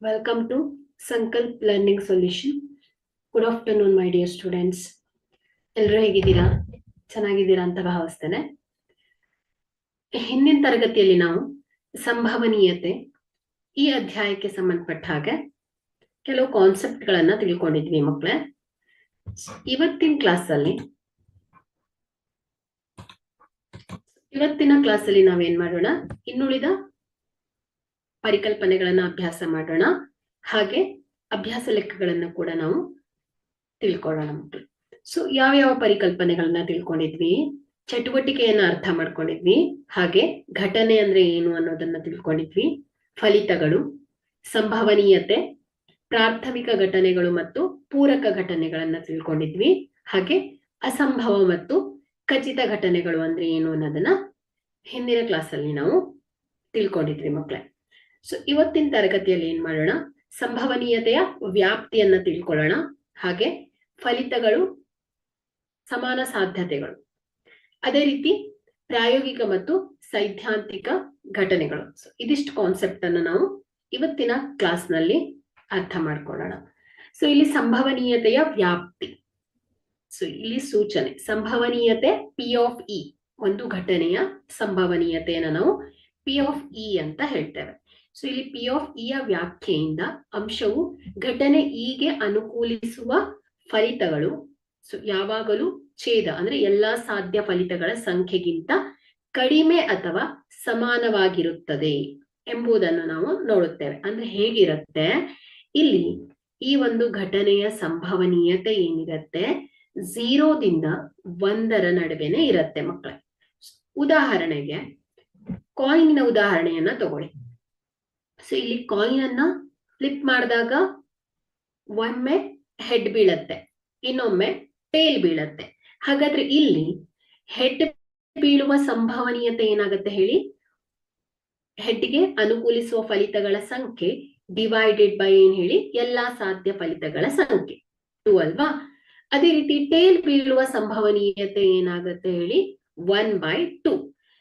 Welcome to Sankalp Learning Solution. Good afternoon, my dear students. ಎಲ್ಲರೂ ಹೇಗಿದ್ದೀರಾ? ಚೆನ್ನಾಗಿದ್ದೀರಾ ಅಂತ ಭಾವಿಸ್ತೇನೆ. ಹಿಂದಿನ ತರಗತಿಯಲ್ಲಿ ನಾವು ಸಂಭವನೀಯತೆ ಈ ಅಧ್ಯಾಯಕ್ಕೆ ಸಂಬಂಧಪಟ್ಟ ಹಾಗೆ ಕೆಲವು ಕಾನ್ಸೆಪ್ಟ್ ಗಳನ್ನ ತಿಳ್ಕೊಂಡಿದ್ವಿ ಮಕ್ಕಳೇ. ಇವತ್ತಿನ ಕ್ಲಾಸಲ್ಲಿ ನಾವೇನ್ ಮಾಡೋಣ, ಇನ್ನುಳಿದ ಪರಿಕಲ್ಪನೆಗಳನ್ನ ಅಭ್ಯಾಸ ಮಾಡೋಣ. ಹಾಗೆ ಅಭ್ಯಾಸ ಲೆಕ್ಕಗಳನ್ನ ಕೂಡ ನಾವು ತಿಳ್ಕೊಳ್ಳೋಣ ಮಕ್ಕಳು. ಸೊ ಯಾವ ಪರಿಕಲ್ಪನೆಗಳನ್ನ ತಿಳ್ಕೊಂಡಿದ್ವಿ, ಚಟುವಟಿಕೆಯನ್ನ ಅರ್ಥ ಮಾಡ್ಕೊಂಡಿದ್ವಿ, ಹಾಗೆ ಘಟನೆ ಅಂದ್ರೆ ಏನು ಅನ್ನೋದನ್ನ ತಿಳ್ಕೊಂಡಿದ್ವಿ, ಫಲಿತಗಳು, ಸಂಭವನೀಯತೆ, ಪ್ರಾಥಮಿಕ ಘಟನೆಗಳು ಮತ್ತು ಪೂರಕ ಘಟನೆಗಳನ್ನ ತಿಳ್ಕೊಂಡಿದ್ವಿ, ಹಾಗೆ ಅಸಂಭವ ಮತ್ತು ಖಚಿತ ಘಟನೆಗಳು ಅಂದ್ರೆ ಏನು ಅನ್ನೋದನ್ನ ಹಿಂದಿನ ಕ್ಲಾಸಲ್ಲಿ ನಾವು ತಿಳ್ಕೊಂಡಿದ್ವಿ ಮಕ್ಕಳೇ. ಸೊ ಇವತ್ತಿನ ತರಗತಿಯಲ್ಲಿ ಏನ್ ಮಾಡೋಣ, ಸಂಭವನೀಯತೆಯ ವ್ಯಾಪ್ತಿಯನ್ನ ತಿಳ್ಕೊಳ್ಳೋಣ, ಹಾಗೆ ಫಲಿತಗಳು, ಸಮಾನ ಸಾಧ್ಯತೆಗಳು, ಅದೇ ರೀತಿ ಪ್ರಾಯೋಗಿಕ ಮತ್ತು ಸೈದ್ಧಾಂತಿಕ ಘಟನೆಗಳು. ಸೊ ಇದಿಷ್ಟು ಕಾನ್ಸೆಪ್ಟ್ ಅನ್ನ ನಾವು ಇವತ್ತಿನ ಕ್ಲಾಸ್ ನಲ್ಲಿ ಅರ್ಥ ಮಾಡ್ಕೊಳ್ಳೋಣ. ಸೊ ಇಲ್ಲಿ ಸಂಭವನೀಯತೆಯ ವ್ಯಾಪ್ತಿ, ಸೊ ಇಲ್ಲಿ ಸೂಚನೆ ಸಂಭವನೀಯತೆ ಪಿ ಆಫ್ ಇ, ಒಂದು ಘಟನೆಯ ಸಂಭವನೀಯತೆಯನ್ನ ನಾವು ಪಿ ಆಫ್ ಇ ಅಂತ ಹೇಳ್ತೇವೆ. ಸೊ ಇಲ್ಲಿ ಪಿ ಆಫ್ ಇಯ ವ್ಯಾಖ್ಯೆಯಿಂದ ಅಂಶವು ಘಟನೆ ಇಗೆ ಅನುಕೂಲಿಸುವ ಫಲಿತಗಳು ಸೊ ಯಾವಾಗಲೂ ಛೇದ ಅಂದ್ರೆ ಎಲ್ಲಾ ಸಾಧ್ಯ ಫಲಿತಗಳ ಸಂಖ್ಯೆಗಿಂತ ಕಡಿಮೆ ಅಥವಾ ಸಮಾನವಾಗಿರುತ್ತದೆ ಎಂಬುದನ್ನು ನಾವು ನೋಡುತ್ತೇವೆ. ಅಂದ್ರೆ ಹೇಗಿರುತ್ತೆ, ಇಲ್ಲಿ ಈ ಒಂದು ಘಟನೆಯ ಸಂಭವನೀಯತೆ ಏನಿರುತ್ತೆ 0ದಿಂದ 1ರ ನಡುವೆನೆ ಇರುತ್ತೆ ಮಕ್ಕಳೇ. ಉದಾಹರಣೆಗೆ ಕಾಯಿನ್ನ ಉದಾಹರಣೆಯನ್ನ ತಗೊಳ್ಳಿ. ಸೊ ಇಲ್ಲಿ ಕಾಯಿನ್ ಅನ್ನ ಫ್ಲಿಪ್ ಮಾಡಿದಾಗ ಒಮ್ಮೆ ಹೆಡ್ ಬೀಳತ್ತೆ, ಇನ್ನೊಮ್ಮೆ ಟೇಲ್ ಬೀಳತ್ತೆ. ಹಾಗಾದ್ರೆ ಇಲ್ಲಿ ಹೆಡ್ ಬೀಳುವ ಸಂಭವನೀಯತೆ ಏನಾಗುತ್ತೆ ಹೇಳಿ, ಹೆಡ್ಗೆ ಅನುಕೂಲಿಸುವ ಫಲಿತಗಳ ಸಂಖ್ಯೆ ಡಿವೈಡೆಡ್ ಬೈ ಏನ್ ಹೇಳಿ, ಎಲ್ಲಾ ಸಾಧ್ಯ ಫಲಿತಗಳ ಸಂಖ್ಯೆ 2 ಅಲ್ವಾ. ಅದೇ ರೀತಿ ಟೇಲ್ ಬೀಳುವ ಸಂಭವನೀಯತೆ ಏನಾಗುತ್ತೆ ಹೇಳಿ, 1/2.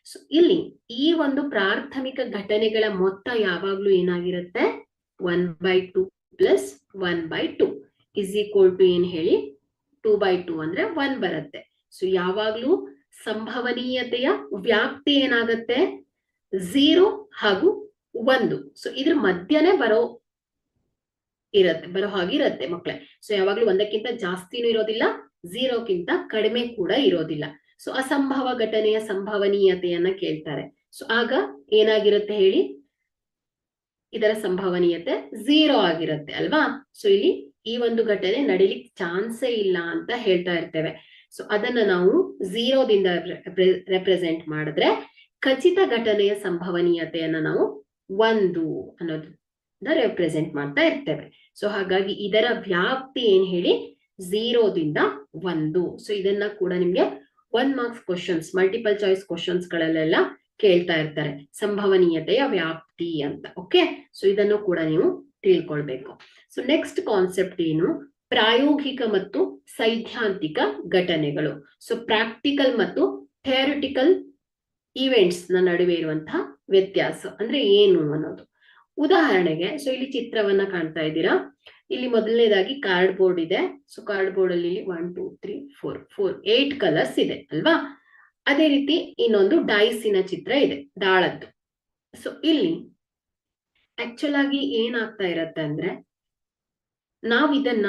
ಸೊ ಇಲ್ಲಿ ಈ ಒಂದು ಪ್ರಾಥಮಿಕ ಘಟನೆಗಳ ಮೊತ್ತ ಯಾವಾಗ್ಲೂ ಏನಾಗಿರುತ್ತೆ, 1/2 ಪ್ಲಸ್ 1/2 ಇಸ್ ಈಕ್ವಲ್ ಟು ಏನ್ ಹೇಳಿ, 2/2 ಅಂದ್ರೆ 1 ಬರುತ್ತೆ. ಸೊ ಯಾವಾಗ್ಲೂ ಸಂಭವನೀಯತೆಯ ವ್ಯಾಪ್ತಿ ಏನಾಗುತ್ತೆ, 0 ಹಾಗೂ 1. ಸೊ ಇದ್ರ ಮಧ್ಯನೇ ಬರೋ ಹಾಗಿರತ್ತೆ ಮಕ್ಕಳೇ. ಸೊ ಯಾವಾಗ್ಲೂ 1ಕ್ಕಿಂತ ಜಾಸ್ತಿನೂ ಇರೋದಿಲ್ಲ, 0ಕ್ಕಿಂತ ಕಡಿಮೆ ಕೂಡ ಇರೋದಿಲ್ಲ. ಸೊ ಅಸಂಭವ ಘಟನೆಯ ಸಂಭವನೀಯತೆಯನ್ನ ಕೇಳ್ತಾರೆ. ಸೊ ಆಗ ಏನಾಗಿರುತ್ತೆ ಹೇಳಿ, ಇದರ ಸಂಭವನೀಯತೆ 0 ಆಗಿರುತ್ತೆ ಅಲ್ವಾ. ಸೊ ಇಲ್ಲಿ ಈ ಒಂದು ಘಟನೆ ನಡಿಲಿಕ್ಕೆ ಚಾನ್ಸೇ ಇಲ್ಲ ಅಂತ ಹೇಳ್ತಾ ಇರ್ತೇವೆ. ಸೊ ಅದನ್ನ ನಾವು 0ದಿಂದ ರೆಪ್ರೆಸೆಂಟ್ ಮಾಡಿದ್ರೆ ಖಚಿತ ಘಟನೆಯ ಸಂಭವನೀಯತೆಯನ್ನ ನಾವು 1 ಅನ್ನೋದನ್ನ ರೆಪ್ರೆಸೆಂಟ್ ಮಾಡ್ತಾ ಇರ್ತೇವೆ. ಸೊ ಹಾಗಾಗಿ ಇದರ ವ್ಯಾಪ್ತಿ ಏನ್ ಹೇಳಿ, 0ದಿಂದ 1. ಸೊ ಇದನ್ನ ಕೂಡ ನಿಮ್ಗೆ 1 marks questions, multiple choice questions ಗಳಲ್ಲೆಲ್ಲ ಕೇಳ್ತಾ ಇರ್ತಾರೆ, ಸಂಭವನೀಯತೆಯ ವ್ಯಾಪ್ತಿ ಅಂತ. ಓಕೆ, ಸೊ ಇದನ್ನು ಕೂಡ ನೀವು ತಿಳ್ಕೊಳ್ಬೇಕು. ಸೊ ನೆಕ್ಸ್ಟ್ ಕಾನ್ಸೆಪ್ಟ್ ಏನು, ಪ್ರಾಯೋಗಿಕ ಮತ್ತು ಸೈದ್ಧಾಂತಿಕ ಘಟನೆಗಳು. ಸೊ ಪ್ರಾಕ್ಟಿಕಲ್ ಮತ್ತು ಥಿಯರಿಟಿಕಲ್ ಇವೆಂಟ್ಸ್ ನ ನಡುವೆ ಇರುವಂತಹ ವ್ಯತ್ಯಾಸ ಅಂದ್ರೆ ಏನು ಅನ್ನೋದು. ಉದಾಹರಣೆಗೆ, ಸೊ ಇಲ್ಲಿ ಚಿತ್ರವನ್ನ ಕಾಣ್ತಾ ಇದ್ದೀರಾ, ಇಲ್ಲಿ ಮೊದಲನೇದಾಗಿ ಕಾರ್ಡ್ ಬೋರ್ಡ್ ಇದೆ. ಸೊ ಕಾರ್ಡ್ ಬೋರ್ಡ್ ಅಲ್ಲಿ 1 2 3 4 8 ಕಲರ್ಸ್ ಇದೆ ಅಲ್ವಾ. ಅದೇ ರೀತಿ ಇನ್ನೊಂದು ಡೈಸಿನ ಚಿತ್ರ ಇದೆ, ದಾಳದ್ದು. ಸೊ ಇಲ್ಲಿ ಆಕ್ಚುಲ್ ಆಗಿ ಏನಾಗ್ತಾ ಇರತ್ತೆ ಅಂದ್ರೆ, ನಾವ್ ಇದನ್ನ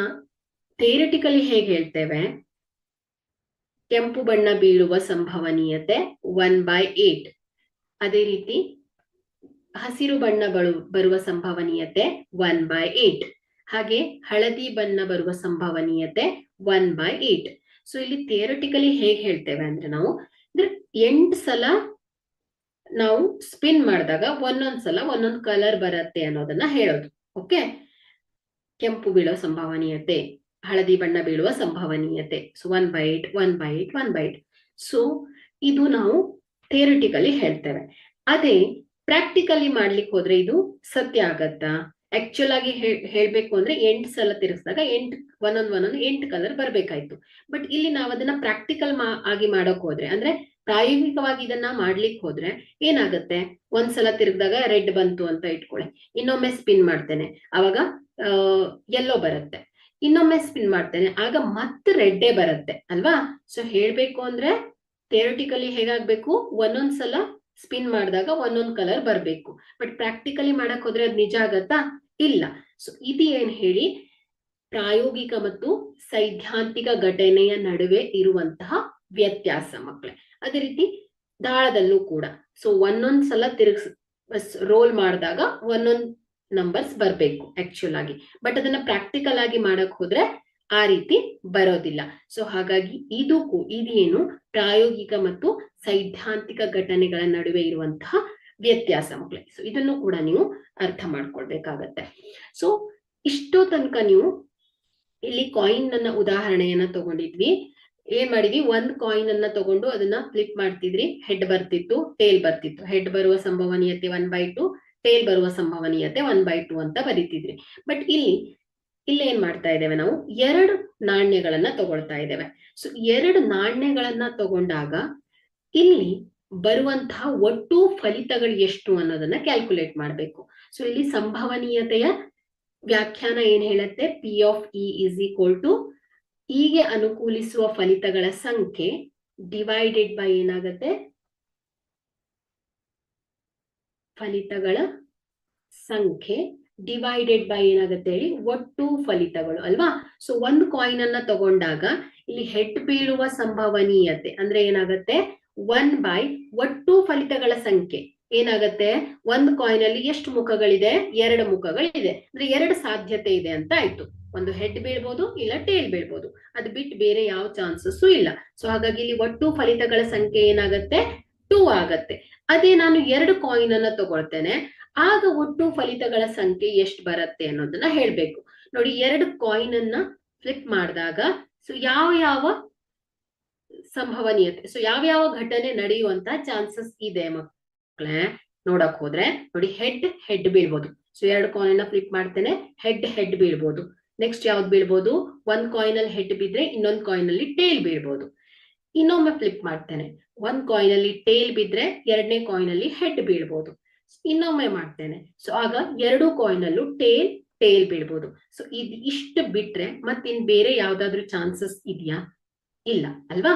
ಥಿಯರಿಟಿಕಲಿ ಹೇಗೆ ಹೇಳ್ತೇವೆ, ಕೆಂಪು ಬಣ್ಣ ಬೀಳುವ ಸಂಭವನೀಯತೆ 1/8, ಅದೇ ರೀತಿ ಹಸಿರು ಬಣ್ಣ ಬರುವ ಸಂಭವನೀಯತೆ 1/8, ಹಾಗೆ ಹಳದಿ ಬಣ್ಣ ಬರುವ ಸಂಭವನೀಯತೆ 1/8. ಸೊ ಇಲ್ಲಿ ಥಿಯರಿಟಿಕಲಿ ಹೇಗೆ ಹೇಳ್ತೇವೆ ಅಂದ್ರೆ, ನಾವು ಅಂದ್ರೆ 8 ಸಲ ನಾವು ಸ್ಪಿನ್ ಮಾಡಿದಾಗ ಒಂದೊಂದ್ಸಲ ಒಂದೊಂದು ಕಲರ್ ಬರುತ್ತೆ ಅನ್ನೋದನ್ನ ಹೇಳೋದು. ಓಕೆ, ಕೆಂಪು ಬೀಳುವ ಸಂಭವನೀಯತೆ, ಹಳದಿ ಬಣ್ಣ ಬೀಳುವ ಸಂಭವನೀಯತೆ, ಸೊ 1/8 1/8 1/8. ಸೊ ಇದು ನಾವು ಥಿಯರಿಟಿಕಲಿ ಹೇಳ್ತೇವೆ. ಅದೇ ಪ್ರಾಕ್ಟಿಕಲಿ ಮಾಡ್ಲಿಕ್ಕೆ ಹೋದ್ರೆ ಇದು ಸತ್ಯ ಆಗತ್ತಾ? ಆಕ್ಚುಲ್ ಆಗಿ ಹೇಳ್ಬೇಕು ಅಂದ್ರೆ 8 ಸಲ ತಿರ್ಗಿಸಿದಾಗ ಒಂದೊಂದು 8 ಕಲರ್ ಬರ್ಬೇಕಾಯ್ತು. ಬಟ್ ಇಲ್ಲಿ ನಾವು ಅದನ್ನ ಪ್ರಾಕ್ಟಿಕಲ್ ಆಗಿ ಮಾಡೋಕ್ ಹೋದ್ರೆ, ಅಂದ್ರೆ ಪ್ರಾಯೋಗಿಕವಾಗಿ ಇದನ್ನ ಮಾಡ್ಲಿಕ್ಕೆ ಹೋದ್ರೆ ಏನಾಗುತ್ತೆ, ಒಂದ್ಸಲ ತಿರುಗಿದಾಗ ರೆಡ್ ಬಂತು ಅಂತ ಇಟ್ಕೊಳ್ಳಿ, ಇನ್ನೊಮ್ಮೆ ಸ್ಪಿನ್ ಮಾಡ್ತೇನೆ ಅವಾಗ ಯೆಲ್ಲೋ ಬರುತ್ತೆ, ಇನ್ನೊಮ್ಮೆ ಸ್ಪಿನ್ ಮಾಡ್ತೇನೆ ಆಗ ಮತ್ತೆ ರೆಡ್ಡೇ ಬರುತ್ತೆ ಅಲ್ವಾ. ಸೊ ಹೇಳ್ಬೇಕು ಅಂದ್ರೆ ಥಿಯರಿಟಿಕಲಿ ಹೇಗಾಗ್ಬೇಕು, ಒಂದೊಂದ್ಸಲ ಸ್ಪಿನ್ ಮಾಡಿದಾಗ ಒಂದೊಂದ್ ಕಲರ್ ಬರ್ಬೇಕು. ಬಟ್ ಪ್ರಾಕ್ಟಿಕಲಿ ಮಾಡಕ್ ಹೋದ್ರೆ ಅದ್ ನಿಜ ಆಗತ್ತಾ, ಇಲ್ಲ. ಸೊ ಇದು ಏನ್ ಹೇಳಿ, ಪ್ರಾಯೋಗಿಕ ಮತ್ತು ಸೈದ್ಧಾಂತಿಕ ಘಟನೆಯ ನಡುವೆ ಇರುವಂತಹ ವ್ಯತ್ಯಾಸ ಮಕ್ಕಳೇ. ಅದೇ ರೀತಿ ದಾಳದಲ್ಲೂ ಕೂಡ ಸೊ ಒಂದೊಂದ್ ಸಲ ರೋಲ್ ಮಾಡಿದಾಗ ಒಂದೊಂದ್ ನಂಬರ್ಸ್ ಬರ್ಬೇಕು ಆಕ್ಚುಲ್ ಆಗಿ, ಬಟ್ ಅದನ್ನ ಪ್ರಾಕ್ಟಿಕಲ್ ಆಗಿ ಮಾಡಕ್ ಹೋದ್ರೆ ಆ ರೀತಿ ಬರೋದಿಲ್ಲ. ಸೊ ಹಾಗಾಗಿ ಇದೇನು ಪ್ರಾಯೋಗಿಕ ಮತ್ತು ಸೈದ್ಧಾಂತಿಕ ಘಟನೆಗಳ ನಡುವೆ ಇರುವಂತಹ ವ್ಯತ್ಯಾಸ ಮಕ್ಕಳೇ. ಸೊ ಇದನ್ನು ಕೂಡ ನೀವು ಅರ್ಥ ಮಾಡ್ಕೊಳ್ಬೇಕಾಗತ್ತೆ. ಸೊ ಇಷ್ಟೋ ತನಕ ನೀವು ಇಲ್ಲಿ ಕಾಯಿನ್ ನನ್ನ ಉದಾಹರಣೆಯನ್ನ ತಗೊಂಡಿದ್ವಿ. ಏನ್ ಮಾಡಿದ್ವಿ, ಒಂದ್ ಕಾಯಿನ್ ಅನ್ನ ತಗೊಂಡು ಅದನ್ನ ಫ್ಲಿಪ್ ಮಾಡ್ತಿದ್ರಿ, ಹೆಡ್ ಬರ್ತಿತ್ತು, ಟೇಲ್ ಬರ್ತಿತ್ತು. ಹೆಡ್ ಬರುವ ಸಂಭವನೀಯತೆ 1/2, ಟೇಲ್ ಬರುವ ಸಂಭವನೀಯತೆ 1/2 ಅಂತ ಬರೀತಿದ್ರಿ. ಬಟ್ ಇಲ್ಲಿ ಏನ್ ಮಾಡ್ತಾ ಇದ್ದೇವೆ, ನಾವು 2 ನಾಣ್ಯಗಳನ್ನ ತಗೊಳ್ತಾ ಇದ್ದೇವೆ. ಸೊ 2 ನಾಣ್ಯಗಳನ್ನ ತಗೊಂಡಾಗ ಇಲ್ಲಿ ಬರುವಂತಹ ಒಟ್ಟು ಫಲಿತಗಳು ಎಷ್ಟು ಅನ್ನೋದನ್ನ ಕ್ಯಾಲ್ಕುಲೇಟ್ ಮಾಡ್ಬೇಕು. ಸೊ ಇಲ್ಲಿ ಸಂಭವನೀಯತೆಯ ವ್ಯಾಖ್ಯಾನ ಏನ್ ಹೇಳುತ್ತೆ, P of E is equal to ಇಗೆ ಅನುಕೂಲಿಸುವ ಫಲಿತಗಳ ಸಂಖ್ಯೆ ಡಿವೈಡೆಡ್ ಬೈ ಏನಾಗತ್ತೆ, ಫಲಿತಗಳ ಸಂಖ್ಯೆ ಡಿವೈಡೆಡ್ ಬೈ ಏನಾಗುತ್ತೆ ಹೇಳಿ, ಒಟ್ಟು ಫಲಿತಗಳು ಅಲ್ವಾ. ಸೊ ಒಂದು ಕಾಯಿನ್ ಅನ್ನ ತಗೊಂಡಾಗ ಇಲ್ಲಿ ಹೆಡ್ ಬೀಳುವ ಸಂಭವನೀಯತೆ ಅಂದ್ರೆ ಏನಾಗುತ್ತೆ, 1/, ಒಟ್ಟು ಫಲಿತಗಳ ಸಂಖ್ಯೆ ಏನಾಗತ್ತೆ, ಒಂದು ಕಾಯಿನ್ ಅಲ್ಲಿ ಎಷ್ಟು ಮುಖಗಳಿದೆ, 2 ಮುಖಗಳಿದೆ, ಅಂದ್ರೆ 2 ಸಾಧ್ಯತೆ ಇದೆ ಅಂತ ಆಯ್ತು. ಒಂದು ಹೆಡ್ ಬೀಳ್ಬೋದು, ಇಲ್ಲ ಟೇಲ್ ಬೀಳ್ಬೋದು, ಅದು ಬಿಟ್ಟು ಬೇರೆ ಯಾವ ಚಾನ್ಸಸ್ ಇಲ್ಲ. ಸೊ ಹಾಗಾಗಿ ಇಲ್ಲಿ ಒಟ್ಟು ಫಲಿತಗಳ ಸಂಖ್ಯೆ ಏನಾಗತ್ತೆ, 2 ಆಗತ್ತೆ. ಅದೇ ನಾನು 2 ಕಾಯಿನ್ ಅನ್ನ ತಗೊಳ್ತೇನೆ, ಆಗ ಒಟ್ಟು ಫಲಿತಗಳ ಸಂಖ್ಯೆ ಎಷ್ಟು ಬರುತ್ತೆ ಅನ್ನೋದನ್ನ ಹೇಳ್ಬೇಕು. ನೋಡಿ, 2 ಕಾಯಿನ್ ಅನ್ನ ಫ್ಲಿಪ್ ಮಾಡಿದಾಗ ಸೊ ಯಾವ ಸಂಭವನೀಯತೆ, ಸೊ ಯಾವ ಘಟನೆ ನಡೆಯುವಂತ ಚಾನ್ಸಸ್ ಇದೆ ಮಕ್ಕಳೇ ನೋಡಕ್ ಹೋದ್ರೆ, ನೋಡಿ ಹೆಡ್ ಬೀಳ್ಬೋದು. ಸೊ 2 ಕಾಯಿನ್ ಅನ್ನ ಫ್ಲಿಪ್ ಮಾಡ್ತೇನೆ, ಹೆಡ್ ಬೀಳ್ಬೋದು. ನೆಕ್ಸ್ಟ್ ಯಾವ್ದು ಬೀಳ್ಬೋದು, ಒಂದ್ ಕಾಯಿನ್ ಅಲ್ಲಿ ಹೆಡ್ ಬಿದ್ರೆ ಇನ್ನೊಂದ್ ಕಾಯಿನ್ ಅಲ್ಲಿ ಟೇಲ್ ಬೀಳ್ಬೋದು. ಇನ್ನೊಮ್ಮೆ ಫ್ಲಿಪ್ ಮಾಡ್ತೇನೆ, ಒಂದ್ ಕಾಯಿನ್ ಅಲ್ಲಿ ಟೇಲ್ ಬಿದ್ರೆ 2ನೇ ಕಾಯಿನ್ ಅಲ್ಲಿ ಹೆಡ್ ಬೀಳ್ಬೋದು. ಇನ್ನೊಮ್ಮೆ ಮಾಡ್ತೇನೆ, ಸೊ ಆಗ 2 ಕಾಯಿನ್ ಅಲ್ಲೂ ಟೇಲ್ ಬೀಳ್ಬೋದು. ಸೊ ಇಷ್ಟು ಬಿಟ್ರೆ ಮತ್ತಿನ್ ಬೇರೆ ಯಾವ್ದಾದ್ರು ಚಾನ್ಸಸ್ ಇದೆಯಾ, ಇಲ್ಲ ಅಲ್ವಾ.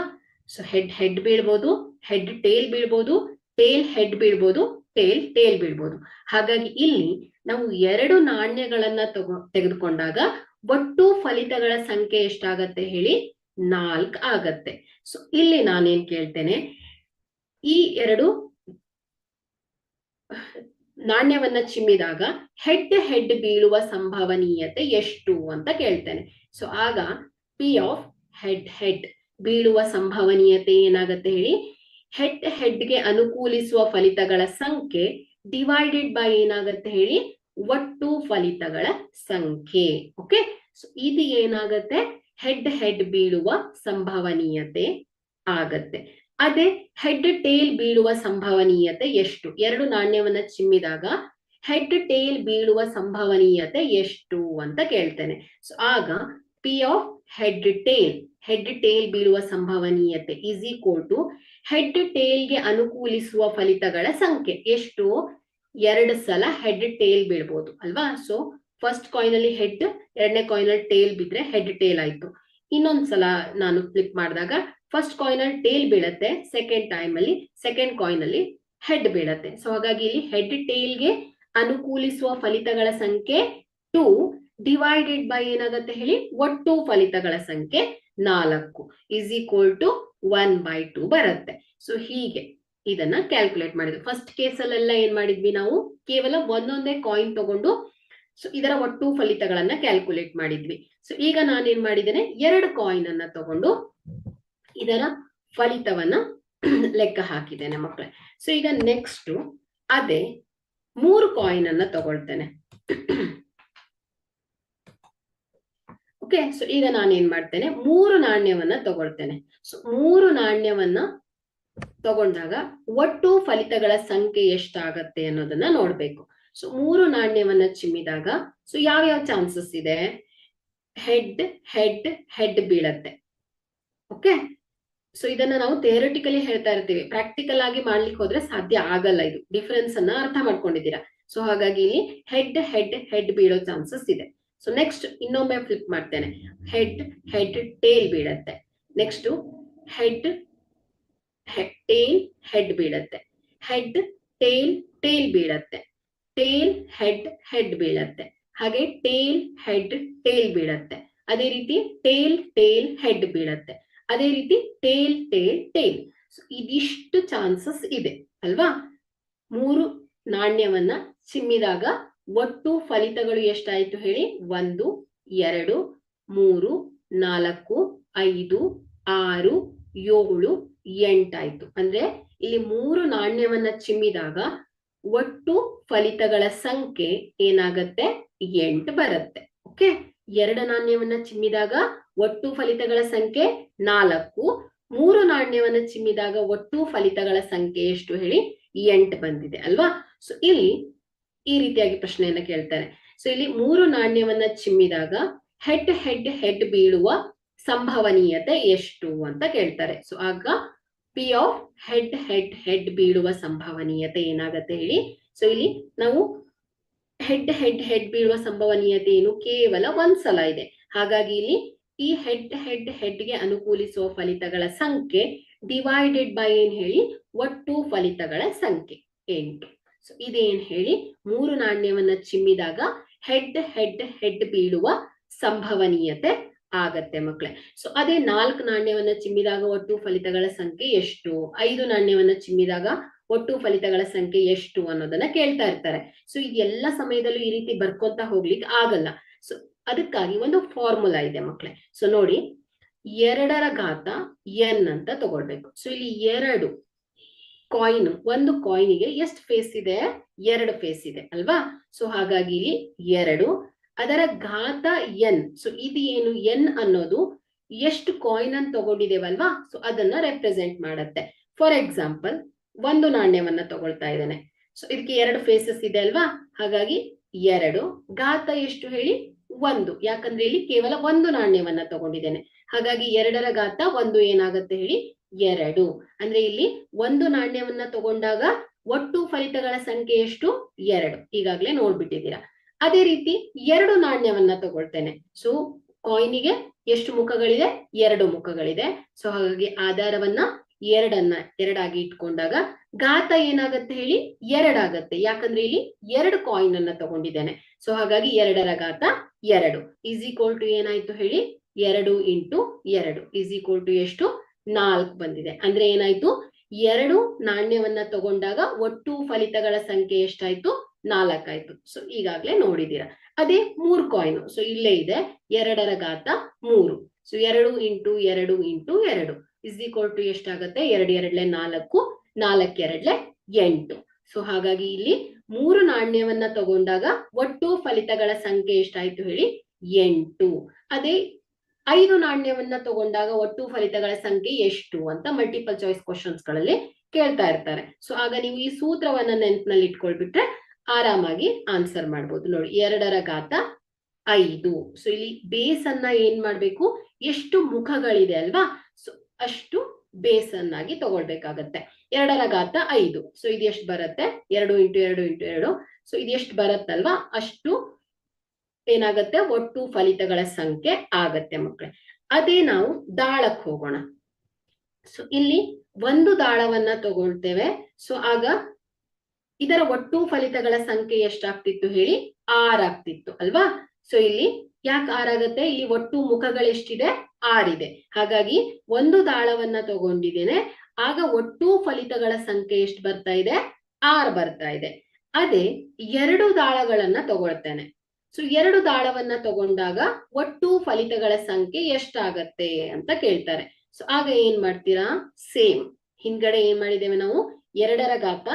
ಸೊ ಹೆಡ್ ಬೀಳ್ಬೋದು, ಹೆಡ್ ಟೇಲ್ ಬೀಳ್ಬೋದು, ಟೇಲ್ ಹೆಡ್ ಬೀಳ್ಬೋದು, ಟೇಲ್ ಬೀಳ್ಬೋದು. ಹಾಗಾಗಿ ಇಲ್ಲಿ ನಾವು 2 ನಾಣ್ಯಗಳನ್ನ ತೆಗೆದುಕೊಂಡಾಗ ಒಟ್ಟು ಫಲಿತಗಳ ಸಂಖ್ಯೆ ಎಷ್ಟಾಗತ್ತೆ ಹೇಳಿ, 4 ಆಗತ್ತೆ. ಸೊ ಇಲ್ಲಿ ನಾನೇನ್ ಕೇಳ್ತೇನೆ, ಈ 2 ನಾಣ್ಯವನ್ನ ಚಿಮ್ಮಿದಾಗ ಹೆಡ್ ಬೀಳುವ ಸಂಭವನೀಯತೆ ಎಷ್ಟು ಅಂತ ಕೇಳ್ತೇನೆ. ಸೊ ಆಗ ಪಿ ಆಫ್ ಹೆಡ್ ಬೀಳುವ ಸಂಭವನೀಯತೆ ಏನಾಗತ್ತೆ ಹೇಳಿ, ಹೆಡ್ಗೆ ಅನುಕೂಲಿಸುವ ಫಲಿತಗಳ ಸಂಖ್ಯೆ ಡಿವೈಡೆಡ್ ಬೈ ಏನಾಗತ್ತೆ ಹೇಳಿ, ಒಟ್ಟು ಫಲಿತಗಳ ಸಂಖ್ಯೆ. ಓಕೆ, ಸೊ ಇದು ಏನಾಗತ್ತೆ, ಹೆಡ್ ಬೀಳುವ ಸಂಭವನೀಯತೆ ಆಗತ್ತೆ. ಅದೇ ಹೆಡ್ ಟೇಲ್ ಬೀಳುವ ಸಂಭವನೀಯತೆ ಎಷ್ಟು, 2 ನಾಣ್ಯವನ್ನ ಚಿಮ್ಮಿದಾಗ ಹೆಡ್ ಟೇಲ್ ಬೀಳುವ ಸಂಭವನೀಯತೆ ಎಷ್ಟು ಅಂತ ಕೇಳ್ತೇನೆ. ಸೊ ಆಗ ಪಿ ಆಫ್ ಹೆಡ್ ಟೇಲ್ ಬೀಳುವ ಸಂಭವನೀಯತೆ ಇಸ್ ಈಕ್ವಲ್ ಟು ಹೆಡ್ ಟೇಲ್ಗೆ ಅನುಕೂಲಿಸುವ ಫಲಿತಗಳ ಸಂಖ್ಯೆ ಎಷ್ಟು, 2 ಸಲ ಹೆಡ್ ಟೇಲ್ ಬೀಳ್ಬೋದು ಅಲ್ವಾ. ಸೊ ಫಸ್ಟ್ ಕಾಯಿನ್ ಅಲ್ಲಿ ಹೆಡ್, 2ನೇ ಕಾಯಿನ್ ಅಲ್ಲಿ ಟೇಲ್ ಬಿದ್ರೆ ಹೆಡ್ ಟೇಲ್ ಆಯ್ತು. ಇನ್ನೊಂದ್ಸಲ ನಾನು ಫ್ಲಿಪ್ ಮಾಡಿದಾಗ ಫಸ್ಟ್ ಕಾಯಿನ್ ಅಲ್ಲಿ ಟೇಲ್ ಬೀಳತ್ತೆ, ಸೆಕೆಂಡ್ ಟೈಮ್ ಅಲ್ಲಿ ಸೆಕೆಂಡ್ ಕಾಯಿನ್ ಅಲ್ಲಿ ಹೆಡ್ ಬೀಳತ್ತೆ. ಸೊ ಹಾಗಾಗಿ ಇಲ್ಲಿ ಹೆಡ್ ಟೇಲ್ಗೆ ಅನುಕೂಲಿಸುವ ಫಲಿತಗಳ ಸಂಖ್ಯೆ 2 ಡಿವೈಡೆಡ್ ಬೈ ಏನಾಗತ್ತೆ ಹೇಳಿ, ಒಟ್ಟು ಫಲಿತಗಳ ಸಂಖ್ಯೆ 4 ಇಸ್ ಈಕ್ವಲ್ ಟು 1/2 ಬರುತ್ತೆ. ಸೊ ಹೀಗೆ ಇದನ್ನ ಕ್ಯಾಲ್ಕುಲೇಟ್ ಮಾಡಿದ್ವಿ. ಫಸ್ಟ್ ಕೇಸಲ್ಲೆಲ್ಲ ಏನ್ ಮಾಡಿದ್ವಿ, ನಾವು ಕೇವಲ ಒಂದೊಂದೇ ಕಾಯಿನ್ ತಗೊಂಡು ಸೊ ಇದರ ಒಟ್ಟು ಫಲಿತಗಳನ್ನ ಕ್ಯಾಲ್ಕುಲೇಟ್ ಮಾಡಿದ್ವಿ. ಸೊ ಈಗ ನಾನೇನ್ ಮಾಡಿದ್ದೇನೆ, 2 ಕಾಯಿನ್ ಅನ್ನ ತಗೊಂಡು ಇದರ ಫಲಿತವನ್ನ ಲೆಕ್ಕ ಹಾಕಿದ್ದೇನೆ ಮಕ್ಕಳೇ. ಸೊ ಈಗ ನೆಕ್ಸ್ಟ್ ಅದೇ 3 ಕಾಯಿನ್ ಅನ್ನ ತಗೊಳ್ತೇನೆ. ಓಕೆ, ಸೊ ಈಗ ನಾನೇನ್ ಮಾಡ್ತೇನೆ, 3 ನಾಣ್ಯವನ್ನ ತಗೊಳ್ತೇನೆ. ಸೊ 3 ನಾಣ್ಯವನ್ನ ತಗೊಂಡಾಗ ಒಟ್ಟು ಫಲಿತಗಳ ಸಂಖ್ಯೆ ಎಷ್ಟಾಗತ್ತೆ ಅನ್ನೋದನ್ನ ನೋಡ್ಬೇಕು. ಸೊ 3 ನಾಣ್ಯವನ್ನ ಚಿಮ್ಮಿದಾಗ ಸೊ ಯಾವ ಚಾನ್ಸಸ್ ಇದೆ, ಹೆಡ್ ಬೀಳತ್ತೆ. ಓಕೆ, ಸೊ ಇದನ್ನ ನಾವು ಥಿಯರಿಟಿಕಲಿ ಹೇಳ್ತಾ ಇರ್ತೀವಿ, ಪ್ರಾಕ್ಟಿಕಲ್ ಆಗಿ ಮಾಡ್ಲಿಕ್ಕೆ ಹೋದ್ರೆ ಸಾಧ್ಯ ಆಗಲ್ಲ. ಇದು ಡಿಫರೆನ್ಸ್ ಅನ್ನ ಅರ್ಥ ಮಾಡ್ಕೊಂಡಿದ್ದೀರಾ. ಸೊ ಹಾಗಾಗಿ ಇಲ್ಲಿ ಹೆಡ್ ಹೆಡ್ ಹೆಡ್ ಬೀಳೋ ಚಾನ್ಸಸ್ ಇದೆ. ಸೊ ನೆಕ್ಸ್ಟ್ ಇನ್ನೊಮ್ಮೆ ಫ್ಲಿಪ್ ಮಾಡ್ತೇನೆ. ಹೆಡ್ ಹೆಡ್ ಟೇಲ್ ಬೀಳತ್ತೆ. ನೆಕ್ಸ್ಟ್ ಹೆಡ್ ಟೇಲ್ ಹೆಡ್ ಬೀಳತ್ತೆ. ಹೆಡ್ ಟೇಲ್ ಟೇಲ್ ಬೀಳತ್ತೆ. ಟೇಲ್ ಹೆಡ್ ಹೆಡ್ ಬೀಳತ್ತೆ. ಹಾಗೆ ಟೇಲ್ ಹೆಡ್ ಟೇಲ್ ಬೀಳತ್ತೆ. ಅದೇ ರೀತಿ ಟೇಲ್ ಟೇಲ್ ಹೆಡ್ ಬೀಳತ್ತೆ. ಅದೇ ರೀತಿ ಟೇಲ್ ಟೇಲ್ ಟೇಲ್. ಇದಿಷ್ಟು ಚಾನ್ಸಸ್ ಇದೆ ಅಲ್ವಾ. 3 ನಾಣ್ಯವನ್ನ ಚಿಮ್ಮಿದಾಗ ಒಟ್ಟು ಫಲಿತಗಳು ಎಷ್ಟಾಯ್ತು ಹೇಳಿ? 1 2 3 4 5 6 7 8 ಆಯ್ತು. ಅಂದ್ರೆ ಇಲ್ಲಿ 3 ನಾಣ್ಯವನ್ನ ಚಿಮ್ಮಿದಾಗ ಒಟ್ಟು ಫಲಿತಗಳ ಸಂಖ್ಯೆ ಏನಾಗತ್ತೆ? 8 ಬರುತ್ತೆ. ಓಕೆ, 2 ನಾಣ್ಯವನ್ನ ಚಿಮ್ಮಿದಾಗ ಒಟ್ಟು ಫಲಿತಗಳ ಸಂಖ್ಯೆ 4. 3 ನಾಣ್ಯವನ್ನ ಚಿಮ್ಮಿದಾಗ ಒಟ್ಟು ಫಲಿತಗಳ ಸಂಖ್ಯೆ ಎಷ್ಟು ಹೇಳಿ? 8 ಬಂದಿದೆ ಅಲ್ವಾ. ಸೊ ಇಲ್ಲಿ ಈ ರೀತಿಯಾಗಿ ಪ್ರಶ್ನೆಯನ್ನ ಕೇಳ್ತಾರೆ. ಸೊ ಇಲ್ಲಿ 3 ನಾಣ್ಯವನ್ನ ಚಿಮ್ಮಿದಾಗ ಹೆಡ್ ಹೆಡ್ ಹೆಡ್ ಬೀಳುವ ಸಂಭವನೀಯತೆ ಎಷ್ಟು ಅಂತ ಕೇಳ್ತಾರೆ. ಸೊ ಆಗ P of head head head ಬೀಳುವ ಸಂಭವನೀಯತೆ ಏನಾಗತ್ತೆ ಹೇಳಿ? ಸೊ ಇಲ್ಲಿ ನಾವು ಹೆಡ್ ಹೆಡ್ ಹೆಡ್ ಬೀಳುವ ಸಂಭವನೀಯತೆ ಏನು? ಕೇವಲ 1 ಸಲ ಇದೆ. ಹಾಗಾಗಿ ಇಲ್ಲಿ ಈ ಹೆಡ್ ಹೆಡ್ ಹೆಡ್ ಗೆ ಅನುಕೂಲಿಸುವ ಫಲಿತಗಳ ಸಂಖ್ಯೆ ಡಿವೈಡೆಡ್ ಬೈ ಏನ್ ಹೇಳಿ? ಒಟ್ಟು ಫಲಿತಗಳ ಸಂಖ್ಯೆ 8. ಸೊ ಇದೇನ್ ಹೇಳಿ? 3 ನಾಣ್ಯವನ್ನ ಚಿಮ್ಮಿದಾಗ ಹೆಡ್ ಹೆಡ್ ಹೆಡ್ ಬೀಳುವ ಸಂಭವನೀಯತೆ ಆಗತ್ತೆ ಮಕ್ಕಳೇ. ಸೊ ಅದೇ 4 ನಾಣ್ಯವನ್ನ ಚಿಮ್ಮಿದಾಗ ಒಟ್ಟು ಫಲಿತಗಳ ಸಂಖ್ಯೆ ಎಷ್ಟು? 5 ನಾಣ್ಯವನ್ನ ಚಿಮ್ಮಿದಾಗ ಒಟ್ಟು ಫಲಿತಗಳ ಸಂಖ್ಯೆ ಎಷ್ಟು ಅನ್ನೋದನ್ನ ಕೇಳ್ತಾ ಇರ್ತಾರೆ. ಸೊ ಇದೆಲ್ಲ ಸಮಯದಲ್ಲೂ ಈ ರೀತಿ ಬರ್ಕೊಂತ ಹೋಗ್ಲಿಕ್ಕೆ ಆಗಲ್ಲ. ಸೊ ಅದಕ್ಕಾಗಿ ಒಂದು ಫಾರ್ಮುಲಾ ಇದೆ ಮಕ್ಕಳೇ. ಸೊ ನೋಡಿ, 2ರ ಘಾತ n ಅಂತ ತಗೊಳ್ಬೇಕು. ಸೊ ಇಲ್ಲಿ 2 ಕಾಯಿನ್, ಒಂದು ಕಾಯಿನಿಗೆ ಎಷ್ಟು ಫೇಸ್ ಇದೆ? 2 ಫೇಸ್ ಇದೆ ಅಲ್ವಾ. ಸೊ ಹಾಗಾಗಿ ಇಲ್ಲಿ 2 ಅದರ ಘಾತ n. ಸೊ ಇದು ಏನು? n ಅನ್ನೋದು ಎಷ್ಟು ಕಾಯಿನ್ ಅನ್ನು ತಗೊಂಡಿದ್ದೇವಲ್ವಾ, ಸೊ ಅದನ್ನ ರೆಪ್ರೆಸೆಂಟ್ ಮಾಡತ್ತೆ. ಫಾರ್ ಎಕ್ಸಾಂಪಲ್, 1 ನಾಣ್ಯವನ್ನ ತಗೊಳ್ತಾ ಇದ್ದೇನೆ. ಸೊ ಇದಕ್ಕೆ 2 ಫೇಸಸ್ ಇದೆ ಅಲ್ವಾ. ಹಾಗಾಗಿ 2 ಘಾತ ಎಷ್ಟು ಹೇಳಿ? 1. ಯಾಕಂದ್ರೆ ಇಲ್ಲಿ ಕೇವಲ 1 ನಾಣ್ಯವನ್ನ ತಗೊಂಡಿದ್ದೇನೆ. ಹಾಗಾಗಿ 2ರ ಘಾತ 1 ಏನಾಗತ್ತೆ ಹೇಳಿ? 2. ಅಂದ್ರೆ ಇಲ್ಲಿ 1 ನಾಣ್ಯವನ್ನ ತಗೊಂಡಾಗ ಒಟ್ಟು ಫಲಿತಗಳ ಸಂಖ್ಯೆ ಎಷ್ಟು? 2. ಈಗಾಗ್ಲೇ ನೋಡ್ಬಿಟ್ಟಿದ್ದೀರಾ. ಅದೇ ರೀತಿ 2 ನಾಣ್ಯವನ್ನ ತಗೊಳ್ತೇನೆ. ಸೊ ಕಾಯಿನಿಗೆ ಎಷ್ಟು ಮುಖಗಳಿದೆ? 2 ಮುಖಗಳಿದೆ. ಸೊ ಹಾಗಾಗಿ ಆಧಾರವನ್ನ 2 ಆಗಿ ಇಟ್ಕೊಂಡಾಗ ಘಾತ ಏನಾಗತ್ತೆ ಹೇಳಿ? 2 ಆಗತ್ತೆ. ಯಾಕಂದ್ರೆ ಇಲ್ಲಿ 2 ಕಾಯಿನ್ ಅನ್ನ ತಗೊಂಡಿದ್ದೇನೆ. ಸೊ ಹಾಗಾಗಿ 2ರ ಘಾತ 2 ಈಸ್ ಈಕ್ವಲ್ ಟು ಏನಾಯ್ತು ಹೇಳಿ? 2 ಇಂಟು 2 ಈಸ್ ಈಕ್ವಲ್ ಟು ಎಷ್ಟು? 4 ಬಂದಿದೆ. ಅಂದ್ರೆ ಏನಾಯ್ತು? 2 ನಾಣ್ಯವನ್ನ ತಗೊಂಡಾಗ ಒಟ್ಟು ಫಲಿತಗಳ ಸಂಖ್ಯೆ ಎಷ್ಟಾಯ್ತು? 4 ಆಯ್ತು. ಸೊ ಈಗಾಗ್ಲೇ ನೋಡಿದೀರಾ. ಅದೇ 3 ಕಾಯಿನ್. ಸೊ ಇಲ್ಲೇ ಇದೆ 2ರ ಘಾತ 3. So 2 into 2 into 2 is equal to ಎಷ್ಟಾಗತ್ತೆ? 2 2 4, 4 2 8. ಸೊ ಹಾಗಾಗಿ ಇಲ್ಲಿ 3 ನಾಣ್ಯವನ್ನ ತಗೊಂಡಾಗ ಒಟ್ಟು ಫಲಿತಗಳ ಸಂಖ್ಯೆ ಎಷ್ಟಾಯ್ತು ಹೇಳಿ? 8. ಅದೇ 5 ನಾಣ್ಯವನ್ನ ತಗೊಂಡಾಗ ಒಟ್ಟು ಫಲಿತಗಳ ಸಂಖ್ಯೆ ಎಷ್ಟು ಅಂತ ಮಲ್ಟಿಪಲ್ ಚಾಯ್ಸ್ ಕ್ವಶನ್ಸ್ ಗಳಲ್ಲಿ ಕೇಳ್ತಾ ಇರ್ತಾರೆ. ಸೊ ಆಗ ನೀವು ಈ ಸೂತ್ರವನ್ನ ನೆನಪಿನಲ್ಲಿ ಇಟ್ಕೊಳ್ಬಿಟ್ರೆ ಆರಾಮಾಗಿ ಆನ್ಸರ್ ಮಾಡ್ಬೋದು. ನೋಡಿ, 2ರ ಘಾತ 5. ಸೊ ಇಲ್ಲಿ ಬೇಸ್ ಅನ್ನ ಏನ್ ಮಾಡ್ಬೇಕು? ಎಷ್ಟು ಮುಖಗಳಿದೆ ಅಲ್ವಾ, ಸೊ ಅಷ್ಟು ಬೇಸ್ ಅನ್ನಾಗಿ ತಗೊಳ್ಬೇಕಾಗತ್ತೆ. 2ರ ಘಾತ 5. ಸೊ ಇದು ಎಷ್ಟು ಬರುತ್ತೆ? 2 ಇಂಟು 2 ಇಂಟು 2. ಸೊ ಇದು ಎಷ್ಟು ಬರುತ್ತಲ್ವಾ, ಅಷ್ಟು ಏನಾಗತ್ತೆ? ಒಟ್ಟು ಫಲಿತಗಳ ಸಂಖ್ಯೆ ಆಗತ್ತೆ ಮಕ್ಕಳೇ. ಅದೇ ನಾವು ದಾಳಕ್ಕೆ ಹೋಗೋಣ. ಸೊ ಇಲ್ಲಿ 1 ದಾಳವನ್ನ ತಗೊಳ್ತೇವೆ. ಸೊ ಆಗ ಇದರ ಒಟ್ಟು ಫಲಿತಗಳ ಸಂಖ್ಯೆ ಎಷ್ಟಾಗ್ತಿತ್ತು ಹೇಳಿ? 6 ಆಗ್ತಿತ್ತು ಅಲ್ವಾ. ಸೊ ಇಲ್ಲಿ ಯಾಕೆ 6 ಆಗತ್ತೆ? ಇಲ್ಲಿ ಒಟ್ಟು ಮುಖಗಳು ಎಷ್ಟಿದೆ? 6 ಇದೆ. ಹಾಗಾಗಿ 1 ದಾಳವನ್ನ ತಗೊಂಡಿದ್ದೇನೆ. ಆಗ ಒಟ್ಟು ಫಲಿತಗಳ ಸಂಖ್ಯೆ ಎಷ್ಟು ಬರ್ತಾ ಇದೆ? 6 ಬರ್ತಾ ಇದೆ. ಅದೇ 2 ದಾಳಗಳನ್ನ ತಗೊಳ್ತೇನೆ. ಸೊ 2 ದಾಳವನ್ನ ತಗೊಂಡಾಗ ಒಟ್ಟು ಫಲಿತಗಳ ಸಂಖ್ಯೆ ಎಷ್ಟಾಗತ್ತೆ ಅಂತ ಕೇಳ್ತಾರೆ. ಸೊ ಆಗ ಏನ್ ಮಾಡ್ತೀರಾ? ಸೇಮ್ ಹಿಂದ್ಗಡೆ ಏನ್ ಮಾಡಿದ್ದೇವೆ ನಾವು? 2ರ ಘಾತ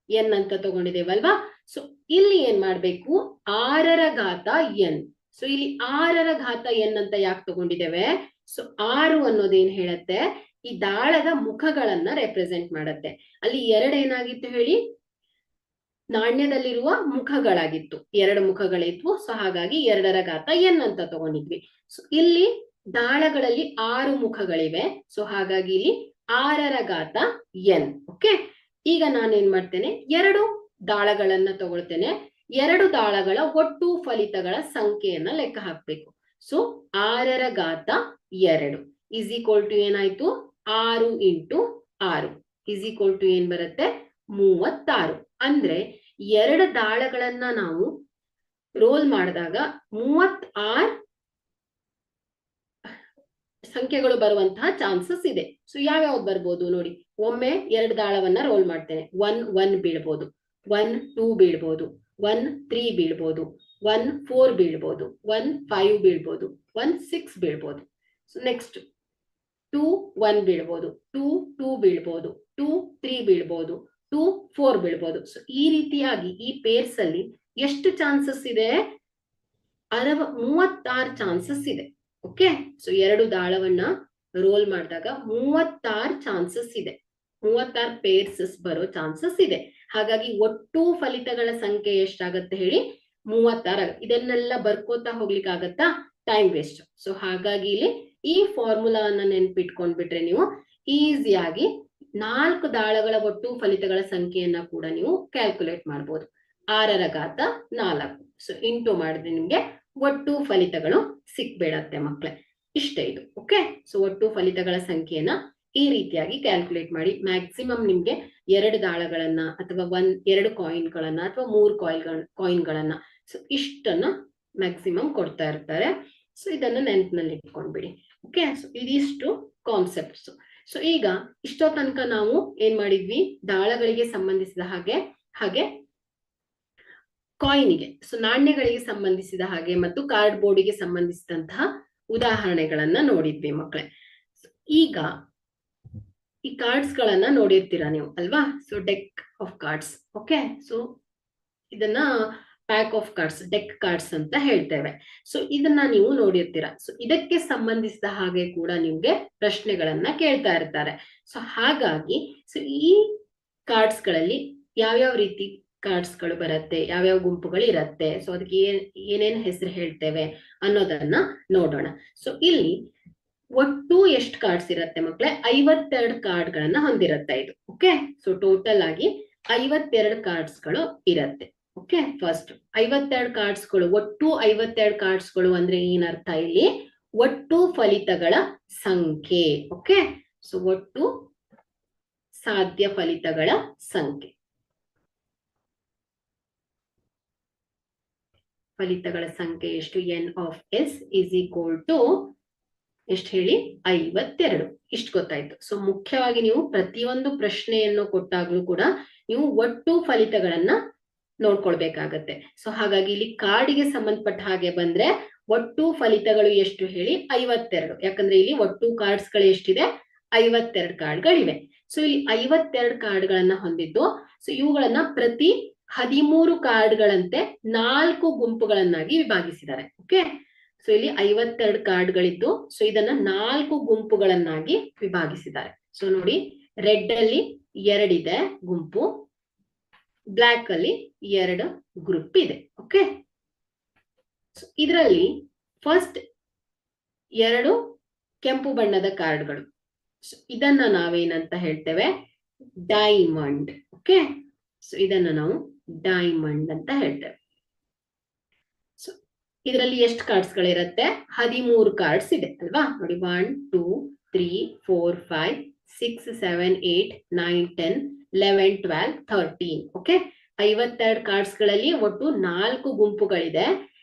n ಅಂತ ತಗೊಂಡಿದ್ದೇವಲ್ವಾ. ಸೊ ಇಲ್ಲಿ ಏನ್ ಮಾಡ್ಬೇಕು? 6ರ ಘಾತ n. ಸೊ ಇಲ್ಲಿ 6ರ ಘಾತ n ಅಂತ ಯಾಕೆ ತಗೊಂಡಿದ್ದೇವೆ? ಸೊ 6 ಅನ್ನೋದೇನ್ ಹೇಳತ್ತೆ? ಈ ದಾಳದ ಮುಖಗಳನ್ನ ರೆಪ್ರೆಸೆಂಟ್ ಮಾಡತ್ತೆ. ಅಲ್ಲಿ 2 ಏನಾಗಿತ್ತು ಹೇಳಿ? ನಾಣ್ಯದಲ್ಲಿರುವ ಮುಖಗಳಾಗಿತ್ತು. 2 ಮುಖಗಳಿದ್ವು. ಸೊ ಹಾಗಾಗಿ 2ರ ಘಾತ n ಅಂತ ತಗೊಂಡಿದ್ವಿ. ಸೊ ಇಲ್ಲಿ ದಾಳಗಳಲ್ಲಿ 6 ಮುಖಗಳಿವೆ. ಸೊ ಹಾಗಾಗಿ ಇಲ್ಲಿ 6ರ ಘಾತ n. ಓಕೆ, ಈಗ ನಾನೇನ್ ಮಾಡ್ತೇನೆ, 2 ದಾಳಗಳನ್ನ ತಗೊಳ್ತೇನೆ. 2 ದಾಳಗಳ ಒಟ್ಟು ಫಲಿತಗಳ ಸಂಖ್ಯೆಯನ್ನ ಲೆಕ್ಕ ಹಾಕ್ಬೇಕು. ಸೊ 6ರ ಘಾತ 2 ಇಸ್ ಈಕ್ವಲ್ ಟು ಏನಾಯ್ತು, 6 ಇಂಟು 6 ಇಸ್ ಈಕ್ವಲ್ ಟು ಏನ್ ಬರುತ್ತೆ, 36. ಅಂದ್ರೆ 2 ದಾಳಗಳನ್ನ ನಾವು ರೋಲ್ ಮಾಡಿದಾಗ 36 ಸಂಖ್ಯೆಗಳು ಬರುವಂತಹ ಚಾನ್ಸಸ್ ಇದೆ. ಸೊ ಯಾವ್ಯಾವ್ದು ಬರ್ಬೋದು ನೋಡಿ. ಒಮ್ಮೆ 2 ದಾಳವನ್ನ ರೋಲ್ ಮಾಡ್ತೇನೆ. 1 ಬೀಳ್ಬೋದು, 2 ಬೀಳ್ಬೋದು, 3 ಬೀಳ್ಬೋದು, 4 ಬೀಳ್ಬೋದು, 5 ಬೀಳ್ಬೋದು, 6 ಬೀಳ್ಬೋದು. ಸೊ ನೆಕ್ಸ್ಟ್ 1 ಬೀಳ್ಬೋದು, 2 ಬೀಳ್ಬೋದು, 3 ಬೀಳ್ಬೋದು, 4 ಬೀಳ್ಬೋದು. ಸೊ ಈ ರೀತಿಯಾಗಿ ಈ ಪೇರ್ಸ್ ಅಲ್ಲಿ ಎಷ್ಟು ಚಾನ್ಸಸ್ ಇದೆ, 36 ಚಾನ್ಸಸ್ ಇದೆ. ಓಕೆ, ಸೊ 2 ದಾಳವನ್ನ ರೋಲ್ ಮಾಡಿದಾಗ 36 ಚಾನ್ಸಸ್ ಇದೆ, 36 ಪೇರ್ಸಸ್ ಬರೋ ಚಾನ್ಸಸ್ ಇದೆ. ಹಾಗಾಗಿ ಒಟ್ಟು ಫಲಿತಗಳ ಸಂಖ್ಯೆ ಎಷ್ಟಾಗತ್ತೆ ಹೇಳಿ, 36. ಇದನ್ನೆಲ್ಲ ಬರ್ಕೋತಾ ಹೋಗ್ಲಿಕ್ಕಾಗತ್ತಾ, ಟೈಮ್ ವೇಸ್ಟ್. ಸೊ ಹಾಗಾಗಿ ಇಲ್ಲಿ ಈ ಫಾರ್ಮುಲಾವನ್ನ ನೆನ್ಪಿಟ್ಕೊಂಡ್ಬಿಟ್ರೆ ನೀವು ಈಸಿಯಾಗಿ 4 ದಾಳಗಳ ಒಟ್ಟು ಫಲಿತಗಳ ಸಂಖ್ಯೆಯನ್ನ ಕೂಡ ನೀವು ಕ್ಯಾಲ್ಕುಲೇಟ್ ಮಾಡ್ಬೋದು. 6ರ ಘಾತ 4. ಸೊ ಇಂಟು ಮಾಡಿದ್ರೆ ನಿಮ್ಗೆ ಒಟ್ಟು ಫಲಿತಗಳು ಸಿಕ್ಬೇಡತ್ತೆ ಮಕ್ಳೇ. ಇಷ್ಟೇ ಇದು. ಓಕೆ, ಸೊ ಒಟ್ಟು ಫಲಿತಗಳ ಸಂಖ್ಯೆಯನ್ನ ಈ ರೀತಿಯಾಗಿ ಕ್ಯಾಲ್ಕುಲೇಟ್ ಮಾಡಿ. ಮ್ಯಾಕ್ಸಿಮಮ್ ನಿಮ್ಗೆ 2 ದಾಳಗಳನ್ನ ಅಥವಾ 2 ಕಾಯಿನ್ಗಳನ್ನ ಅಥವಾ 3 ಕಾಯಿನ್ಗಳನ್ನ ಸೊ ಇಷ್ಟನ್ನ ಮ್ಯಾಕ್ಸಿಮಮ್ ಕೊಡ್ತಾ ಇರ್ತಾರೆ. ಸೊ ಇದನ್ನ ನೆನಪಿನಲ್ಲಿ ಇಟ್ಕೊಂಡ್ಬಿಡಿ. ಓಕೆ, ಸೊ ಇದಿಷ್ಟು ಕಾನ್ಸೆಪ್ಟ್ಸ್. ಸೊ ಈಗ ಇಷ್ಟೋ ತನಕ ನಾವು ಏನ್ ಮಾಡಿದ್ವಿ, ದಾಳಗಳಿಗೆ ಸಂಬಂಧಿಸಿದ ಹಾಗೆ ಕಾಯಿನಿಗೆ, ಸೊ ನಾಣ್ಯಗಳಿಗೆ ಸಂಬಂಧಿಸಿದ ಹಾಗೆ ಮತ್ತು ಕಾರ್ಡ್ ಬೋರ್ಡಿಗೆ ಸಂಬಂಧಿಸಿದಂತಹ ಉದಾಹರಣೆಗಳನ್ನ ನೋಡಿದ್ವಿ ಮಕ್ಕಳೇ. ಈಗ ಈ ಕಾರ್ಡ್ಸ್ ಗಳನ್ನ ನೋಡಿರ್ತೀರಾ ನೀವು ಅಲ್ವಾ. So deck of cards. Okay, so ಇದನ್ನ pack of cards, deck cards ಅಂತ ಹೇಳ್ತೇವೆ. ಸೊ ಇದನ್ನ ನೀವು ನೋಡಿರ್ತೀರಾ. ಸೊ ಇದಕ್ಕೆ ಸಂಬಂಧಿಸಿದ ಹಾಗೆ ಕೂಡ ನಿಮ್ಗೆ ಪ್ರಶ್ನೆಗಳನ್ನ ಕೇಳ್ತಾ ಇರ್ತಾರೆ. ಸೊ ಹಾಗಾಗಿ ಸೊ ಈ ಕಾರ್ಡ್ಸ್ ಗಳಲ್ಲಿ ಯಾವ್ಯಾವ ರೀತಿ ಕಾರ್ಡ್ಸ್ ಗಳು ಬರುತ್ತೆ, ಯಾವ್ಯಾವ ಗುಂಪುಗಳು ಇರತ್ತೆ, ಸೊ ಅದಕ್ಕೆ ಏನೇನ್ ಹೆಸರು ಹೇಳ್ತೇವೆ ಅನ್ನೋದನ್ನ ನೋಡೋಣ. ಸೊ ಇಲ್ಲಿ ಒಟ್ಟು ಎಷ್ಟು ಕಾರ್ಡ್ಸ್ ಇರತ್ತೆ ಮಕ್ಕಳೇ, 52 ಕಾರ್ಡ್ಗಳನ್ನ ಹೊಂದಿರತ್ತೆ ಇದು. ಓಕೆ, ಸೊ ಟೋಟಲ್ ಆಗಿ 52 ಕಾರ್ಡ್ಸ್ಗಳು ಇರತ್ತೆ. ಓಕೆ, ಫಸ್ಟ್ 52 ಕಾರ್ಡ್ಸ್ಗಳು, ಒಟ್ಟು 52 ಕಾರ್ಡ್ಸ್ಗಳು ಅಂದ್ರೆ ಏನರ್ಥ, ಇಲ್ಲಿ ಒಟ್ಟು ಫಲಿತಗಳ ಸಂಖ್ಯೆ. ಓಕೆ, ಸೊ ಒಟ್ಟು ಸಾಧ್ಯ ಫಲಿತಗಳ ಸಂಖ್ಯೆ. ಫಲಿತಗಳ ಸಂಖ್ಯೆ ಎಷ್ಟು, n of s is equal to ಎಷ್ಟು ಹೇಳಿ, 52. ಇಷ್ಟು ಗೊತ್ತಾಯ್ತು. ಸೊ ಮುಖ್ಯವಾಗಿ ನೀವು ಪ್ರತಿಯೊಂದು ಪ್ರಶ್ನೆಯನ್ನು ಕೊಟ್ಟಾಗ್ಲೂ ಕೂಡ ನೀವು ಒಟ್ಟು ಫಲಿತಗಳನ್ನ ನೋಡ್ಕೊಳ್ಬೇಕಾಗತ್ತೆ. ಸೊ ಹಾಗಾಗಿ ಇಲ್ಲಿ ಕಾರ್ಡಿಗೆ ಸಂಬಂಧಪಟ್ಟ ಹಾಗೆ ಬಂದ್ರೆ ಒಟ್ಟು ಫಲಿತಗಳು ಎಷ್ಟು ಹೇಳಿ, 52. ಯಾಕಂದ್ರೆ ಇಲ್ಲಿ ಒಟ್ಟು ಕಾರ್ಡ್ಸ್ ಗಳು ಎಷ್ಟಿದೆ, 52 ಕಾರ್ಡ್ಗಳಿವೆ. ಸೊ ಇಲ್ಲಿ 52 ಕಾರ್ಡ್ಗಳನ್ನ ಹೊಂದಿದ್ದು, ಸೊ ಇವುಗಳನ್ನ ಪ್ರತಿ 13 ಕಾರ್ಡ್ಗಳಂತೆ 4 ಗುಂಪುಗಳನ್ನಾಗಿ ವಿಭಾಗಿಸಿದ್ದಾರೆ. ಓಕೆ, ಸೊ ಇಲ್ಲಿ 52 ಕಾರ್ಡ್ಗಳಿದ್ದು, ಸೊ ಇದನ್ನ 4 ಗುಂಪುಗಳನ್ನಾಗಿ ವಿಭಾಗಿಸಿದ್ದಾರೆ. ಸೊ ನೋಡಿ, ರೆಡ್ ಅಲ್ಲಿ 2 ಇದೆ ಗುಂಪು, ಬ್ಲಾಕ್ ಅಲ್ಲಿ 2 ಗ್ರೂಪ್ ಇದೆ. ಓಕೆ, ಇದರಲ್ಲಿ ಫಸ್ಟ್ 2 ಕೆಂಪು ಬಣ್ಣದ ಕಾರ್ಡ್ಗಳು, ಇದನ್ನ ನಾವೇನಂತ ಹೇಳ್ತೇವೆ, ಡೈಮಂಡ್. ಓಕೆ, ಸೊ ಇದನ್ನ ನಾವು ಡೈಮಂಡ್ ಅಂತ ಹೇಳ್ತೇವೆ. ಸೊ ಇದರಲ್ಲಿ ಎಷ್ಟು ಕಾರ್ಡ್ಸ್ ಗಳಿರತ್ತೆ, 13 ಕಾರ್ಡ್ಸ್ ಇದೆ ಅಲ್ವಾ. ನೋಡಿ, 1 2 3 4 5 6 7 8 9 10 11 12 13. ಓಕೆ, 52 ಕಾರ್ಡ್ಸ್ ಗಳಲ್ಲಿ ಒಟ್ಟು 4 ಗುಂಪುಗಳಿದೆ.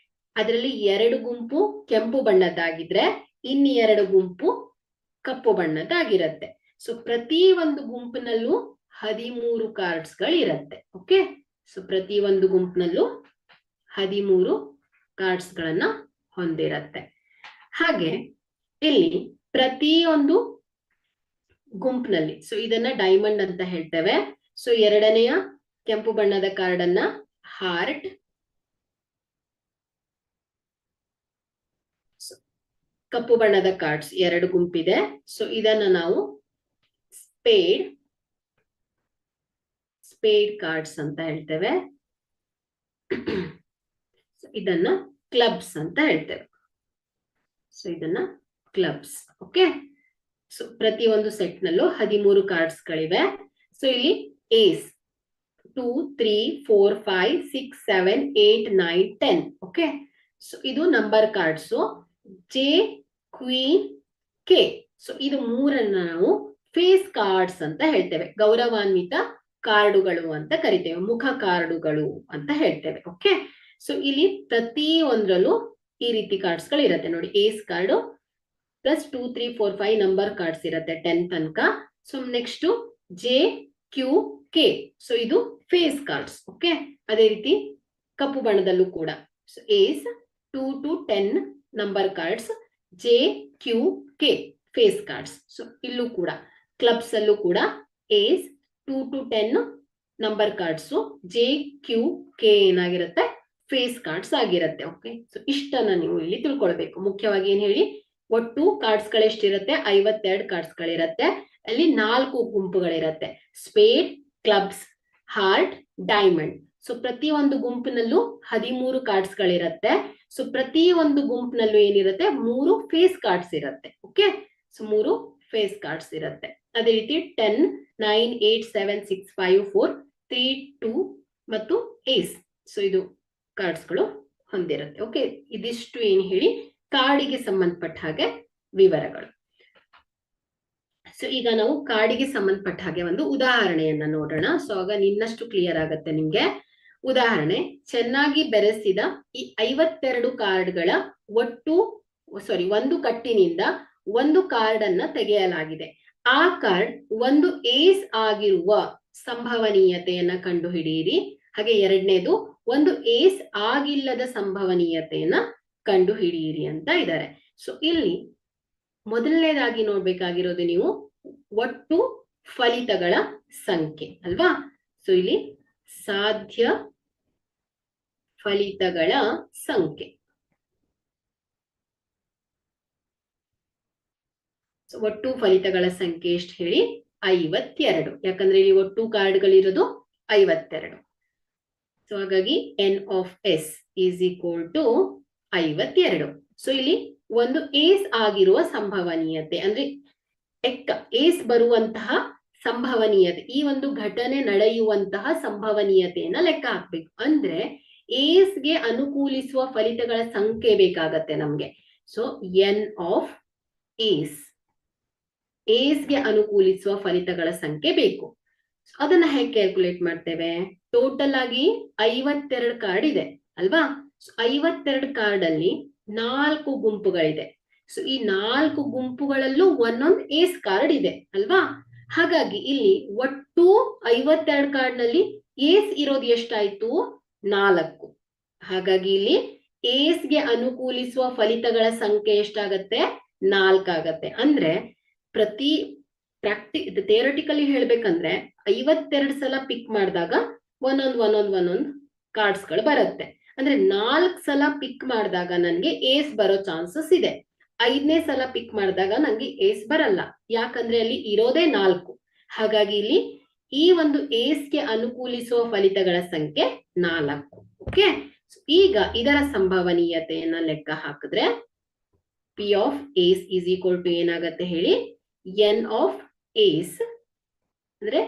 ಅದರಲ್ಲಿ 2 ಗುಂಪು ಕೆಂಪು ಬಣ್ಣದ್ದಾಗಿದ್ರೆ ಇನ್ನು 2 ಗುಂಪು ಕಪ್ಪು ಬಣ್ಣದ್ದಾಗಿರತ್ತೆ. ಸೊ ಪ್ರತಿ ಒಂದು ಗುಂಪಿನಲ್ಲೂ 13 ಕಾರ್ಡ್ಸ್ ಗಳಿರತ್ತೆ. ಓಕೆ, ಸೊ ಪ್ರತಿ ಒಂದು ಗುಂಪಿನಲ್ಲೂ 13 ಕಾರ್ಡ್ಸ್ ಗಳನ್ನ ಹೊಂದಿರತ್ತೆ. ಹಾಗೆ ಇಲ್ಲಿ ಪ್ರತಿಯೊಂದು ಗುಂಪಿನಲ್ಲಿ, ಸೊ ಇದನ್ನ ಡೈಮಂಡ್ ಅಂತ ಹೇಳ್ತೇವೆ. ಸೊ ಎರಡನೆಯ ಕೆಂಪು ಬಣ್ಣದ ಕಾರ್ಡ್ ಅನ್ನ ಹಾರ್ಟ್, ಕಪ್ಪು ಬಣ್ಣದ ಕಾರ್ಡ್ಸ್ 2 ಗುಂಪಿದೆ. ಸೊ ಇದನ್ನ ನಾವು ಸ್ಪೇಡ್ ಕಾರ್ಡ್ಸ್ ಅಂತ ಹೇಳ್ತೇವೆ. ಇದನ್ನ ಕ್ಲಬ್ಸ್ ಅಂತ ಹೇಳ್ತೇವೆ. ಸೊ ಇದನ್ನ ಕ್ಲಬ್ಸ್. ಓಕೆ, ಸೊ ಪ್ರತಿಯೊಂದು ಸೆಟ್ ನಲ್ಲೂ 13 ಕಾರ್ಡ್ಸ್ ಗಳಿವೆ. ಸೊ ಇಲ್ಲಿ ಏಸ್ 2 3 4 5 6 7 8 9 10. ಓಕೆ, ಸೊ ಇದು number cards. J, queen, K. So ಇದು ಮೂರನ್ನ ನಾವು ಫೇಸ್ ಕಾರ್ಡ್ಸ್ ಅಂತ ಹೇಳ್ತೇವೆ, ಗೌರವಾನ್ವಿತ ಕಾರ್ಡುಗಳು ಅಂತ ಕರಿತೇವೆ, ಮುಖ ಕಾರ್ಡುಗಳು ಅಂತ ಹೇಳ್ತೇವೆ. ಓಕೆ, ಸೊ ಇಲ್ಲಿ ಪ್ರತಿ ಒಂದ್ರಲ್ಲೂ ಈ ರೀತಿ ಕಾರ್ಡ್ಸ್ ಗಳು ಇರುತ್ತೆ ನೋಡಿ. Ace card plus 2 3 4 5 number cards ಇರುತ್ತೆ 10 ತನಕ. So next J, Q, K. So ಇದು ಫೇಸ್ ಕಾರ್ಡ್ಸ್. ಓಕೆ, ಅದೇ ರೀತಿ ಕಪ್ಪು ಬಣ್ಣದಲ್ಲೂ ಕೂಡ so ace 2 to 10 number cards, J, Q, K face cards. So ಇಲ್ಲೂ ಕೂಡ ಕ್ಲಬ್ಸ್ ಅಲ್ಲೂ ಕೂಡ ace 2 to 10 number cards, J, Q, K ಏನಾಗಿರುತ್ತೆ ಫೇಸ್ ಕಾರ್ಡ್ಸ್ ಆಗಿರುತ್ತೆ. ಓಕೆ, ಸೊ ಇಷ್ಟನ್ನ ನೀವು ಇಲ್ಲಿ ತಿಳ್ಕೊಳ್ಬೇಕು. ಮುಖ್ಯವಾಗಿ ಏನ್ ಹೇಳಿ, ಒಟ್ಟು ಕಾರ್ಡ್ಸ್ ಗಳೆಷ್ಟಿರುತ್ತೆ 52 ಕಾರ್ಡ್ಸ್ ಗಳಿರುತ್ತೆ. ಅಲ್ಲಿ 4 ಗುಂಪುಗಳಿರುತ್ತೆ, spade, clubs, heart, diamond. So ಪ್ರತಿ ಒಂದು ಗುಂಪಿನಲ್ಲೂ 13 ಕಾರ್ಡ್ಸ್ ಗಳಿರುತ್ತೆ. ಸೊ ಪ್ರತಿ ಒಂದು ಗುಂಪಿನಲ್ಲೂ ಏನಿರುತ್ತೆ 3 ಫೇಸ್ ಕಾರ್ಡ್ಸ್ ಇರುತ್ತೆ. ಓಕೆ, ಸೊ 3 ಫೇಸ್ ಕಾರ್ಡ್ಸ್ ಇರುತ್ತೆ. ಅದೇ ರೀತಿ 10 9 8 7 6 5 4 3 2 ಮತ್ತು ಏಸ್. ಸೊ ಇದು ಕಾರ್ಡ್ಸ್ ಗಳು ಹೊಂದಿರುತ್ತೆ. ಓಕೆ, ಇದಿಷ್ಟು ಏನ್ ಹೇಳಿ ಕಾರ್ಡಿಗೆ ಸಂಬಂಧಪಟ್ಟ ಹಾಗೆ ವಿವರಗಳು. ಸೊ ಈಗ ನಾವು ಕಾರ್ಡಿಗೆ ಸಂಬಂಧಪಟ್ಟ ಹಾಗೆ ಒಂದು ಉದಾಹರಣೆಯನ್ನ ನೋಡೋಣ. ಸೊ ಆಗ ನಿನ್ನಷ್ಟು ಕ್ಲಿಯರ್ ಆಗತ್ತೆ ನಿಮ್ಗೆ. ಉದಾಹರಣೆ, ಚೆನ್ನಾಗಿ ಬೆರೆಸಿದ ಈ 52 ಕಾರ್ಡ್ಗಳ ಒಂದು ಕಟ್ಟಿನಿಂದ ಒಂದು ಕಾರ್ಡ್ ಅನ್ನ ತೆಗೆಯಲಾಗಿದೆ. ಆ ಕಾರ್ಡ್ ಒಂದು ಏಸ್ ಆಗಿರುವ ಸಂಭವನೀಯತೆಯನ್ನ ಕಂಡುಹಿಡಿಯಿರಿ. ಹಾಗೆ ಎರಡನೇದು, ಒಂದು ಏಸ್ ಆಗಿಲ್ಲದ ಸಂಭವನೀಯತೆಯನ್ನ ಕಂಡುಹಿಡಿಯಿರಿ ಅಂತ ಇದ್ದಾರೆ. ಸೊ ಇಲ್ಲಿ ಮೊದಲನೇದಾಗಿ ನೋಡ್ಬೇಕಾಗಿರೋದು ನೀವು ಒಟ್ಟು ಫಲಿತಗಳ ಸಂಖ್ಯೆ ಅಲ್ವಾ. ಸೊ ಇಲ್ಲಿ ಸಾಧ್ಯ ಫಲಿತಗಳ ಸಂಖ್ಯೆ. ಒಟ್ಟು ಫಲಿತಗಳ ಸಂಖ್ಯೆ ಎಷ್ಟು ಹೇಳಿ, 52. ಯಾಕಂದ್ರೆ ಇಲ್ಲಿ ಒಟ್ಟು ಕಾರ್ಡ್ಗಳಿರೋದು 52. ಸೊ ಹಾಗಾಗಿ N of S is equal to 52. So ಇಲ್ಲಿ ಒಂದು ಏಸ್ ಆಗಿರುವ ಸಂಭವನೀಯತೆ ಅಂದ್ರೆ ಏಸ್ ಬರುವಂತಹ ಸಂಭವನೀಯತೆ, ಈ ಒಂದು ಘಟನೆ ನಡೆಯುವಂತಹ ಸಂಭವನೀಯತೆಯನ್ನ ಲೆಕ್ಕ ಹಾಕ್ಬೇಕು. ಅಂದ್ರೆ ಏಸ್ಗೆ ಅನುಕೂಲಿಸುವ ಫಲಿತಗಳ ಸಂಖ್ಯೆ ಬೇಕಾಗತ್ತೆ ನಮ್ಗೆ. ಸೊ ಎನ್ ಆಫ್ ಏಸ್ಗೆ ಅನುಕೂಲಿಸುವ ಫಲಿತಗಳ ಸಂಖ್ಯೆ ಬೇಕು. ಅದನ್ನ ಹೇಗೆ ಕ್ಯಾಲ್ಕುಲೇಟ್ ಮಾಡ್ತೇವೆ, ಟೋಟಲ್ ಆಗಿ 52 ಕಾರ್ಡ್ ಇದೆ ಅಲ್ವಾ. 52 ಕಾರ್ಡ್ ಅಲ್ಲಿ 4 ಗುಂಪುಗಳಿದೆ. ಸೊ ಈ 4 ಗುಂಪುಗಳಲ್ಲೂ ಒಂದೊಂದು ಏಸ್ ಕಾರ್ಡ್ ಇದೆ ಅಲ್ವಾ. ಹಾಗಾಗಿ ಇಲ್ಲಿ ಒಟ್ಟು 52 ಕಾರ್ಡ್ ನಲ್ಲಿ ಏಸ್ ಇರೋದು ಎಷ್ಟಾಯ್ತು, 4. ಹಾಗಾಗಿ ಇಲ್ಲಿ ಏಸ್ಗೆ ಅನುಕೂಲಿಸುವ ಫಲಿತಗಳ ಸಂಖ್ಯೆ ಎಷ್ಟಾಗತ್ತೆ, 4 ಆಗತ್ತೆ. ಅಂದ್ರೆ ಥಿಯರಿಟಿಕಲಿ ಹೇಳ್ಬೇಕಂದ್ರೆ 52 ಸಲ ಪಿಕ್ ಮಾಡಿದಾಗ ಒಂದೊಂದು ಕಾರ್ಡ್ಸ್ ಗಳು ಬರುತ್ತೆ. ಅಂದ್ರೆ 4 ಸಲ ಪಿಕ್ ಮಾಡಿದಾಗ ನನ್ಗೆ ಏಸ್ ಬರೋ ಚಾನ್ಸಸ್ ಇದೆ. 5ನೇ ಸಲ ಪಿಕ್ ಮಾಡಿದಾಗ ನಂಗೆ ಏಸ್ ಬರಲ್ಲ, ಯಾಕಂದ್ರೆ ಅಲ್ಲಿ ಇರೋದೇ 4. ಹಾಗಾಗಿ ಇಲ್ಲಿ ಈ ಒಂದು ಏಸ್ಗೆ ಅನುಕೂಲಿಸುವ ಫಲಿತಗಳ ಸಂಖ್ಯೆ 4. ಓಕೆ, ಈಗ ಇದರ ಸಂಭವನೀಯತೆಯನ್ನ ಲೆಕ್ಕ ಹಾಕಿದ್ರೆ P of ace is equal to ಏನಾಗತ್ತೆ ಹೇಳಿ, ಎನ್ ಆಫ್ ಏಸ್ ಅಂದ್ರೆ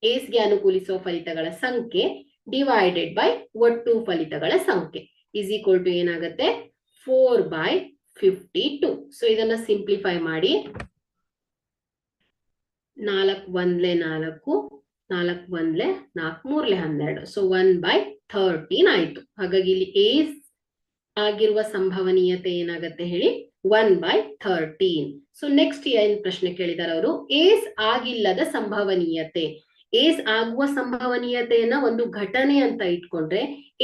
ಏಸ್ಗೆ ಅನುಕೂಲಿಸುವ ಫಲಿತಗಳ ಸಂಖ್ಯೆ ಡಿವೈಡೆಡ್ ಬೈ ಒಟ್ಟು ಫಲಿತಗಳ ಸಂಖ್ಯೆ ಈಸ್ ಈಕ್ವಲ್ ಟು ಏನಾಗತ್ತೆ 4/52. ಸೊ ಇದನ್ನ ಸಿಂಪ್ಲಿಫೈ ಮಾಡಿ 4 1 4 4 1 4 3 12. ಸೊ 1/13 ಆಯ್ತು. ಹಾಗಾಗಿ ಇಲ್ಲಿ ಏಸ್ ಆಗಿರುವ ಸಂಭವನೀಯತೆ ಏನಾಗತ್ತೆ ಹೇಳಿ, 1/13. ಸೊ ನೆಕ್ಸ್ಟ್ ಏನ್ ಪ್ರಶ್ನೆ ಕೇಳಿದಾರೆ ಅವರು, ಏಸ್ ಆಗಿಲ್ಲದ ಸಂಭವನೀಯತೆ. ಏಸ್ ಆಗುವ ಸಂಭವನೀಯತೆಯನ್ನ ಒಂದು ಘಟನೆ ಅಂತ ಇಟ್ಕೊಂಡ್ರೆ,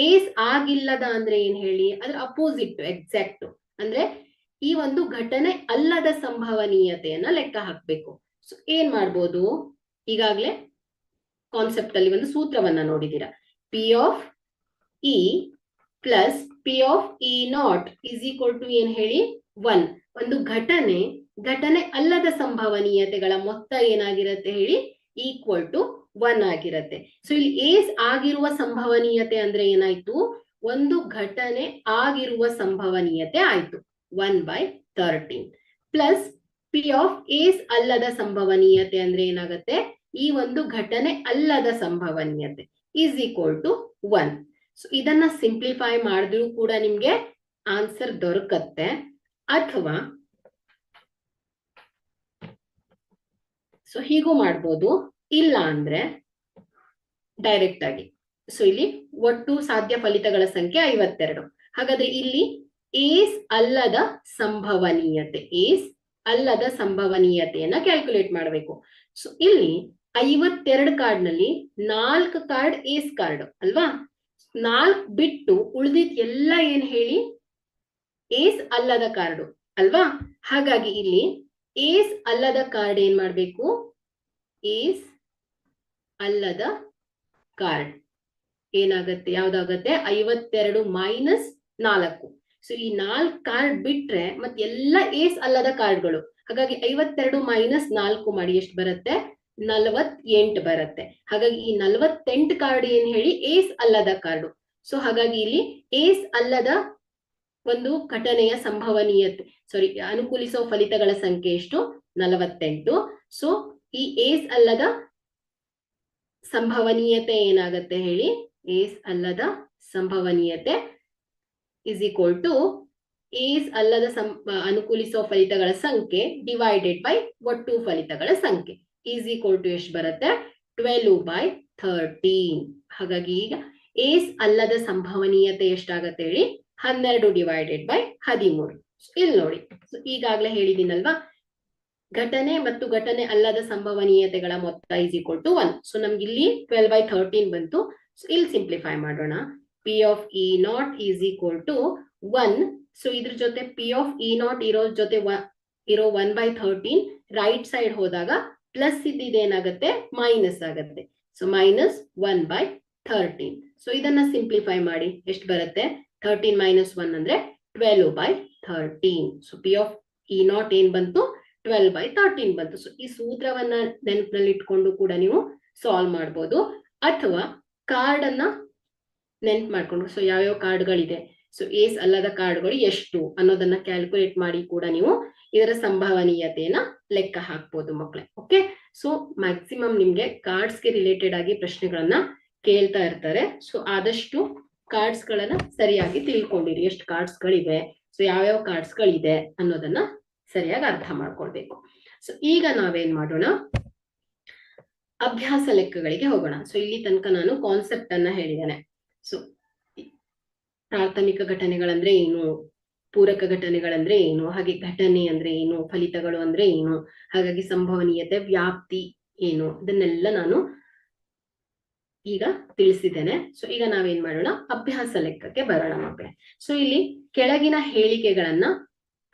ಏಸ್ ಆಗಿಲ್ಲದ ಅಂದ್ರೆ ಏನ್ ಹೇಳಿ, ಅದ್ರ ಅಪೋಸಿಟ್ ಎಕ್ಸಾಕ್ಟ್ ಅಂದ್ರೆ ಈ ಒಂದು ಘಟನೆ ಅಲ್ಲದ ಸಂಭವನೀಯತೆಯನ್ನ ಲೆಕ್ಕ ಹಾಕ್ಬೇಕು. ಸೊ ಏನ್ ಮಾಡ್ಬೋದು, ಈಗಾಗ್ಲೇ ಕಾನ್ಸೆಪ್ಟ್ ಅಲ್ಲಿ ಒಂದು ಸೂತ್ರವನ್ನ ನೋಡಿದೀರಾ, P of E plus P of E not is equal to ಏನ್ ಹೇಳಿ 1. ಒಂದು ಘಟನೆ ಅಲ್ಲದ ಸಂಭವನೀಯತೆಗಳ ಮೊತ್ತ ಏನಾಗಿರುತ್ತೆ ಹೇಳಿ, ಈಕ್ವಲ್ ಟು 1 ಆಗಿರುತ್ತೆ. ಸೊ ಇಲ್ಲಿ ಏಸ್ ಆಗಿರುವ ಸಂಭವನೀಯತೆ ಅಂದ್ರೆ ಏನಾಯ್ತು, ಒಂದು ಘಟನೆ ಆಗಿರುವ ಸಂಭವನೀಯತೆ ಆಯ್ತು 1/13. ಪ್ಲಸ್ ಪಿ ಆಫ್ ಏಸ್ ಅಲ್ಲದ ಸಂಭವನೀಯತೆ ಅಂದ್ರೆ ಏನಾಗುತ್ತೆ, ಈ ಒಂದು ಘಟನೆ ಅಲ್ಲದ ಸಂಭವನೀಯತೆ ಈಸ್ ಈಕ್ವಲ್ ಟು 1. ಸೊ ಇದನ್ನ ಸಿಂಪ್ಲಿಫೈ ಮಾಡಿದ್ರು ಕೂಡ ನಿಮ್ಗೆ ಆನ್ಸರ್ ದೊರಕತ್ತೆ. ಅಥವಾ ಸೊ ಹೀಗೂ ಮಾಡ್ಬೋದು, ಇಲ್ಲ ಅಂದ್ರೆ ಡೈರೆಕ್ಟ್ ಆಗಿ. ಸೊ ಇಲ್ಲಿ ಒಟ್ಟು ಸಾಧ್ಯ ಫಲಿತಗಳ ಸಂಖ್ಯೆ 52. ಹಾಗಾದ್ರೆ ಇಲ್ಲಿ ಏಸ್ ಅಲ್ಲದ ಸಂಭವನೀಯತೆ, ಏಸ್ ಅಲ್ಲದ ಸಂಭವನೀಯತೆಯನ್ನ ಕ್ಯಾಲ್ಕುಲೇಟ್ ಮಾಡಬೇಕು. ಸೊ ಇಲ್ಲಿ 52 ಕಾರ್ಡ್ ನಲ್ಲಿ 4 ಕಾರ್ಡ್ ಏಸ್ ಕಾರ್ಡ್ ಅಲ್ವಾ, 4 ಬಿಟ್ಟು ಉಳಿದಿದ್ ಎಲ್ಲ ಏನ್ ಹೇಳಿ, ಏಸ್ ಅಲ್ಲದ ಕಾರ್ಡು ಅಲ್ವಾ. ಹಾಗಾಗಿ ಇಲ್ಲಿ ಏಸ್ ಅಲ್ಲದ ಕಾರ್ಡ್ ಏನ್ ಮಾಡ್ಬೇಕು, ಏಸ್ ಅಲ್ಲದ ಕಾರ್ಡ್ ಏನಾಗತ್ತೆ, ಯಾವ್ದಾಗತ್ತೆ, 52 ಮೈನಸ್ 4. ಸೊ ಈ 4 ಕಾರ್ಡ್ ಬಿಟ್ರೆ ಮತ್ತೆ ಎಲ್ಲ ಏಸ್ ಅಲ್ಲದ ಕಾರ್ಡ್ಗಳು. ಹಾಗಾಗಿ 52 ಮೈನಸ್ 4 ಮಾಡಿ ಎಷ್ಟು ಬರುತ್ತೆ, 48 ಬರುತ್ತೆ. ಹಾಗಾಗಿ ಈ 48 ಕಾರ್ಡ್ ಏನ್ ಹೇಳಿ, ಏಸ್ ಅಲ್ಲದ ಕಾರ್ಡು. ಸೊ ಹಾಗಾಗಿ ಇಲ್ಲಿ ಏಸ್ ಅಲ್ಲದ ಒಂದು ಘಟನೆಯ ಸಂಭವನೀಯತೆ, ಸಾರಿ ಅನುಕೂಲಿಸುವ ಫಲಿತಗಳ ಸಂಖ್ಯೆ ಎಷ್ಟು, 48. ಸೊ ಈ ಏಸ್ ಅಲ್ಲದ ಸಂಭವನೀಯತೆ ಏನಾಗತ್ತೆ ಹೇಳಿ, ಏಸ್ ಅಲ್ಲದ ಸಂಭವನೀಯತೆ ಇಸ್ ಈಕ್ವಲ್ ಟು ಏಸ್ ಅಲ್ಲದ ಅನುಕೂಲಿಸುವ ಫಲಿತಗಳ ಸಂಖ್ಯೆ ಡಿವೈಡೆಡ್ ಬೈ ಒಟ್ಟು ಫಲಿತಗಳ ಸಂಖ್ಯೆ ಈಸ್ ಈಕ್ವಲ್ ಟು ಎಷ್ಟು ಬರುತ್ತೆ, 12/13. ಹಾಗಾಗಿ ಈಗ ಏಸ್ ಅಲ್ಲದ ಸಂಭವನೀಯತೆ ಎಷ್ಟಾಗತ್ತೆ ಹೇಳಿ, 12 ಡಿವೈಡೆಡ್ ಬೈ 13. ಇಲ್ಲಿ ನೋಡಿ, ಸೊ ಈಗಾಗಲೇ ಹೇಳಿದ್ದೀನಲ್ವಾ, ಘಟನೆ ಮತ್ತು ಘಟನೆ ಅಲ್ಲದ ಸಂಭವನೀಯತೆಗಳ ಮೊತ್ತ ಈಸ್ ಈಕ್ವಲ್ ಟು 1. ಸೊ ನಮ್ಗೆ ಇಲ್ಲಿ 12/13 ಬಂತು. ಸೊ ಇಲ್ಲಿ ಸಿಂಪ್ಲಿಫೈ ಮಾಡೋಣ. P of E not is equal to 1. So ಇದ್ರ ಜೊತೆ ಪಿ ಆಫ್ ಇ ನಾಟ್ ಇರೋ ಜೊತೆ ಇರೋ 1/13 ರೈಟ್ ಸೈಡ್ ಹೋದಾಗ ಪ್ಲಸ್ ಇದ್ದೇನಾಗತ್ತೆ, ಮೈನಸ್ ಆಗತ್ತೆ. So minus 1/13. ಸೊ ಇದನ್ನ ಸಿಂಪ್ಲಿಫೈ ಮಾಡಿ ಎಷ್ಟು ಬರುತ್ತೆ, 13 ಮೈನಸ್ 1 ಅಂದ್ರೆ 12/13. So P of E not ಏನ್ ಬಂತು, 12/13 ಬಂತು. ಸೊ ಈ ಸೂತ್ರವನ್ನ ನೆನಪಿನಲ್ಲಿ ಇಟ್ಕೊಂಡು ಕೂಡ ನೀವು ಸಾಲ್ವ್ ಮಾಡ್ಬೋದು, ಅಥವಾ ಕಾರ್ಡ್ ಅನ್ನ ನೆನ್ಪು ಮಾಡ್ಕೊಂಡು, ಸೊ ಯಾವ್ಯಾವ ಕಾರ್ಡ್ಗಳಿದೆ, ಸೊ ಏಸ್ ಅಲ್ಲದ ಕಾರ್ಡ್ಗಳು ಎಷ್ಟು ಅನ್ನೋದನ್ನ ಕ್ಯಾಲ್ಕುಲೇಟ್ ಮಾಡಿ ಕೂಡ ನೀವು ಇದರ ಸಂಭವನೀಯತೆಯನ್ನ ಲೆಕ್ಕ ಹಾಕ್ಬೋದು ಮಕ್ಕಳೇ. ಓಕೆ, ಸೊ ಮ್ಯಾಕ್ಸಿಮಮ್ ನಿಮ್ಗೆ ಕಾರ್ಡ್ಸ್ಗೆ ರಿಲೇಟೆಡ್ ಆಗಿ ಪ್ರಶ್ನೆಗಳನ್ನ ಕೇಳ್ತಾ ಇರ್ತಾರೆ. ಸೊ ಆದಷ್ಟು ಕಾರ್ಡ್ಸ್ ಗಳನ್ನ ಸರಿಯಾಗಿ ತಿಳ್ಕೊಂಡಿರಿ, ಎಷ್ಟು ಕಾರ್ಡ್ಸ್ ಗಳಿವೆ, ಸೊ ಯಾವ್ಯಾವ ಕಾರ್ಡ್ಸ್ ಗಳಿದೆ ಅನ್ನೋದನ್ನ ಸರಿಯಾಗಿ ಅರ್ಥ ಮಾಡ್ಕೊಳ್ಬೇಕು. ಸೊ ಈಗ ನಾವೇನ್ ಮಾಡೋಣ, ಅಭ್ಯಾಸ ಲೆಕ್ಕಗಳಿಗೆ ಹೋಗೋಣ. ಸೊ ಇಲ್ಲಿ ತನಕ ನಾನು ಕಾನ್ಸೆಪ್ಟ್ ಅನ್ನ ಹೇಳಿದ್ದೇನೆ. ಸೊ ಪ್ರಾಥಮಿಕ ಘಟನೆಗಳಂದ್ರೆ ಏನು, ಪೂರಕ ಘಟನೆಗಳಂದ್ರೆ ಏನು, ಹಾಗೆ ಘಟನೆ ಅಂದ್ರೆ ಏನು, ಫಲಿತಗಳು ಅಂದ್ರೆ ಏನು, ಹಾಗಾಗಿ ಸಂಭವನೀಯತೆ ವ್ಯಾಪ್ತಿ ಏನು, ಇದನ್ನೆಲ್ಲ ನಾನು ಈಗ ತಿಳಿಸಿದ್ದೇನೆ. ಸೊ ಈಗ ನಾವೇನ್ ಮಾಡೋಣ, ಅಭ್ಯಾಸ ಲೆಕ್ಕಕ್ಕೆ ಬರೋಣ ಮಕ್ಕಳೇ. ಸೊ ಇಲ್ಲಿ ಕೆಳಗಿನ ಹೇಳಿಕೆಗಳನ್ನ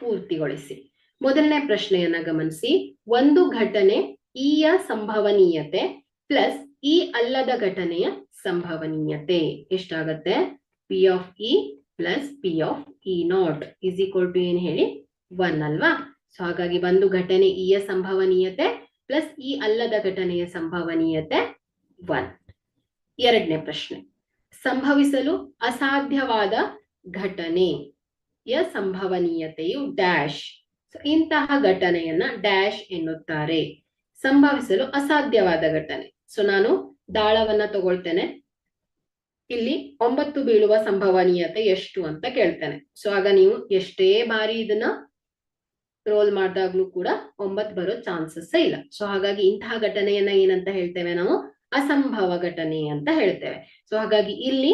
ಪೂರ್ತಿಗೊಳಿಸಿ. ಮೊದಲನೇ ಪ್ರಶ್ನೆಯನ್ನ ಗಮನಿಸಿ. ಒಂದು ಘಟನೆ ಇ ಯ ಸಂಭವನೀಯತೆ ಪ್ಲಸ್ ಇ ಅಲ್ಲದ ಘಟನೆಯ ಸಂಭವನೀಯತೆ ಎಷ್ಟಾಗತ್ತೆ, P of E plus P of E not is equal to ಏನ್ ಹೇಳಿ, 1 ಅಲ್ವಾ. ಸೊ ಹಾಗಾಗಿ ಒಂದು ಘಟನೆ ಇ ಯ ಸಂಭವನೀಯತೆ ಪ್ಲಸ್ ಇ ಅಲ್ಲದ ಘಟನೆಯ ಸಂಭವನೀಯತೆ 1. ಎರಡನೇ ಪ್ರಶ್ನೆ, ಸಂಭವಿಸಲು ಅಸಾಧ್ಯವಾದ ಘಟನೆಯ ಸಂಭವನೀಯತೆಯು ಡ್ಯಾಶ್. ಇಂತಹ ಘಟನೆಯನ್ನ ಡ್ಯಾಶ್ ಎನ್ನುತ್ತಾರೆ. ಸಂಭವಿಸಲು ಅಸಾಧ್ಯವಾದ ಘಟನೆ. ಸೊ ನಾನು ದಾಳವನ್ನ ತಗೊಳ್ತೇನೆ, ಇಲ್ಲಿ 9 ಬೀಳುವ ಸಂಭವನೀಯತೆ ಎಷ್ಟು ಅಂತ ಕೇಳ್ತೇನೆ. ಸೊ ಆಗ ನೀವು ಎಷ್ಟೇ ಬಾರಿ ಇದನ್ನ ರೋಲ್ ಮಾಡಿದಾಗ್ಲೂ ಕೂಡ 9 ಬರೋ ಚಾನ್ಸಸ್ ಇಲ್ಲ. ಸೊ ಹಾಗಾಗಿ ಇಂತಹ ಘಟನೆಯನ್ನ ಏನಂತ ಹೇಳ್ತೇವೆ ನಾವು, ಅಸಂಭವ ಘಟನೆ ಅಂತ ಹೇಳ್ತೇವೆ. ಸೊ ಹಾಗಾಗಿ ಇಲ್ಲಿ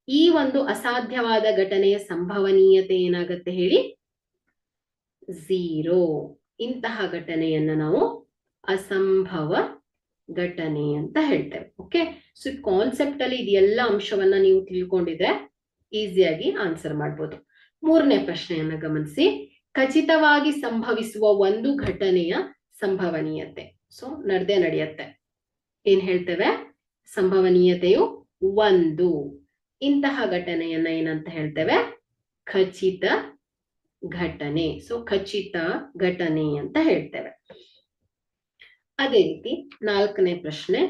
ಈ ಒಂದು ಅಸಾಧ್ಯವಾದ ಘಟನೆಯ ಸಂಭವನೀಯತೆ ಏನಾಗತ್ತೆ ಹೇಳಿ, 0. ಇಂತಹ ಘಟನೆಯನ್ನ ನಾವು ಅಸಂಭವ ಘಟನೆ ಅಂತ ಹೇಳ್ತೇವೆ. ಓಕೆ, ಸೊ ಕಾನ್ಸೆಪ್ಟ್ ಅಲ್ಲಿ ಇದೆಲ್ಲ ಅಂಶವನ್ನ ನೀವು ತಿಳ್ಕೊಂಡಿದ್ರೆ ಈಸಿಯಾಗಿ ಆನ್ಸರ್ ಮಾಡ್ಬೋದು. ಮೂರನೇ ಪ್ರಶ್ನೆಯನ್ನ ಗಮನಿಸಿ. ಖಚಿತವಾಗಿ ಸಂಭವಿಸುವ ಒಂದು ಘಟನೆಯ ಸಂಭವನೀಯತೆ. ಸೊ ನಡೆಯುತ್ತೆ, ಏನ್ ಹೇಳ್ತೇವೆ, ಸಂಭವನೀಯತೆಯು 1. ಇಂತಹ ಘಟನೆಯನ್ನ ಏನಂತ ಹೇಳ್ತೇವೆ, ಖಚಿತ ಘಟನೆ. ಸೊ ಖಚಿತ ಘಟನೆ ಅಂತ ಹೇಳ್ತೇವೆ. ಅದೇ ರೀತಿ ನಾಲ್ಕನೇ ಪ್ರಶ್ನೆ,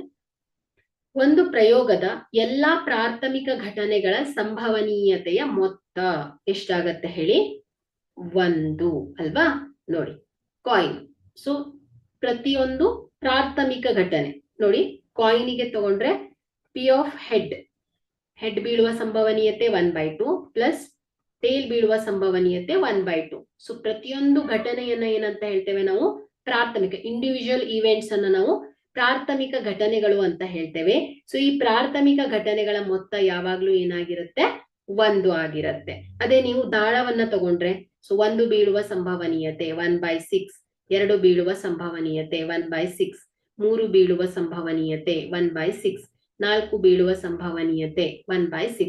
ಒಂದು ಪ್ರಯೋಗದ ಎಲ್ಲಾ ಪ್ರಾಥಮಿಕ ಘಟನೆಗಳ ಸಂಭವನೀಯತೆಯ ಮೊತ್ತ ಎಷ್ಟಾಗತ್ತೆ ಹೇಳಿ, 1 ಅಲ್ವಾ. ನೋಡಿ, ಕಾಯಿನ್. ಸೊ ಪ್ರತಿಯೊಂದು ಪ್ರಾಥಮಿಕ ಘಟನೆ ನೋಡಿ, ಕಾಯಿನಿಗೆ ತಗೊಂಡ್ರೆ ಪಿ ಆಫ್ ಹೆಡ್ ಬೀಳುವ ಸಂಭವನೀಯತೆ 1/2 ಪ್ಲಸ್ ಟೇಲ್ ಬೀಳುವ ಸಂಭವನೀಯತೆ 1/2. ಸೊ ಪ್ರತಿಯೊಂದು ಘಟನೆಯನ್ನ ಏನಂತ ಹೇಳ್ತೇವೆ ನಾವು? ಪ್ರಾಥಮಿಕ ಇಂಡಿವಿಜುವಲ್ ಈವೆಂಟ್ಸ್ ಅನ್ನ ನಾವು ಪ್ರಾಥಮಿಕ ಘಟನೆಗಳು ಅಂತ ಹೇಳ್ತೇವೆ. ಸೊ ಈ ಪ್ರಾಥಮಿಕ ಘಟನೆಗಳ ಮೊತ್ತ ಯಾವಾಗ್ಲೂ ಏನಾಗಿರುತ್ತೆ? 1 ಆಗಿರುತ್ತೆ. ಅದೇ ನೀವು ದಾಳವನ್ನ ತಗೊಂಡ್ರೆ, ಸೊ 1 ಬೀಳುವ ಸಂಭವನೀಯತೆ 1/6, 2 ಬೀಳುವ ಸಂಭವನೀಯತೆ 1/6, 3 ಬೀಳುವ ಸಂಭವನೀಯತೆ 1/6, 4 ಬೀಳುವ ಸಂಭವನೀಯತೆ 1/6,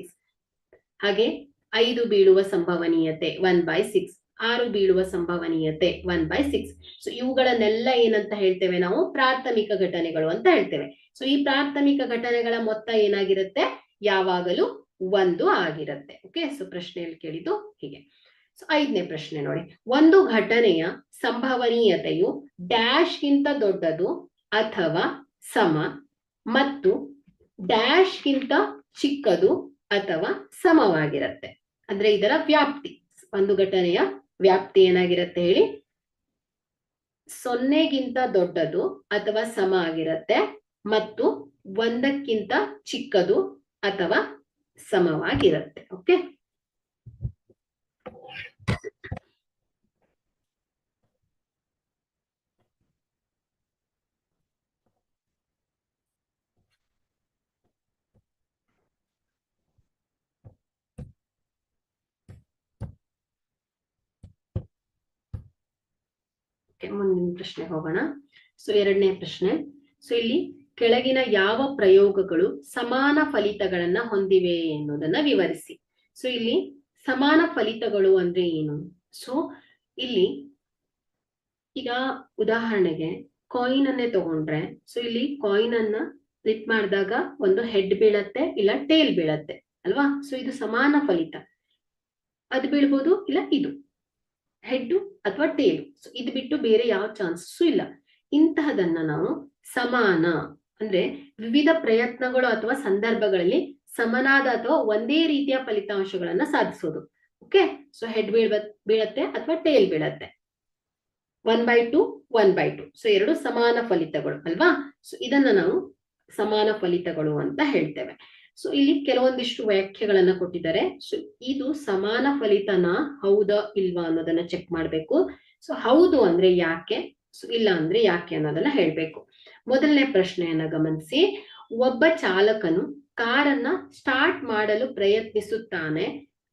ಹಾಗೆ 5 ಬೀಳುವ ಸಂಭವನೀಯತೆ 1/6, 6 ಬೀಳುವ ಸಂಭವನೀಯತೆ 1/6. ಸೊ ಇವುಗಳನ್ನೆಲ್ಲ ಏನಂತ ಹೇಳ್ತೇವೆ ನಾವು? ಪ್ರಾಥಮಿಕ ಘಟನೆಗಳು ಅಂತ ಹೇಳ್ತೇವೆ. ಸೊ ಈ ಪ್ರಾಥಮಿಕ ಘಟನೆಗಳ ಮೊತ್ತ ಏನಾಗಿರುತ್ತೆ? ಯಾವಾಗಲೂ 1 ಆಗಿರುತ್ತೆ. ಓಕೆ, ಸೊ ಪ್ರಶ್ನೆಯಲ್ಲಿ ಕೇಳಿದ್ದು ಹೀಗೆ. ಸೊ 5ನೇ ಪ್ರಶ್ನೆ ನೋಡಿ, ಒಂದು ಘಟನೆಯ ಸಂಭವನೀಯತೆಯು ಡ್ಯಾಶ್ ಗಿಂತ ದೊಡ್ಡದು ಅಥವಾ ಸಮ ಮತ್ತು ಡ್ಯಾಶ್ ಗಿಂತ ಚಿಕ್ಕದು ಅಥವಾ ಸಮವಾಗಿರುತ್ತೆ. ಅಂದ್ರೆ ಇದರ ವ್ಯಾಪ್ತಿ, ಒಂದು ಘಟನೆಯ ವ್ಯಾಪ್ತಿ ಏನಾಗಿರುತ್ತೆ ಹೇಳಿ? 0ಗಿಂತ ದೊಡ್ಡದು ಅಥವಾ ಸಮ ಆಗಿರುತ್ತೆ ಮತ್ತು 1ಕ್ಕಿಂತ ಚಿಕ್ಕದು ಅಥವಾ ಸಮವಾಗಿರುತ್ತೆ. ಓಕೆ, ಮುಂದಿನ ಪ್ರಶ್ನೆ ಹೋಗೋಣ. ಸೊ 2ನೇ ಪ್ರಶ್ನೆ. ಸೊ ಇಲ್ಲಿ ಕೆಳಗಿನ ಯಾವ ಪ್ರಯೋಗಗಳು ಸಮಾನ ಫಲಿತಗಳನ್ನ ಹೊಂದಿವೆ ಎನ್ನುವುದನ್ನ ವಿವರಿಸಿ. ಸೊ ಇಲ್ಲಿ ಸಮಾನ ಫಲಿತಗಳು ಅಂದ್ರೆ ಏನು? ಸೊ ಇಲ್ಲಿ ಈಗ ಉದಾಹರಣೆಗೆ ಕಾಯಿನ್ ಅನ್ನೇ ತಗೊಂಡ್ರೆ, ಸೊ ಇಲ್ಲಿ ಕಾಯಿನ್ ಅನ್ನ ಫ್ಲಿಪ್ ಮಾಡಿದಾಗ ಒಂದು ಹೆಡ್ ಬೀಳತ್ತೆ ಇಲ್ಲ ಟೇಲ್ ಬೀಳತ್ತೆ ಅಲ್ವಾ? ಸೊ ಇದು ಸಮಾನ ಫಲಿತ. ಅದು ಬೀಳ್ಬೋದು ಇಲ್ಲ ಇದು ಹೆಡ್ ಅಥವಾ ಟೇಲ್. ಸೊ ಇದು ಬಿಟ್ಟು ಬೇರೆ ಯಾವ ಚಾನ್ಸಸ್ ಇಲ್ಲ. ಇಂತಹದನ್ನ ನಾವು ಸಮಾನ ಅಂದ್ರೆ ವಿವಿಧ ಪ್ರಯತ್ನಗಳು ಅಥವಾ ಸಂದರ್ಭಗಳಲ್ಲಿ ಸಮನಾದ ಅಥವಾ ಒಂದೇ ರೀತಿಯ ಫಲಿತಾಂಶಗಳನ್ನ ಸಾಧಿಸೋದು. ಓಕೆ, ಸೊ ಹೆಡ್ ಬೀಳತ್ತೆ ಅಥವಾ ಟೇಲ್ ಬೀಳತ್ತೆ, 1/2 1/2. ಸೊ 2 ಸಮಾನ ಫಲಿತಗಳು ಅಲ್ವಾ? ಸೊ ಇದನ್ನ ನಾವು ಸಮಾನ ಫಲಿತಗಳು ಅಂತ ಹೇಳ್ತೇವೆ. ಸೊ ಇಲ್ಲಿ ಕೆಲವೊಂದಿಷ್ಟು ವ್ಯಾಖ್ಯೆಗಳನ್ನ ಕೊಟ್ಟಿದ್ದಾರೆ. ಸೊ ಇದು ಸಮಾನ ಫಲಿತನ ಹೌದಾ ಇಲ್ವಾ ಅನ್ನೋದನ್ನ ಚೆಕ್ ಮಾಡ್ಬೇಕು. ಸೊ ಹೌದು ಅಂದ್ರೆ ಯಾಕೆ, ಸೊ ಇಲ್ಲ ಅಂದ್ರೆ ಯಾಕೆ ಅನ್ನೋದನ್ನ ಹೇಳ್ಬೇಕು. ಮೊದಲನೇ ಪ್ರಶ್ನೆಯನ್ನ ಗಮನಿಸಿ. ಒಬ್ಬ ಚಾಲಕನು ಕಾರನ್ನ ಸ್ಟಾರ್ಟ್ ಮಾಡಲು ಪ್ರಯತ್ನಿಸುತ್ತಾನೆ.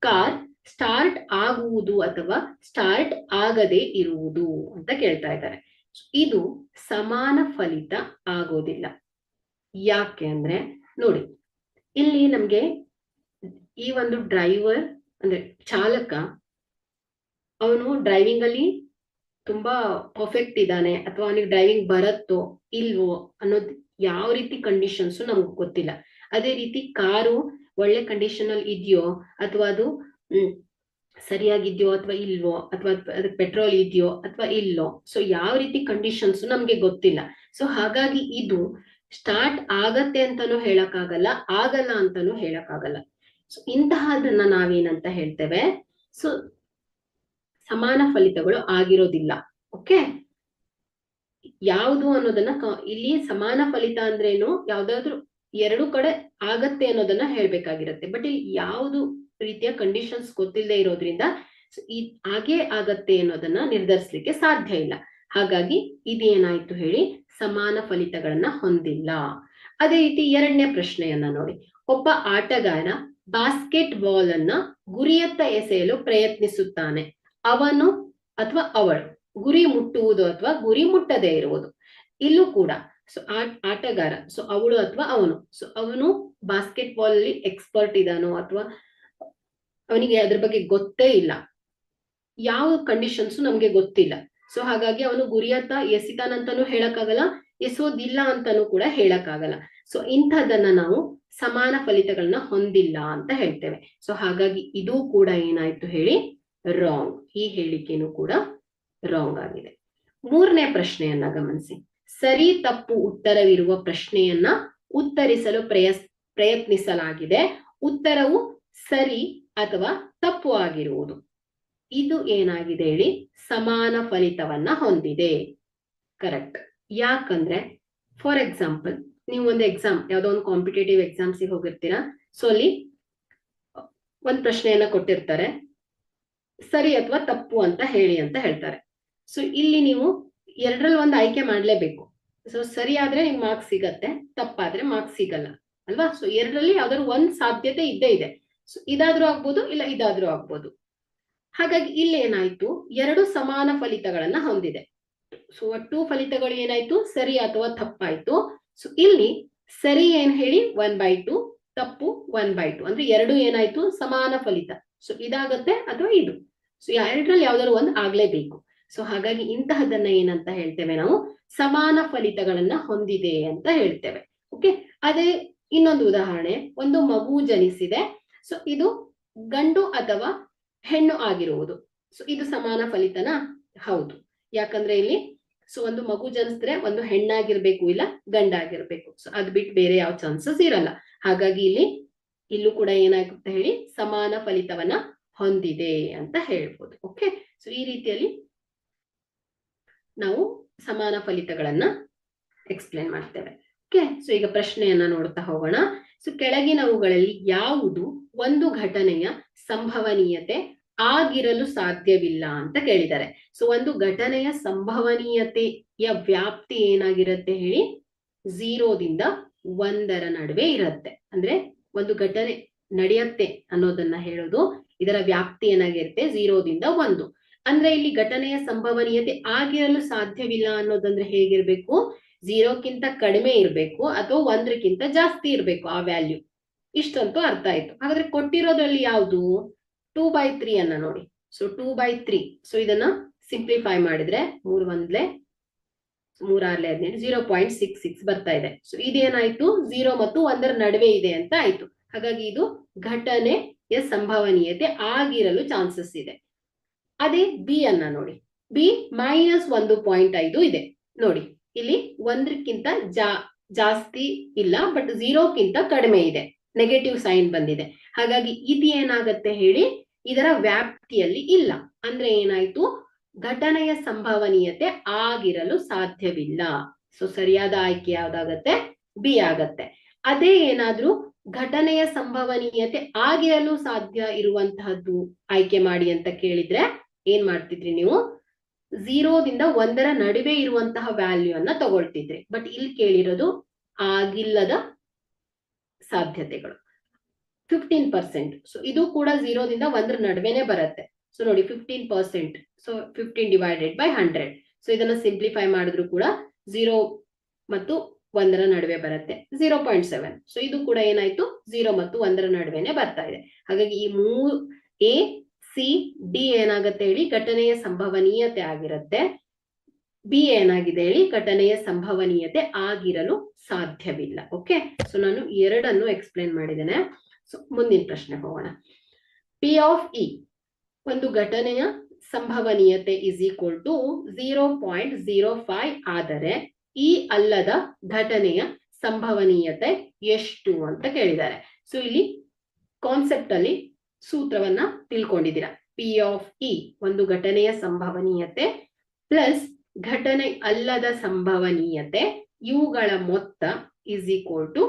ಕಾರ್ ಸ್ಟಾರ್ಟ್ ಆಗುವುದು ಅಥವಾ ಸ್ಟಾರ್ಟ್ ಆಗದೆ ಇರುವುದು ಅಂತ ಕೇಳ್ತಾ ಇದ್ದಾರೆ. ಇದು ಸಮಾನ ಫಲಿತ ಆಗೋದಿಲ್ಲ. ಯಾಕೆ ಅಂದ್ರೆ ನೋಡಿ, ಇಲ್ಲಿ ನಮ್ಗೆ ಈ ಒಂದು ಡ್ರೈವರ್ ಅಂದ್ರೆ ಚಾಲಕ, ಅವನು ಡ್ರೈವಿಂಗ್ ಅಲ್ಲಿ ತುಂಬಾ ಪರ್ಫೆಕ್ಟ್ ಇದ್ದಾನೆ ಅಥವಾ ಅವನಿಗೆ ಡ್ರೈವಿಂಗ್ ಬರತ್ತೋ ಇಲ್ವೋ ಅನ್ನೋದು ಯಾವ ರೀತಿ ಕಂಡೀಷನ್ಸ್ ನಮ್ಗೆ ಗೊತ್ತಿಲ್ಲ. ಅದೇ ರೀತಿ ಕಾರು ಒಳ್ಳೆ ಕಂಡೀಷನ್ ಅಲ್ಲಿ ಇದೆಯೋ ಅಥವಾ ಅದು ಸರಿಯಾಗಿದ್ಯೋ ಅಥವಾ ಇಲ್ವೋ, ಅಥವಾ ಅದಕ್ಕೆ ಪೆಟ್ರೋಲ್ ಇದೆಯೋ ಅಥವಾ ಇಲ್ಲೋ, ಸೊ ಯಾವ ರೀತಿ ಕಂಡೀಷನ್ಸ್ ನಮ್ಗೆ ಗೊತ್ತಿಲ್ಲ. ಸೊ ಹಾಗಾಗಿ ಇದು ಸ್ಟಾರ್ಟ್ ಆಗತ್ತೆ ಅಂತಾನು ಹೇಳಕ್ಕಾಗಲ್ಲ, ಆಗಲ್ಲ ಅಂತಾನು ಹೇಳಕ್ಕಾಗಲ್ಲ. ಸೊ ಇಂತಹದನ್ನ ನಾವೇನಂತ ಹೇಳ್ತೇವೆ? ಸೊ ಸಮಾನ ಫಲಿತಗಳು ಆಗಿರೋದಿಲ್ಲ. ಓಕೆ, ಯಾವುದು ಅನ್ನೋದನ್ನ ಇಲ್ಲಿ ಸಮಾನ ಫಲಿತ ಅಂದ್ರೇನು, ಯಾವ್ದಾದ್ರು 2 ಕಡೆ ಆಗತ್ತೆ ಅನ್ನೋದನ್ನ ಹೇಳ್ಬೇಕಾಗಿರುತ್ತೆ. ಬಟ್ ಇಲ್ಲಿ ಯಾವುದು ರೀತಿಯ ಕಂಡೀಷನ್ಸ್ ಗೊತ್ತಿಲ್ಲದೆ ಇರೋದ್ರಿಂದ ಹಾಗೆ ಆಗತ್ತೆ ಅನ್ನೋದನ್ನ ನಿರ್ಧರಿಸ್ಲಿಕ್ಕೆ ಸಾಧ್ಯ ಇಲ್ಲ. ಹಾಗಾಗಿ ಇದೇನಾಯ್ತು ಹೇಳಿ? ಸಮಾನ ಫಲಿತಗಳನ್ನ ಹೊಂದಿಲ್ಲ. ಅದೇ ರೀತಿ 2ನೇ ಪ್ರಶ್ನೆಯನ್ನ ನೋಡಿ. ಒಬ್ಬ ಆಟಗಾರ ಬಾಸ್ಕೆಟ್ ಬಾಲ್ ಅನ್ನ ಗುರಿಯತ್ತ ಎಸೆಯಲು ಪ್ರಯತ್ನಿಸುತ್ತಾನೆ. ಅವನು ಅಥವಾ ಅವಳು ಗುರಿ ಮುಟ್ಟುವುದು ಅಥವಾ ಗುರಿ ಮುಟ್ಟದೇ ಇರುವುದು. ಇಲ್ಲೂ ಕೂಡ ಸೊ ಆಟಗಾರ, ಸೊ ಅವಳು ಅಥವಾ ಅವನು, ಸೊ ಅವನು ಬಾಸ್ಕೆಟ್ ಬಾಲ್ ಅಲ್ಲಿ ಎಕ್ಸ್ಪರ್ಟ್ ಇದಾನೋ ಅಥವಾ ಅವನಿಗೆ ಅದ್ರ ಬಗ್ಗೆ ಗೊತ್ತೇ ಇಲ್ಲ, ಯಾವ ಕಂಡೀಷನ್ಸ್ ನಮ್ಗೆ ಗೊತ್ತಿಲ್ಲ. ಸೊ ಹಾಗಾಗಿ ಅವನು ಗುರಿಯತ್ತ ಎಸಿತಾನಂತಾನು ಹೇಳಕ್ಕಾಗಲ್ಲ, ಎಸೋದಿಲ್ಲ ಅಂತಾನು ಕೂಡ ಹೇಳಕ್ಕಾಗಲ್ಲ. ಸೊ ಇಂಥದನ್ನ ನಾವು ಸಮಾನ ಫಲಿತಗಳನ್ನ ಹೊಂದಿಲ್ಲ ಅಂತ ಹೇಳ್ತೇವೆ. ಸೊ ಹಾಗಾಗಿ ಇದು ಕೂಡ ಏನಾಯ್ತು ಹೇಳಿ? ರಾಂಗ್. ಈ ಹೇಳಿಕೆನೂ ಕೂಡ ರಾಂಗ್ ಆಗಿದೆ. 3ನೇ ಪ್ರಶ್ನೆಯನ್ನ ಗಮನಿಸಿ. ಸರಿ ತಪ್ಪು ಉತ್ತರವಿರುವ ಪ್ರಶ್ನೆಯನ್ನ ಉತ್ತರಿಸಲು ಪ್ರಯತ್ನಿಸಲಾಗಿದೆ. ಉತ್ತರವು ಸರಿ ಅಥವಾ ತಪ್ಪು ಆಗಿರುವುದು. ಇದು ಏನಾಗಿದೆ ಹೇಳಿ, ಸಮಾನ ಫಲಿತವನ್ನ ಹೊಂದಿದೆ. ಕರೆಕ್ಟ್. ಯಾಕಂದ್ರೆ ಫಾರ್ ಎಕ್ಸಾಂಪಲ್, ನೀವು ಒಂದು ಎಕ್ಸಾಮ್, ಯಾವ್ದೋ ಒಂದು ಕಾಂಪಿಟೇಟಿವ್ ಎಕ್ಸಾಮ್ಸಿಗೆ ಹೋಗಿರ್ತೀರಾ. ಸೊ ಅಲ್ಲಿ ಒಂದ್ ಪ್ರಶ್ನೆಯನ್ನ ಕೊಟ್ಟಿರ್ತಾರೆ, ಸರಿ ಅಥವಾ ತಪ್ಪು ಅಂತ ಹೇಳಿ ಅಂತ ಹೇಳ್ತಾರೆ. ಸೊ ಇಲ್ಲಿ ನೀವು ಎರಡರಲ್ಲಿ ಒಂದು ಆಯ್ಕೆ ಮಾಡ್ಲೇಬೇಕು. ಸೊ ಸರಿ ಆದ್ರೆ ನಿಮ್ಗೆ ಮಾರ್ಕ್ಸ್ ಸಿಗತ್ತೆ, ತಪ್ಪಾದ್ರೆ ಮಾರ್ಕ್ಸ್ ಸಿಗಲ್ಲ ಅಲ್ವಾ. ಸೊ ಎರಡರಲ್ಲಿ ಯಾವ್ದಾದ್ರು ಒಂದ್ ಸಾಧ್ಯತೆ ಇದ್ದೇ ಇದೆ. ಸೊ ಇದಾದ್ರೂ ಆಗ್ಬೋದು, ಇಲ್ಲ ಇದಾದ್ರೂ ಆಗ್ಬೋದು. ಹಾಗಾಗಿ ಇಲ್ಲಿ ಏನಾಯ್ತು, ಎರಡು ಸಮಾನ ಫಲಿತಗಳನ್ನ ಹೊಂದಿದೆ. ಸೊ ಒಟ್ಟು ಫಲಿತಗಳು ಏನಾಯ್ತು, ಸರಿ ಅಥವಾ ತಪ್ಪಾಯ್ತು. ಸೊ ಇಲ್ಲಿ ಸರಿ ಏನ್ ಹೇಳಿ 1/2, ತಪ್ಪು 1/2, ಅಂದ್ರೆ ಎರಡು ಏನಾಯ್ತು, ಸಮಾನ ಫಲಿತ. ಸೊ ಇದಾಗತ್ತೆ ಅಥವಾ ಇದು. ಸೊ ಎರಡರಲ್ಲಿ ಯಾವ್ದಾದ್ರು ಒಂದು ಆಗ್ಲೇಬೇಕು. ಸೊ ಹಾಗಾಗಿ ಇಂತಹದನ್ನ ಏನಂತ ಹೇಳ್ತೇವೆ ನಾವು, ಸಮಾನ ಫಲಿತಗಳನ್ನ ಹೊಂದಿದೆ ಅಂತ ಹೇಳ್ತೇವೆ. ಓಕೆ. ಅದೇ ಇನ್ನೊಂದು ಉದಾಹರಣೆ, ಒಂದು ಮಗು ಜನಿಸಿದೆ. ಸೊ ಇದು ಗಂಡು ಅಥವಾ ಹೆಣ್ಣು ಆಗಿರುವುದು. ಸೊ ಇದು ಸಮಾನ ಫಲಿತನ? ಹೌದು. ಯಾಕಂದ್ರೆ ಇಲ್ಲಿ ಸೊ ಒಂದು ಮಗು ಜನಿಸಿದ್ರೆ ಒಂದು ಹೆಣ್ಣಾಗಿರ್ಬೇಕು, ಇಲ್ಲ ಗಂಡಾಗಿರ್ಬೇಕು. ಸೊ ಅದ್ ಬಿಟ್ಟು ಬೇರೆ ಯಾವ ಚಾನ್ಸಸ್ ಇರಲ್ಲ. ಹಾಗಾಗಿ ಇಲ್ಲೂ ಕೂಡ ಏನಾಗುತ್ತೆ ಹೇಳಿ, ಸಮಾನ ಫಲಿತವನ್ನ ಹೊಂದಿದೆ ಅಂತ ಹೇಳ್ಬೋದು. ಓಕೆ. ಸೊ ಈ ರೀತಿಯಲ್ಲಿ ನಾವು ಸಮಾನ ಫಲಿತಗಳನ್ನ ಎಕ್ಸ್ಪ್ಲೇನ್ ಮಾಡ್ತೇವೆ. ಓಕೆ. ಸೊ ಈಗ ಪ್ರಶ್ನೆಯನ್ನ ನೋಡ್ತಾ ಹೋಗೋಣ. ಸೊ ಕೆಳಗಿನವುಗಳಲ್ಲಿ ಯಾವುದು ಒಂದು ಘಟನೆಯ ಸಂಭವನೀಯತೆ ಆಗಿರಲು ಸಾಧ್ಯವಿಲ್ಲ ಅಂತ ಕೇಳಿದ್ದಾರೆ. ಸೊ ಒಂದು ಘಟನೆಯ ಸಂಭವನೀಯತೆಯ ವ್ಯಾಪ್ತಿ ಏನಾಗಿರುತ್ತೆ ಹೇಳಿ, 0ದಿಂದ 1ರ ನಡುವೆ ಇರುತ್ತೆ. ಅಂದ್ರೆ ಒಂದು ಘಟನೆ ನಡೆಯುತ್ತೆ ಅನ್ನೋದನ್ನ ಹೇಳೋದು, ಇದರ ವ್ಯಾಪ್ತಿ ಏನಾಗಿರುತ್ತೆ, 0ದಿಂದ 1. ಅಂದ್ರೆ ಇಲ್ಲಿ ಘಟನೆಯ ಸಂಭವನೀಯತೆ ಆಗಿರಲು ಸಾಧ್ಯವಿಲ್ಲ ಅನ್ನೋದಂದ್ರೆ ಹೇಗಿರ್ಬೇಕು, 0ಕ್ಕಿಂತ ಕಡಿಮೆ ಇರ್ಬೇಕು ಅಥವಾ 1ಕ್ಕಿಂತ ಜಾಸ್ತಿ ಇರ್ಬೇಕು ಆ ವ್ಯಾಲ್ಯೂ. ಇಷ್ಟಂತೂ ಅರ್ಥ ಆಯ್ತು. ಹಾಗಾದ್ರೆ ಕೊಟ್ಟಿರೋದ್ರಲ್ಲಿ ಯಾವುದು, 2/3 ಅನ್ನ ನೋಡಿ. ಸೊ 2/3. ಸೊ ಇದನ್ನ ಸಿಂಪ್ಲಿಫೈ ಮಾಡಿದ್ರೆ 3 1 3 6 15 0.66 ಬರ್ತಾ ಇದೆ. ಸೊ ಇದೇನಾಯ್ತು, 0 ಮತ್ತು 1ರ ನಡುವೆ ಇದೆ ಅಂತ ಆಯ್ತು. ಹಾಗಾಗಿ ಇದು ಘಟನೆಯ ಸಂಭವನೀಯತೆ ಆಗಿರಲು ಚಾನ್ಸಸ್ ಇದೆ. ಅದೇ ಬಿ ಅನ್ನ ನೋಡಿ. ಬಿ -1.5 ಇದೆ ನೋಡಿ. ಇಲ್ಲಿ 1ಕ್ಕಿಂತ ಜಾಸ್ತಿ ಇಲ್ಲ, ಬಟ್ 0ಕ್ಕಿಂತ ಕಡಿಮೆ ಇದೆ, ನೆಗೆಟಿವ್ ಸೈನ್ ಬಂದಿದೆ. ಹಾಗಾಗಿ ಇದು ಏನಾಗತ್ತೆ ಹೇಳಿ, ಇದರ ವ್ಯಾಪ್ತಿಯಲ್ಲಿ ಇಲ್ಲ. ಅಂದ್ರೆ ಏನಾಯ್ತು, ಘಟನೆಯ ಸಂಭವನೀಯತೆ ಆಗಿರಲು ಸಾಧ್ಯವಿಲ್ಲ. ಸೊ ಸರಿಯಾದ ಆಯ್ಕೆ ಯಾವ್ದಾಗತ್ತೆ, ಬಿ ಆಗತ್ತೆ. ಅದೇ ಏನಾದ್ರೂ ಘಟನೆಯ ಸಂಭವನೀಯತೆ ಆಗಿರಲು ಸಾಧ್ಯ ಇರುವಂತಹದ್ದು ಆಯ್ಕೆ ಮಾಡಿ ಅಂತ ಕೇಳಿದ್ರೆ ಏನ್ ಮಾಡ್ತಿದ್ರಿ ನೀವು, 0ದಿಂದ 1ರ ನಡುವೆ ಇರುವಂತಹ ವ್ಯಾಲ್ಯೂ ಅನ್ನ ತಗೊಳ್ತಿದ್ರಿ. ಬಟ್ ಇಲ್ಲಿ ಕೇಳಿರೋದು ಆಗಿಲ್ಲದ ಸಾಧ್ಯತೆಗಳು 15%. ಸೊ ಇದು ಕೂಡ 0ದಿಂದ 1ರ ನಡುವೆನೆ ಬರುತ್ತೆ. ಸೊ ನೋಡಿ 15%. ಸೊ 15/100. ಸೊ ಇದನ್ನ ಸಿಂಪ್ಲಿಫೈ ಮಾಡಿದ್ರು ಕೂಡ 0 ಮತ್ತು 1ರ ನಡುವೆ ಬರುತ್ತೆ, 0.7. ಸೊ ಇದು ಕೂಡ ಏನಾಯ್ತು, 0 ಮತ್ತು 1ರ ನಡುವೆನೆ ಬರ್ತಾ ಇದೆ. ಹಾಗಾಗಿ ಈ ಎ ಸಿ ಡಿ ಏನಾಗುತ್ತೆ ಹೇಳಿ, ಘಟನೆಯ ಸಂಭವನೀಯತೆ ಆಗಿರುತ್ತೆ. ಬಿ ಏನಾಗಿದೆ ಹೇಳಿ, ಘಟನೆಯ ಸಂಭವನೀಯತೆ ಆಗಿರಲು ಸಾಧ್ಯವಿಲ್ಲ. ಓಕೆ. ಸೊ ನಾನು ಎರಡನ್ನು ಎಕ್ಸ್ಪ್ಲೇನ್ ಮಾಡಿದ್ದೇನೆ. ಸೊ ಮುಂದಿನ ಪ್ರಶ್ನೆ ಹೋಗೋಣ. ಪಿ ಆಫ್ ಇ ಒಂದು ಘಟನೆಯ ಸಂಭವನೀಯತೆ ಇಸ್ ಈಕ್ವಲ್ ಟು 0.05 ಆದರೆ ಈ ಅಲ್ಲದ ಘಟನೆಯ ಸಂಭವನೀಯತೆ ಎಷ್ಟು ಅಂತ ಕೇಳಿದ್ದಾರೆ. ಸೊ ಇಲ್ಲಿ ಕಾನ್ಸೆಪ್ಟ್ ಅಲ್ಲಿ ಸೂತ್ರವನ್ನ ತಿಳ್ಕೊಂಡಿದ್ದೀರಾ. ಪಿ ಆಫ್ ಇ ಒಂದು ಘಟನೆಯ ಸಂಭವನೀಯತೆ ಪ್ಲಸ್ ಘಟನೆ ಅಲ್ಲದ ಸಂಭವನೀಯತೆ, ಇವುಗಳ ಮೊತ್ತ ಇಸ್ ಈಕ್ವಲ್ ಟು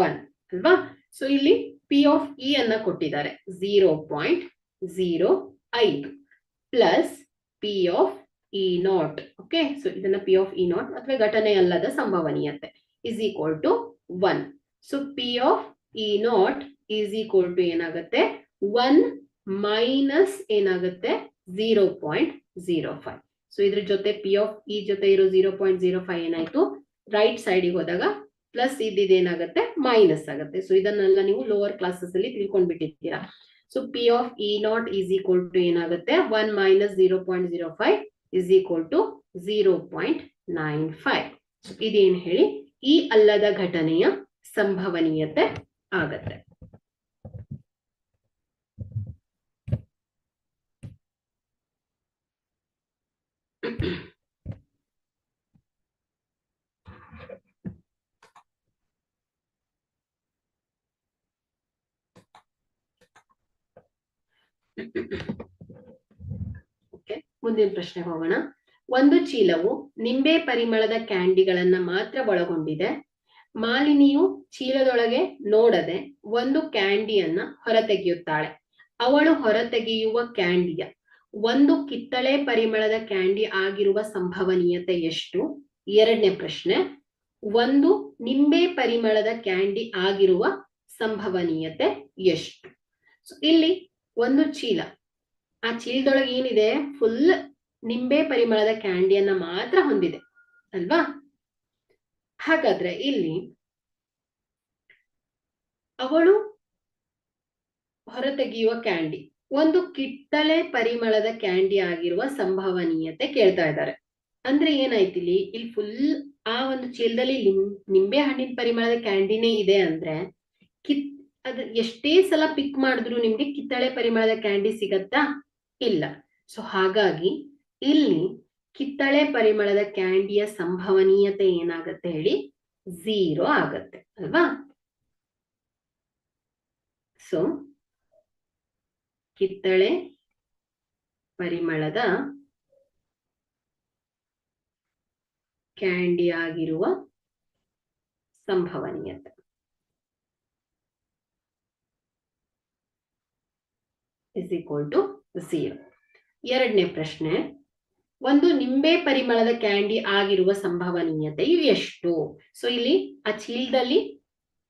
1 ಅಲ್ವಾ. ಸೊ ಇಲ್ಲಿ ಪಿ ಆಫ್ ಇ ಅನ್ನ ಕೊಟ್ಟಿದ್ದಾರೆ 0.05 plus P of E not. Okay. So ಇದನ್ನ ಪಿ ಆಫ್ ಇ ನಾಟ್ ಅಥವಾ ಘಟನೆ ಅಲ್ಲದ ಸಂಭವನೀಯತೆ is equal to 1. So P of E not is equal to ಏನಾಗುತ್ತೆ, 1 ಮೈನಸ್ ಏನಾಗುತ್ತೆ 0.05. ಸೊ ಇದ್ರ ಜೊತೆ ಪಿ ಆಫ್ ಇ ಜೊತೆ ಇರೋ 0.05 ಏನಾಯ್ತು, ರೈಟ್ ಸೈಡಿಗೆ ಹೋದಾಗ ಪ್ಲಸ್ ಇದ್ದೇನಾಗುತ್ತೆ, ಮೈನಸ್ ಆಗುತ್ತೆ. ಸೊ ಇದನ್ನೆಲ್ಲ ನೀವು ಲೋವರ್ ಕ್ಲಾಸಸ್ ಅಲ್ಲಿ ತಿಳ್ಕೊಂಡ್ಬಿಟ್ಟಿರ್ತೀರಾ. So P of E not is equal to ಏನಾಗುತ್ತೆ, 1 ಮೈನಸ್ 0.05 ಇಸ್ ಈಕ್ವಲ್ ಟು 0.95. ಇದೇನ್ ಹೇಳಿ, ಈ ಅಲ್ಲದ ಘಟನೆಯ ಸಂಭವನೀಯತೆ ಆಗತ್ತೆ. ಮುಂದಿನ ಪ್ರಶ್ನೆ ಹೋಗೋಣ. ಒಂದು ಚೀಲವು ನಿಂಬೆ ಪರಿಮಳದ ಕ್ಯಾಂಡಿಗಳನ್ನ ಮಾತ್ರ ಒಳಗೊಂಡಿದೆ. ಮಾಲಿನಿಯು ಚೀಲದೊಳಗೆ ನೋಡದೆ ಒಂದು ಕ್ಯಾಂಡಿಯನ್ನ ಹೊರತೆಗೆಯುತ್ತಾಳೆ. ಅವಳು ಹೊರತೆಗೆಯುವ ಕ್ಯಾಂಡಿಯ ಒಂದು ಕಿತ್ತಳೆ ಪರಿಮಳದ ಕ್ಯಾಂಡಿ ಆಗಿರುವ ಸಂಭವನೀಯತೆ ಎಷ್ಟು? ಎರಡನೇ ಪ್ರಶ್ನೆ, ಒಂದು ನಿಂಬೆ ಪರಿಮಳದ ಕ್ಯಾಂಡಿ ಆಗಿರುವ ಸಂಭವನೀಯತೆ ಎಷ್ಟು? ಇಲ್ಲಿ ಒಂದು ಚೀಲ, ಆ ಚೀಲದೊಳಗೆ ಏನಿದೆ? ಫುಲ್ ನಿಂಬೆ ಪರಿಮಳದ ಕ್ಯಾಂಡಿಯನ್ನ ಮಾತ್ರ ಹೊಂದಿದೆ ಅಲ್ವಾ? ಹಾಗಾದ್ರೆ ಇಲ್ಲಿ ಅವಳು ಹೊರತೆಗೆಯುವ ಕ್ಯಾಂಡಿ ಒಂದು ಕಿತ್ತಳೆ ಪರಿಮಳದ ಕ್ಯಾಂಡಿ ಆಗಿರುವ ಸಂಭವನೀಯತೆ ಕೇಳ್ತಾ ಇದ್ದಾರೆ. ಅಂದ್ರೆ ಏನಾಯ್ತು ಇಲ್ಲಿ ಫುಲ್ ಆ ಒಂದು ಚೀಲದಲ್ಲಿ ನಿಂಬೆ ಹಣ್ಣಿನ ಪರಿಮಳದ ಕ್ಯಾಂಡಿನೇ ಇದೆ ಅಂದ್ರೆ ಅದು ಎಷ್ಟೇ ಸಲ ಪಿಕ್ ಮಾಡಿದ್ರು ನಿಮ್ಗೆ ಕಿತ್ತಳೆ ಪರಿಮಳದ ಕ್ಯಾಂಡಿ ಸಿಗತ್ತಾ? ಇಲ್ಲ. ಸೊ ಹಾಗಾಗಿ ಇಲ್ಲಿ ಕಿತ್ತಳೆ ಪರಿಮಳದ ಕ್ಯಾಂಡಿಯ ಸಂಭವನೀಯತೆ ಏನಾಗತ್ತೆ ಹೇಳಿ? 0 ಆಗತ್ತೆ ಅಲ್ವಾ? ಸೊ ಕಿತ್ತಳೆ ಪರಿಮಳದ ಕ್ಯಾಂಡಿ ಆಗಿರುವ ಸಂಭವನೀಯತೆ is equal to 0. ಎರಡನೇ ಪ್ರಶ್ನೆ, ಒಂದು ನಿಂಬೆ ಪರಿಮಳದ ಕ್ಯಾಂಡಿ ಆಗಿರುವ ಸಂಭವನೀಯತೆಯು ಎಷ್ಟು? ಸೊ ಇಲ್ಲಿ ಆ ಚೀಲದಲ್ಲಿ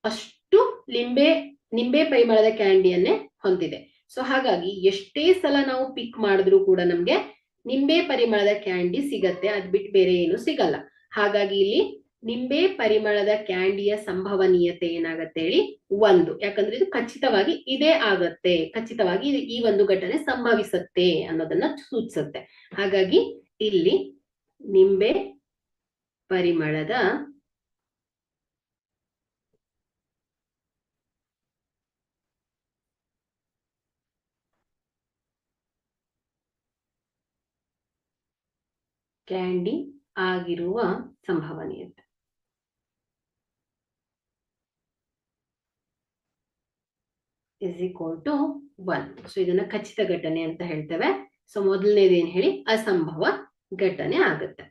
ಅಷ್ಟು ನಿಂಬೆ ಪರಿಮಳದ ಕ್ಯಾಂಡಿಯನ್ನೇ ಹೊಂದಿದೆ. ಸೊ ಹಾಗಾಗಿ ಎಷ್ಟೇ ಸಲ ನಾವು ಪಿಕ್ ಮಾಡಿದ್ರು ಕೂಡ ನಮ್ಗೆ ನಿಂಬೆ ಪರಿಮಳದ ಕ್ಯಾಂಡಿ ಸಿಗತ್ತೆ, ಅದ್ ಬಿಟ್ಟು ಬೇರೆ ಏನು ಸಿಗಲ್ಲ. ಹಾಗಾಗಿ ಇಲ್ಲಿ ನಿಂಬೆ ಪರಿಮಳದ ಕ್ಯಾಂಡಿಯ ಸಂಭವನೀಯತೆ ಏನಾಗತ್ತೆ ಹೇಳಿ? 1. ಯಾಕಂದ್ರೆ ಇದು ಖಚಿತವಾಗಿ ಇದೇ ಆಗತ್ತೆ, ಖಚಿತವಾಗಿ ಈ ಒಂದು ಘಟನೆ ಸಂಭವಿಸತ್ತೆ ಅನ್ನೋದನ್ನ ಸೂಚಿಸುತ್ತೆ. ಹಾಗಾಗಿ ಇಲ್ಲಿ ನಿಂಬೆ ಪರಿಮಳದ ಕ್ಯಾಂಡಿ ಆಗಿರುವ ಸಂಭವನೀಯತೆ is equal to 1. ಸೊ ಇದನ್ನ ಖಚಿತ ಘಟನೆ ಅಂತ ಹೇಳ್ತೇವೆ. ಸೊ ಮೊದಲನೇದೇನ್ ಹೇಳಿ? ಅಸಂಭವ ಘಟನೆ ಆಗುತ್ತೆ.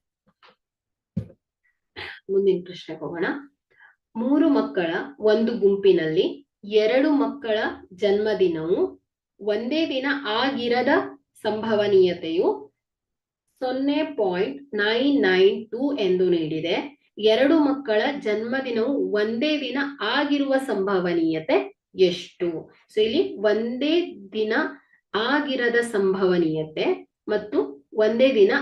ಮುಂದಿನ ಪ್ರಶ್ನೆಗೆ ಹೋಗೋಣ. 3 ಮಕ್ಕಳ ಒಂದು ಗುಂಪಿನಲ್ಲಿ 2 ಮಕ್ಕಳ ಜನ್ಮದಿನವು ಒಂದೇ ದಿನ ಆಗಿರದ ಸಂಭವನೀಯತೆಯು 0.992 ಎಂದು ನೀಡಿದೆ. 2 ಮಕ್ಕಳ ಜನ್ಮದಿನವು ಒಂದೇ ದಿನ ಆಗಿರುವ ಸಂಭವನೀಯತೆ ಎಷ್ಟು? ಸೊ ಇಲ್ಲಿ ಒಂದೇ ದಿನ ಆಗಿರದ ಸಂಭವನೀಯತೆ ಮತ್ತು ಒಂದೇ ದಿನ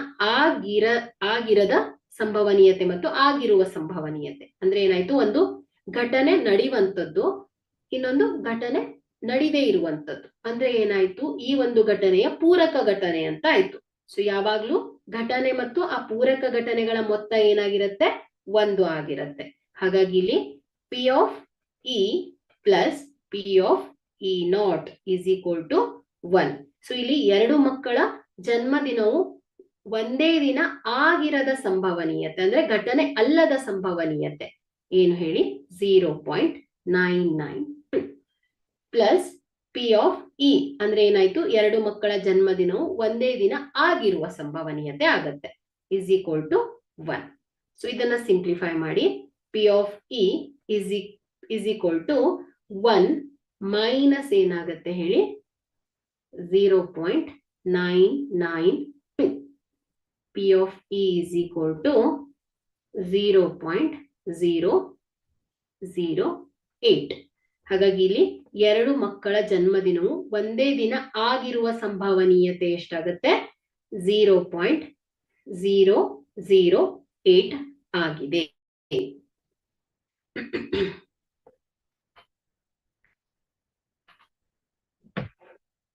ಆಗಿರದ ಸಂಭವನೀಯತೆ ಮತ್ತು ಆಗಿರುವ ಸಂಭವನೀಯತೆ ಅಂದ್ರೆ ಏನಾಯ್ತು? ಒಂದು ಘಟನೆ ನಡೆಯುವಂಥದ್ದು, ಇನ್ನೊಂದು ಘಟನೆ ನಡಿದೇ ಇರುವಂಥದ್ದು. ಅಂದ್ರೆ ಏನಾಯ್ತು? ಈ ಒಂದು ಘಟನೆಯ ಪೂರಕ ಘಟನೆ ಅಂತ ಆಯ್ತು. ಸೊ ಯಾವಾಗ್ಲೂ ಘಟನೆ ಮತ್ತು ಆ ಪೂರಕ ಘಟನೆಗಳ ಮೊತ್ತ ಏನಾಗಿರುತ್ತೆ? 1 ಆಗಿರುತ್ತೆ. ಹಾಗಾಗಿ ಇಲ್ಲಿ P of E plus P of E naught is equal to 1. So ಇಲ್ಲಿ 2 ಮಕ್ಕಳ ಜನ್ಮದಿನವು ಒಂದೇ ದಿನ ಆಗಿರದ ಸಂಭವನೀಯತೆ ಅಂದ್ರೆ ಘಟನೆ ಅಲ್ಲದ ಸಂಭವನೀಯತೆ ಏನು ಹೇಳಿ? 0.992 ಪ್ಲಸ್ P of E ಅಂದ್ರೆ ಏನಾಯ್ತು? 2 ಮಕ್ಕಳ ಜನ್ಮದಿನವು ಒಂದೇ ದಿನ ಆಗಿರುವ ಸಂಭವನೀಯತೆ ಆಗತ್ತೆ is equal to 1. ಸೊ ಇದನ್ನ ಸಿಂಪ್ಲಿಫೈ ಮಾಡಿ P of E is equal to 1 minus ಏನಾಗತ್ತೆ ಹೇಳಿ? 0.992. P of E is equal to 0.008. ಹಾಗಾಗಿ ಇಲ್ಲಿ 2 ಮಕ್ಕಳ ಜನ್ಮದಿನವು ಒಂದೇ ದಿನ ಆಗಿರುವ ಸಂಭವನೀಯತೆ ಎಷ್ಟಾಗತ್ತೆ? 0.008 ಆಗಿದೆ.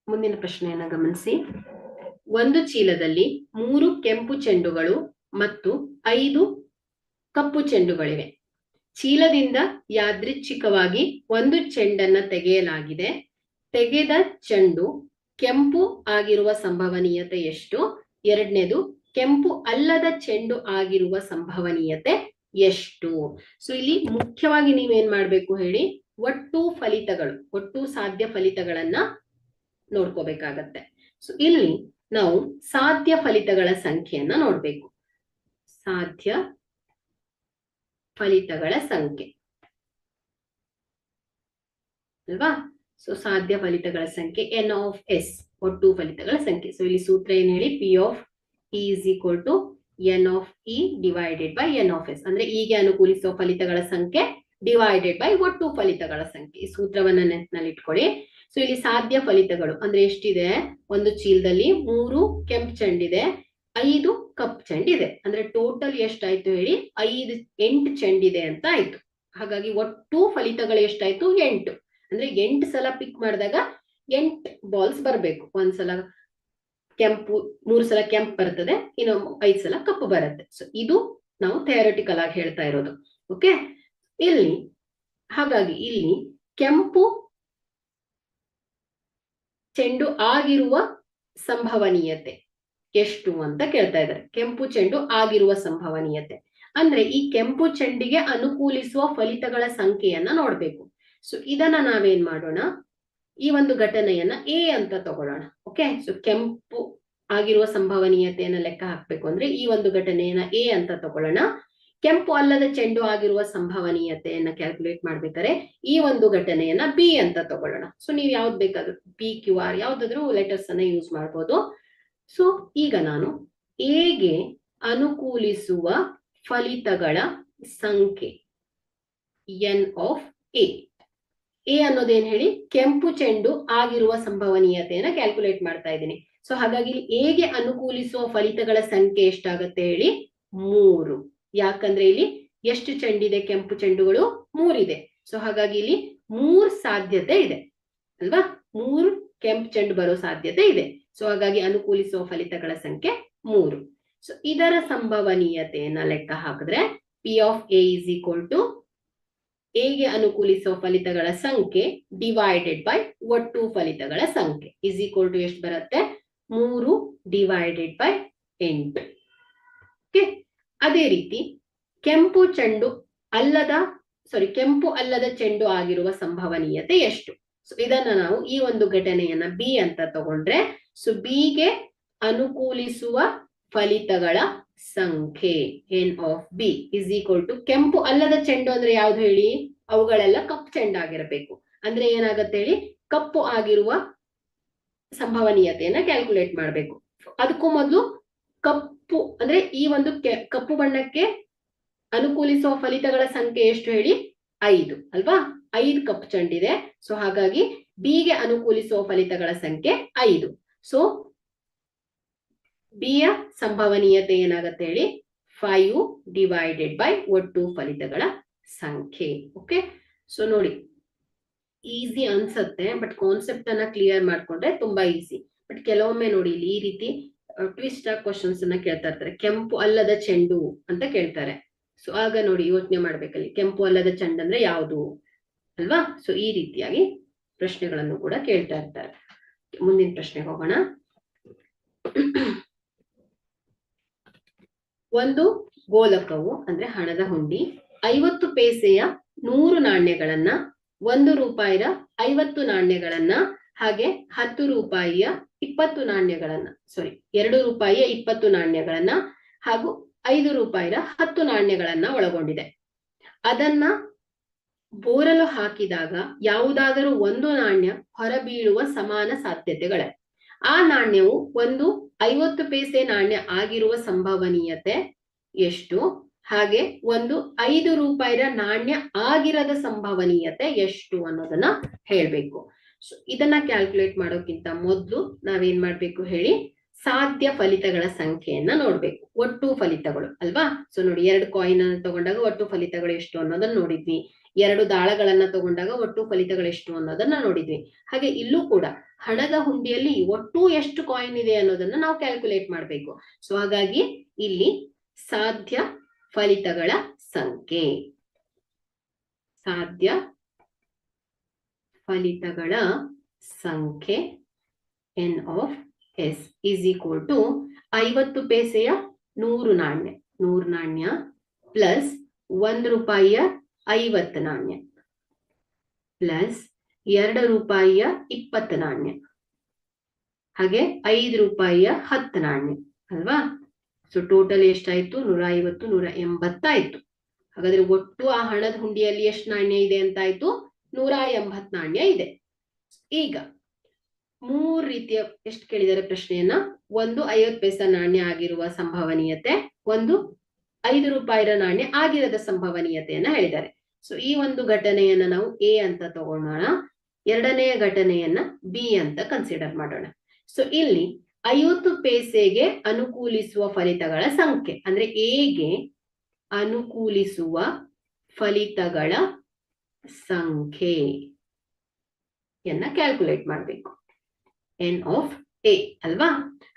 ಮುಂದಿನ ಪ್ರಶ್ನೆಯನ್ನ ಗಮನಿಸಿ. ಒಂದು ಚೀಲದಲ್ಲಿ 3 ಕೆಂಪು ಚೆಂಡುಗಳು ಮತ್ತು 5 ಕಪ್ಪು ಚೆಂಡುಗಳಿವೆ. ಚೀಲದಿಂದ ಯಾದೃಚ್ಛಿಕವಾಗಿ ಒಂದು ಚೆಂಡನ್ನ ತೆಗೆಯಲಾಗಿದೆ. ತೆಗೆದ ಚೆಂಡು ಕೆಂಪು ಆಗಿರುವ ಸಂಭವನೀಯತೆ ಎಷ್ಟು? ಎರಡನೇದು, ಕೆಂಪು ಅಲ್ಲದ ಚೆಂಡು ಆಗಿರುವ ಸಂಭವನೀಯತೆ ಎಷ್ಟು? ಸೊ ಇಲ್ಲಿ ಮುಖ್ಯವಾಗಿ ನೀವೇನ್ ಮಾಡ್ಬೇಕು ಹೇಳಿ? ಒಟ್ಟು ಸಾಧ್ಯ ಫಲಿತಗಳನ್ನ ನೋಡ್ಕೋಬೇಕಾಗತ್ತೆ. ಸೊ ಇಲ್ಲಿ ನಾವು ಸಾಧ್ಯ ಫಲಿತಗಳ ಸಂಖ್ಯೆಯನ್ನ ನೋಡ್ಬೇಕು. ಸಾಧ್ಯ ಫಲಿತಗಳ ಸಂಖ್ಯೆ ಅಲ್ವಾ? ಸೊ ಸಾಧ್ಯ ಫಲಿತಗಳ ಸಂಖ್ಯೆ ಎನ್ ಆಫ್ ಎಸ್, ಒಟ್ಟು ಫಲಿತಗಳ ಸಂಖ್ಯೆ. ಸೊ ಇಲ್ಲಿ ಸೂತ್ರ ಏನ್ ಹೇಳಿ, P of E is equal to N of E divided by N of S. ಅಂದ್ರೆ ಈಗೆ ಅನುಕೂಲಿಸುವ ಫಲಿತಗಳ ಸಂಖ್ಯೆ ಡಿವೈಡೆಡ್ ಬೈ ಒಟ್ಟು ಫಲಿತಗಳ ಸಂಖ್ಯೆ. ಈ ಸೂತ್ರವನ್ನ ನೆನಪಿನಲ್ಲಿ ಇಟ್ಕೊಳ್ಳಿ. ಸೊ ಇಲ್ಲಿ ಸಾಧ್ಯ ಫಲಿತಗಳು ಅಂದ್ರೆ ಎಷ್ಟಿದೆ, ಒಂದು ಚೀಲದಲ್ಲಿ 3 ಕೆಂಪು ಚೆಂಡಿದೆ, 5 ಕಪ್ ಚೆಂಡಿದೆ. ಅಂದ್ರೆ ಟೋಟಲ್ ಎಷ್ಟಾಯ್ತು ಹೇಳಿ, 8 ಚೆಂಡಿದೆ ಅಂತ ಆಯ್ತು. ಹಾಗಾಗಿ ಒಟ್ಟು ಫಲಿತಗಳು ಎಷ್ಟಾಯ್ತು, 8. ಅಂದ್ರೆ 8 ಸಲ ಪಿಕ್ ಮಾಡಿದಾಗ 8 ಬಾಲ್ಸ್ ಬರ್ಬೇಕು. ಒಂದ್ಸಲ ಕೆಂಪು, 3 ಸಲ ಕೆಂಪು ಬರ್ತದೆ, ಇನ್ನು 5 ಸಲ ಕಪ್ಪು ಬರುತ್ತೆ. ಸೊ ಇದು ನಾವು ಥಿಯರಿಟಿಕಲ್ ಆಗಿ ಹೇಳ್ತಾ ಇರೋದು. ಓಕೆ, ಇಲ್ಲಿ ಹಾಗಾಗಿ ಇಲ್ಲಿ ಕೆಂಪು ಚೆಂಡು ಆಗಿರುವ ಸಂಭವನೀಯತೆ ಎಷ್ಟು ಅಂತ ಕೇಳ್ತಾ ಇದ್ದಾರೆ. ಕೆಂಪು ಚೆಂಡು ಆಗಿರುವ ಸಂಭವನೀಯತೆ ಅಂದ್ರೆ ಈ ಕೆಂಪು ಚೆಂಡಿಗೆ ಅನುಕೂಲಿಸುವ ಫಲಿತಗಳ ಸಂಖ್ಯೆಯನ್ನ ನೋಡ್ಬೇಕು. ಸೊ ಇದನ್ನ ನಾವೇನ್ ಮಾಡೋಣ, ಈ ಒಂದು ಘಟನೆಯನ್ನ ಎ ಅಂತ ತಗೊಳ್ಳೋಣ. ಓಕೆ, ಸೊ ಕೆಂಪು ಆಗಿರುವ ಸಂಭವನೀಯತೆಯನ್ನ ಲೆಕ್ಕ ಹಾಕ್ಬೇಕು ಅಂದ್ರೆ ಈ ಒಂದು ಘಟನೆಯನ್ನ ಎ ಅಂತ ತಗೊಳ್ಳೋಣ. ಕೆಂಪು ಅಲ್ಲದ ಚೆಂಡು ಆಗಿರುವ ಸಂಭವನೀಯತೆಯನ್ನ ಕ್ಯಾಲ್ಕುಲೇಟ್ ಮಾಡ್ಬೇಕಾದ್ರೆ ಈ ಒಂದು ಘಟನೆಯನ್ನ ಬಿ ಅಂತ ತಗೊಳ್ಳೋಣ. ಸೊ ನೀವು ಯಾವ್ದು ಬೇಕಾದ್ರೂ ಪಿ ಕ್ಯೂ ಆರ್ ಯಾವ್ದಾದ್ರು ಲೆಟರ್ಸ್ ಅನ್ನ ಯೂಸ್ ಮಾಡ್ಬೋದು. ಸೊ ಈಗ ನಾನು ಎಗೆ ಅನುಕೂಲಿಸುವ ಫಲಿತಗಳ ಸಂಖ್ಯೆ ಎನ್ ಆಫ್ ಎ. ಎ ಅನ್ನೋದೇನ್ ಹೇಳಿ, ಕೆಂಪು ಚೆಂಡು ಆಗಿರುವ ಸಂಭವನೀಯತೆಯನ್ನ ಕ್ಯಾಲ್ಕುಲೇಟ್ ಮಾಡ್ತಾ ಇದ್ದೀನಿ. ಸೊ ಹಾಗಾಗಿ ಎಗೆ ಅನುಕೂಲಿಸುವ ಫಲಿತಗಳ ಸಂಖ್ಯೆ ಎಷ್ಟಾಗತ್ತೆ ಹೇಳಿ, 3. ಯಾಕಂದ್ರೆ ಇಲ್ಲಿ ಎಷ್ಟು ಚೆಂಡಿದೆ, ಕೆಂಪು ಚೆಂಡುಗಳು 3 ಇದೆ. ಸೊ ಹಾಗಾಗಿ ಇಲ್ಲಿ 3 ಸಾಧ್ಯತೆ ಇದೆ ಅಲ್ವಾ, 3 ಕೆಂಪು ಚೆಂಡು ಬರೋ ಸಾಧ್ಯತೆ ಇದೆ. ಸೊ ಹಾಗಾಗಿ ಅನುಕೂಲಿಸುವ ಫಲಿತಗಳ ಸಂಖ್ಯೆ 3. ಸೊ ಇದರ ಸಂಭವನೀಯತೆಯನ್ನ ಲೆಕ್ಕ ಹಾಕಿದ್ರೆ P of A is equal to ಎಗೆ ಅನುಕೂಲಿಸುವ ಫಲಿತಗಳ ಸಂಖ್ಯೆ ಡಿವೈಡೆಡ್ ಬೈ ಒಟ್ಟು ಫಲಿತಗಳ ಸಂಖ್ಯೆ ಇಸ್ ಈಕ್ವಲ್ ಟು ಎಷ್ಟು ಬರುತ್ತೆ, 3 ಡಿವೈಡೆಡ್ ಬೈ 8. ಓಕೆ, ಅದೇ ರೀತಿ ಕೆಂಪು ಅಲ್ಲದ ಚೆಂಡು ಆಗಿರುವ ಸಂಭವನೀಯತೆ ಎಷ್ಟು. ಸೊ ಇದನ್ನ ನಾವು ಈ ಒಂದು ಘಟನೆಯನ್ನ ಬಿ ಅಂತ ತಗೊಂಡ್ರೆ, ಸೊ ಬಿಗೆ ಅನುಕೂಲಿಸುವ ಫಲಿತಗಳ ಸಂಖ್ಯೆ N of B is equal to, ಕೆಂಪು ಅಲ್ಲದ ಚೆಂಡು ಅಂದ್ರೆ ಯಾವ್ದು ಹೇಳಿ, ಅವುಗಳೆಲ್ಲ ಕಪ್ಪು ಚೆಂಡಾಗಿರಬೇಕು. ಅಂದ್ರೆ ಏನಾಗತ್ತೆ ಹೇಳಿ, ಕಪ್ಪು ಆಗಿರುವ ಸಂಭವನೀಯತೆಯನ್ನ ಕ್ಯಾಲ್ಕುಲೇಟ್ ಮಾಡ್ಬೇಕು. ಅದಕ್ಕೂ ಮೊದಲು ಕಪ್ಪು ಅಂದ್ರೆ ಈ ಒಂದು ಕಪ್ಪು ಬಣ್ಣಕ್ಕೆ ಅನುಕೂಲಿಸುವ ಫಲಿತಗಳ ಸಂಖ್ಯೆ ಎಷ್ಟು ಹೇಳಿ, 5 ಅಲ್ವಾ, 5 ಕಪ್ಪು ಚೆಂಡಿದೆ. ಸೊ ಹಾಗಾಗಿ ಬಿಗೆ ಅನುಕೂಲಿಸುವ ಫಲಿತಗಳ ಸಂಖ್ಯೆ 5. ಸೊ ಬಿಯ ಸಂಭವನೀಯತೆ ಏನಾಗತ್ತೆ ಹೇಳಿ, 5 ಡಿವೈಡೆಡ್ ಬೈ ಒಟ್ಟು ಫಲಿತಗಳ ಸಂಖ್ಯೆ. ಓಕೆ, ಸೊ ನೋಡಿ ಈಸಿ ಅನ್ಸತ್ತೆ, ಬಟ್ ಕಾನ್ಸೆಪ್ಟ್ ಅನ್ನ ಕ್ಲಿಯರ್ ಮಾಡ್ಕೊಂಡ್ರೆ ತುಂಬಾ ಈಸಿ. ಬಟ್ ಕೆಲವೊಮ್ಮೆ ನೋಡಿ ಇಲ್ಲಿ ಈ ರೀತಿ ಟ್ವಿಸ್ಟ್ ಆಗಿ ಕ್ವಶನ್ಸ್ ಅನ್ನ ಕೇಳ್ತಾ ಇರ್ತಾರೆ. ಕೆಂಪು ಅಲ್ಲದ ಚೆಂಡು ಅಂತ ಕೇಳ್ತಾರೆ. ಸೊ ಆಗ ನೋಡಿ ಯೋಚನೆ ಮಾಡ್ಬೇಕಲ್ಲಿ, ಕೆಂಪು ಅಲ್ಲದ ಚೆಂಡು ಅಂದ್ರೆ ಯಾವುದು ಅಲ್ವಾ. ಸೊ ಈ ರೀತಿಯಾಗಿ ಪ್ರಶ್ನೆಗಳನ್ನು ಕೂಡ ಕೇಳ್ತಾ ಇರ್ತಾರೆ. ಮುಂದಿನ ಪ್ರಶ್ನೆಗೆ ಹೋಗೋಣ. ಒಂದು ಗೋಲಕವು ಅಂದ್ರೆ ಹಣದ ಹುಂಡಿ 50 ಪೈಸೆಯ 100 ನಾಣ್ಯಗಳನ್ನ, 1 ರೂಪಾಯಿಯ 50 ನಾಣ್ಯಗಳನ್ನ, ಹಾಗೆ 10 ರೂಪಾಯಿಯ 20 ನಾಣ್ಯಗಳನ್ನ, 2 ರೂಪಾಯಿಯ 20 ನಾಣ್ಯಗಳನ್ನ ಹಾಗೂ 5 ರೂಪಾಯಿಯ 10 ನಾಣ್ಯಗಳನ್ನ ಒಳಗೊಂಡಿದೆ. ಅದನ್ನ ಬೋರಲು ಹಾಕಿದಾಗ ಯಾವುದಾದರೂ ಒಂದು ನಾಣ್ಯ ಹೊರಬೀಳುವ ಸಮಾನ ಸಾಧ್ಯತೆಗಳೇ. ಆ ನಾಣ್ಯವು ಒಂದು 50 ಪೈಸೆ ನಾಣ್ಯ ಆಗಿರುವ ಸಂಭವನೀಯತೆ ಎಷ್ಟು, ಹಾಗೆ ಒಂದು 5 ರೂಪಾಯಿಯ ನಾಣ್ಯ ಆಗಿರದ ಸಂಭವನೀಯತೆ ಎಷ್ಟು ಅನ್ನೋದನ್ನ ಹೇಳ್ಬೇಕು. ಸೊ ಇದನ್ನ ಕ್ಯಾಲ್ಕುಲೇಟ್ ಮಾಡೋಕ್ಕಿಂತ ಮೊದಲು ನಾವೇನ್ ಮಾಡ್ಬೇಕು ಹೇಳಿ, ಸಾಧ್ಯ ಫಲಿತಗಳ ಸಂಖ್ಯೆಯನ್ನ ನೋಡ್ಬೇಕು. ಒಟ್ಟು ಫಲಿತಗಳು ಅಲ್ವಾ. ಸೊ ನೋಡಿ, 2 ಕಾಯಿನ್ ಅನ್ನು ತಗೊಂಡಾಗ ಒಟ್ಟು ಫಲಿತಗಳು ಎಷ್ಟು ಅನ್ನೋದನ್ನ ನೋಡಿದ್ವಿ. 2 ದಾಳಗಳನ್ನ ತಗೊಂಡಾಗ ಒಟ್ಟು ಫಲಿತಗಳು ಎಷ್ಟು ಅನ್ನೋದನ್ನ ನೋಡಿದ್ವಿ. ಹಾಗೆ ಇಲ್ಲೂ ಕೂಡ ಹಣದ ಹುಂಡಿಯಲ್ಲಿ ಒಟ್ಟು ಎಷ್ಟು ಕಾಯಿನ್ ಇದೆ ಅನ್ನೋದನ್ನ ನಾವು ಕ್ಯಾಲ್ಕುಲೇಟ್ ಮಾಡ್ಬೇಕು. ಸೊ ಹಾಗಾಗಿ ಇಲ್ಲಿ ಸಾಧ್ಯ ಫಲಿತಗಳ ಸಂಖ್ಯೆ, ಸಾಧ್ಯ ಫಲಿತಗಳ ಸಂಖ್ಯೆ N of S is equal to 50 ಪೈಸೆಯ 100 ನಾಣ್ಯ ಪ್ಲಸ್ 1 ರೂಪಾಯಿಯ 50 ನಾಣ್ಯ ಪ್ಲಸ್ 2 ರೂಪಾಯಿಯ 20 ನಾಣ್ಯ ಹಾಗೆ 5 ರೂಪಾಯಿಯ 10 ನಾಣ್ಯ ಅಲ್ವಾ. ಸೊ ಟೋಟಲ್ ಎಷ್ಟಾಯ್ತು? 150, 180 ಆಯ್ತು. ಹಾಗಾದ್ರೆ ಒಟ್ಟು ಆ ಹಣದ ಹುಂಡಿಯಲ್ಲಿ ಎಷ್ಟು ನಾಣ್ಯ ಇದೆ ಅಂತ ಆಯ್ತು? 180 ನಾಣ್ಯ ಇದೆ. ಈಗ 3 ರೀತಿಯ ಎಷ್ಟು ಕೇಳಿದರೆ ಪ್ರಶ್ನೆಯನ್ನ, ಒಂದು 50 ಪೈಸಾ ನಾಣ್ಯ ಆಗಿರುವ ಸಂಭವನೀಯತೆ, ಒಂದು 5 ರೂಪಾಯಿಯ ನಾಣ್ಯ ಆಗಿರದ ಸಂಭವನೀಯತೆಯನ್ನ ಹೇಳಿದ್ದಾರೆ. ಸೊ ಈ ಒಂದು ಘಟನೆಯನ್ನ ನಾವು ಎ ಅಂತ ತಗೊಳ್ಳೋಣ, ಎರಡನೆಯ ಘಟನೆಯನ್ನ ಬಿ ಅಂತ ಕನ್ಸಿಡರ್ ಮಾಡೋಣ. ಸೊ ಇಲ್ಲಿ 50 ಪೈಸೆಗೆ ಅನುಕೂಲಿಸುವ ಫಲಿತಗಳ ಸಂಖ್ಯೆ ಅಂದ್ರೆ ಎಗೆ ಅನುಕೂಲಿಸುವ ಫಲಿತಗಳ ಸಂಖ್ಯೆಯನ್ನ ಕ್ಯಾಲ್ಕುಲೇಟ್ ಮಾಡಬೇಕು. ಎನ್ ಆಫ್ ಎ ಅಲ್ವಾ.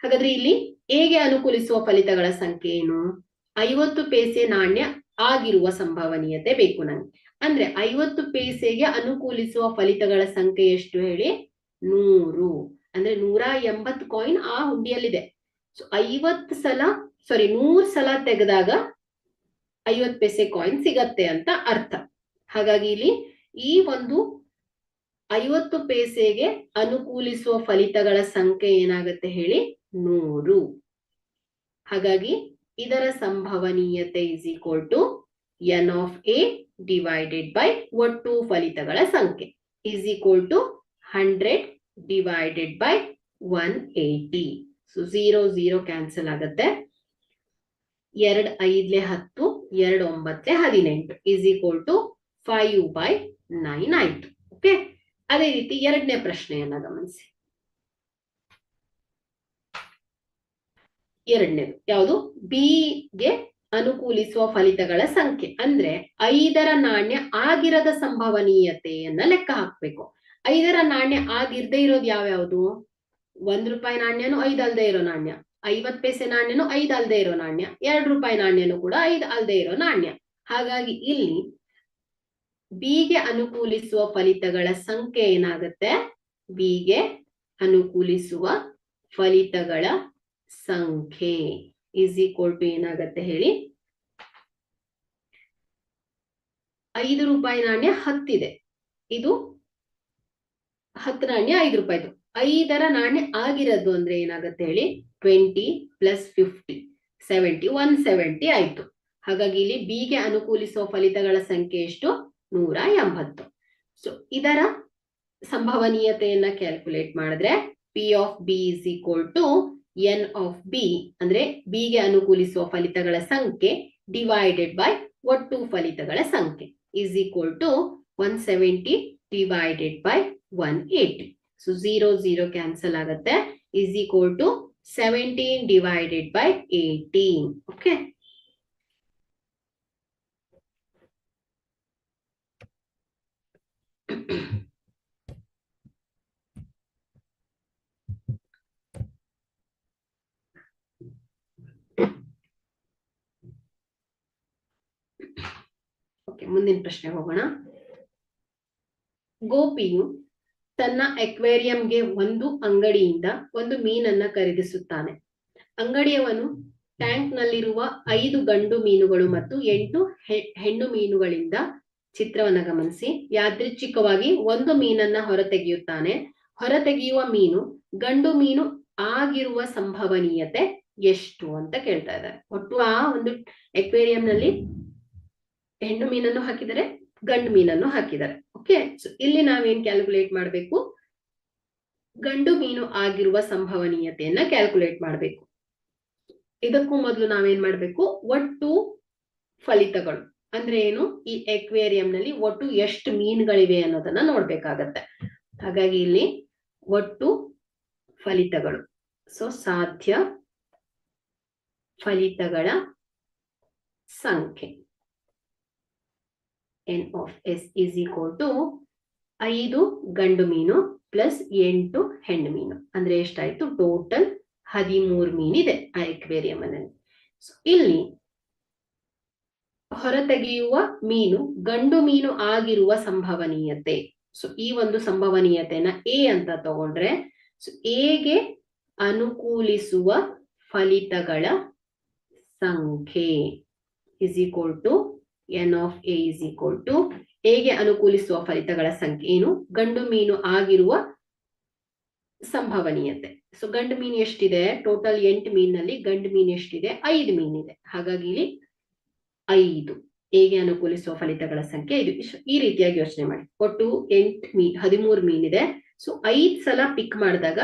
ಹಾಗಾದ್ರೆ ಇಲ್ಲಿ ಎಗೆ ಅನುಕೂಲಿಸುವ ಫಲಿತಗಳ ಸಂಖ್ಯೆ ಏನು? 50 ಪೈಸೆ ನಾಣ್ಯ ಆಗಿರುವ ಸಂಭವನೀಯತೆ ಬೇಕು ನಂಗೆ. ಅಂದ್ರೆ 50 ಪೈಸೆಗೆ ಅನುಕೂಲಿಸುವ ಫಲಿತಗಳ ಸಂಖ್ಯೆ ಎಷ್ಟು ಹೇಳಿ? 100. ಅಂದ್ರೆ 180 ಕಾಯಿನ್ ಆ ಹುಂಡಿಯಲ್ಲಿದೆ. ಸೊ 100 ಸಲ ತೆಗೆದಾಗ 50 ಪೈಸೆ ಕಾಯಿನ್ ಸಿಗತ್ತೆ ಅಂತ ಅರ್ಥ. ಹಾಗಾಗಿ ಇಲ್ಲಿ ಈ ಒಂದು 50 ಪೈಸೆಗೆ ಅನುಕೂಲಿಸುವ ಫಲಿತಗಳ ಸಂಖ್ಯೆ ಏನಾಗುತ್ತೆ ಹೇಳಿ? 100. ಹಾಗಾಗಿ ಇದರ ಸಂಭವನೀಯತೆ is equal to N of A divided by ಒಟ್ಟು ಫಲಿತಗಳ ಸಂಖ್ಯೆ is equal to 100 divided by 180. So 0 0 cancel ಆಗುತ್ತೆ. 2 5 10, 2 9 18 ಇಸ್ ಈಕ್ವಲ್ ಟು 5/9 ಆಯ್ತು. ಓಕೆ. ಅದೇ ರೀತಿ ಎರಡನೇ ಪ್ರಶ್ನೆಯನ್ನ ಗಮನಿಸಿ. ಎರಡನೇದು ಯಾವುದು? ಬಿಗೆ ಅನುಕೂಲಿಸುವ ಫಲಿತಗಳ ಸಂಖ್ಯೆ ಅಂದ್ರೆ 5ರ ನಾಣ್ಯ ಆಗಿರದ ಸಂಭವನೀಯತೆಯನ್ನ ಲೆಕ್ಕ ಹಾಕ್ಬೇಕು. 5ರ ನಾಣ್ಯ ಆಗಿರ್ದೇ ಇರೋದು ಯಾವ್ಯಾವುದು? 1 ರೂಪಾಯಿ ನಾಣ್ಯನು 5 ಅಲ್ದೇ ಇರೋ ನಾಣ್ಯ, 50 ಪೈಸೆ ನಾಣ್ಯನು 5 ಅಲ್ದೇ ಇರೋ ನಾಣ್ಯ, 2 ರೂಪಾಯಿ ನಾಣ್ಯನು ಕೂಡ 5 ಅಲ್ದೇ ಇರೋ ನಾಣ್ಯ. ಹಾಗಾಗಿ ಇಲ್ಲಿ ಬಿಗೆ ಅನುಕೂಲಿಸುವ ಫಲಿತಗಳ ಸಂಖ್ಯೆ ಏನಾಗುತ್ತೆ? ಬಿಗೆ ಅನುಕೂಲಿಸುವ ಫಲಿತಗಳ ಸಂಖ್ಯೆ ಇಸ್ ಈಕ್ವಲ್ ಟು ಏನಾಗತ್ತೆ ಹೇಳಿ? 5 ರೂಪಾಯಿ ನಾಣ್ಯ 10 ಇದೆ, ಇದು 10 ನಾಣ್ಯ 5 ರೂಪಾಯಿದು. 5ರ ನಾಣ್ಯ ಆಗಿರೋದು ಅಂದ್ರೆ ಏನಾಗತ್ತೆ ಹೇಳಿ? 20 + 50 70, 170 ಆಯ್ತು. ಹಾಗಾಗಿ ಇಲ್ಲಿ ಬಿಗೆ ಅನುಕೂಲಿಸುವ ಫಲಿತಗಳ ಸಂಖ್ಯೆ ಎಷ್ಟು? 180. ಸೊ ಇದರ ಸಂಭವನೀಯತೆಯನ್ನ ಕ್ಯಾಲ್ಕುಲೇಟ್ ಮಾಡಿದ್ರೆ P of B is equal to N of B ಅಂದ್ರೆ ಬಿಗೆ ಅನುಕೂಲಿಸುವ ಫಲಿತಗಳ ಸಂಖ್ಯೆ ಡಿವೈಡೆಡ್ ಬೈ ಒಟ್ಟು ಫಲಿತಗಳ ಸಂಖ್ಯೆ is equal to 170 divided by 180. So 0 0 cancel ಆಗುತ್ತೆ. Is equal to 17 divided by 18. Okay. ಮುಂದಿನ ಪ್ರಶ್ನೆ ಹೋಗೋಣ. ಗೋಪಿಯು ತನ್ನ ಅಕ್ವೇರಿಯಂಗೆ ಒಂದು ಅಂಗಡಿಯಿಂದ ಒಂದು ಮೀನನ್ನ ಖರೀದಿಸುತ್ತಾನೆ. ಅಂಗಡಿಯವನು ಟ್ಯಾಂಕ್ ನಲ್ಲಿರುವ 5 ಗಂಡು ಮೀನುಗಳು ಮತ್ತು 8 ಹೆಣ್ಣು ಮೀನುಗಳಿಂದ ಚಿತ್ರವನ್ನ ಗಮನಿಸಿ ಯಾದೃಚ್ಛಿಕವಾಗಿ ಒಂದು ಮೀನನ್ನ ಹೊರತೆಗೆಯುತ್ತಾನೆ. ಹೊರತೆಗೆಯುವ ಮೀನು ಗಂಡು ಮೀನು ಆಗಿರುವ ಸಂಭವನೀಯತೆ ಎಷ್ಟು ಅಂತ ಕೇಳ್ತಾ ಇದ್ದಾರೆ. ಒಟ್ಟು ಆ ಒಂದು ಅಕ್ವೇರಿಯಂ ನಲ್ಲಿ ಹೆಣ್ಣು ಮೀನನ್ನು ಹಾಕಿದರೆ, ಗಂಡು ಮೀನನ್ನು ಹಾಕಿದ್ದಾರೆ. ಓಕೆ. ಸೊ ಇಲ್ಲಿ ನಾವೇನ್ ಕ್ಯಾಲ್ಕುಲೇಟ್ ಮಾಡಬೇಕು? ಗಂಡು ಮೀನು ಆಗಿರುವ ಸಂಭವನೀಯತೆಯನ್ನ ಕ್ಯಾಲ್ಕುಲೇಟ್ ಮಾಡಬೇಕು. ಇದಕ್ಕೂ ಮೊದಲು ನಾವೇನ್ ಮಾಡ್ಬೇಕು? ಒಟ್ಟು ಫಲಿತಗಳು ಅಂದ್ರೆ ಏನು? ಈ ಅಕ್ವೇರಿಯಂ ನಲ್ಲಿ ಒಟ್ಟು ಎಷ್ಟು ಮೀನುಗಳಿವೆ ಅನ್ನೋದನ್ನ ನೋಡ್ಬೇಕಾಗತ್ತೆ. ಹಾಗಾಗಿ ಇಲ್ಲಿ ಒಟ್ಟು ಫಲಿತಗಳು, ಸೊ ಸಾಧ್ಯ ಫಲಿತಗಳ ಸಂಖ್ಯೆ N of S is equal to 5 ಗಂಡು ಮೀನು ಪ್ಲಸ್ 8 ಹೆಣ್ಣು ಮೀನು ಅಂದ್ರೆ ಎಷ್ಟಾಯ್ತು? ಟೋಟಲ್ 13 ಮೀನಿದೆ ಆ ಅಕ್ವೇರಿಯಂ ನಲ್ಲಿ. ಇಲ್ಲಿ ಹೊರತೆಗೆಯುವ ಮೀನು ಗಂಡು ಮೀನು ಆಗಿರುವ ಸಂಭವನೀಯತೆ. ಸೊ ಈ ಒಂದು ಸಂಭವನೀಯತೆನ ಎ ಅಂತ ತಗೊಂಡ್ರೆ, ಸೊ ಎಗೆ ಅನುಕೂಲಿಸುವ ಫಲಿತಗಳ ಸಂಖ್ಯೆ is equal to N of A is equal to ಎಗೆ ಅನುಕೂಲಿಸುವ ಫಲಿತಗಳ ಸಂಖ್ಯೆ ಏನು? ಗಂಡು ಮೀನು ಆಗಿರುವ ಸಂಭವನೀಯತೆ. ಸೊ ಗಂಡು ಮೀನ್ ಎಷ್ಟಿದೆ? ಟೋಟಲ್ 8 ಮೀನಲ್ಲಿ ಗಂಡು ಮೀನ್ ಎಷ್ಟಿದೆ? 5 ಮೀನ್ ಇದೆ. ಹಾಗಾಗಿ ಇಲ್ಲಿ 5 ಹೇಗೆ ಅನುಕೂಲಿಸುವ ಫಲಿತಗಳ ಸಂಖ್ಯೆ 5. ಈ ರೀತಿಯಾಗಿ ಯೋಚನೆ ಮಾಡಿ. ಒಟ್ಟು 13 ಮೀನ್ ಇದೆ. ಸೊ 5 ಸಲ ಪಿಕ್ ಮಾಡಿದಾಗ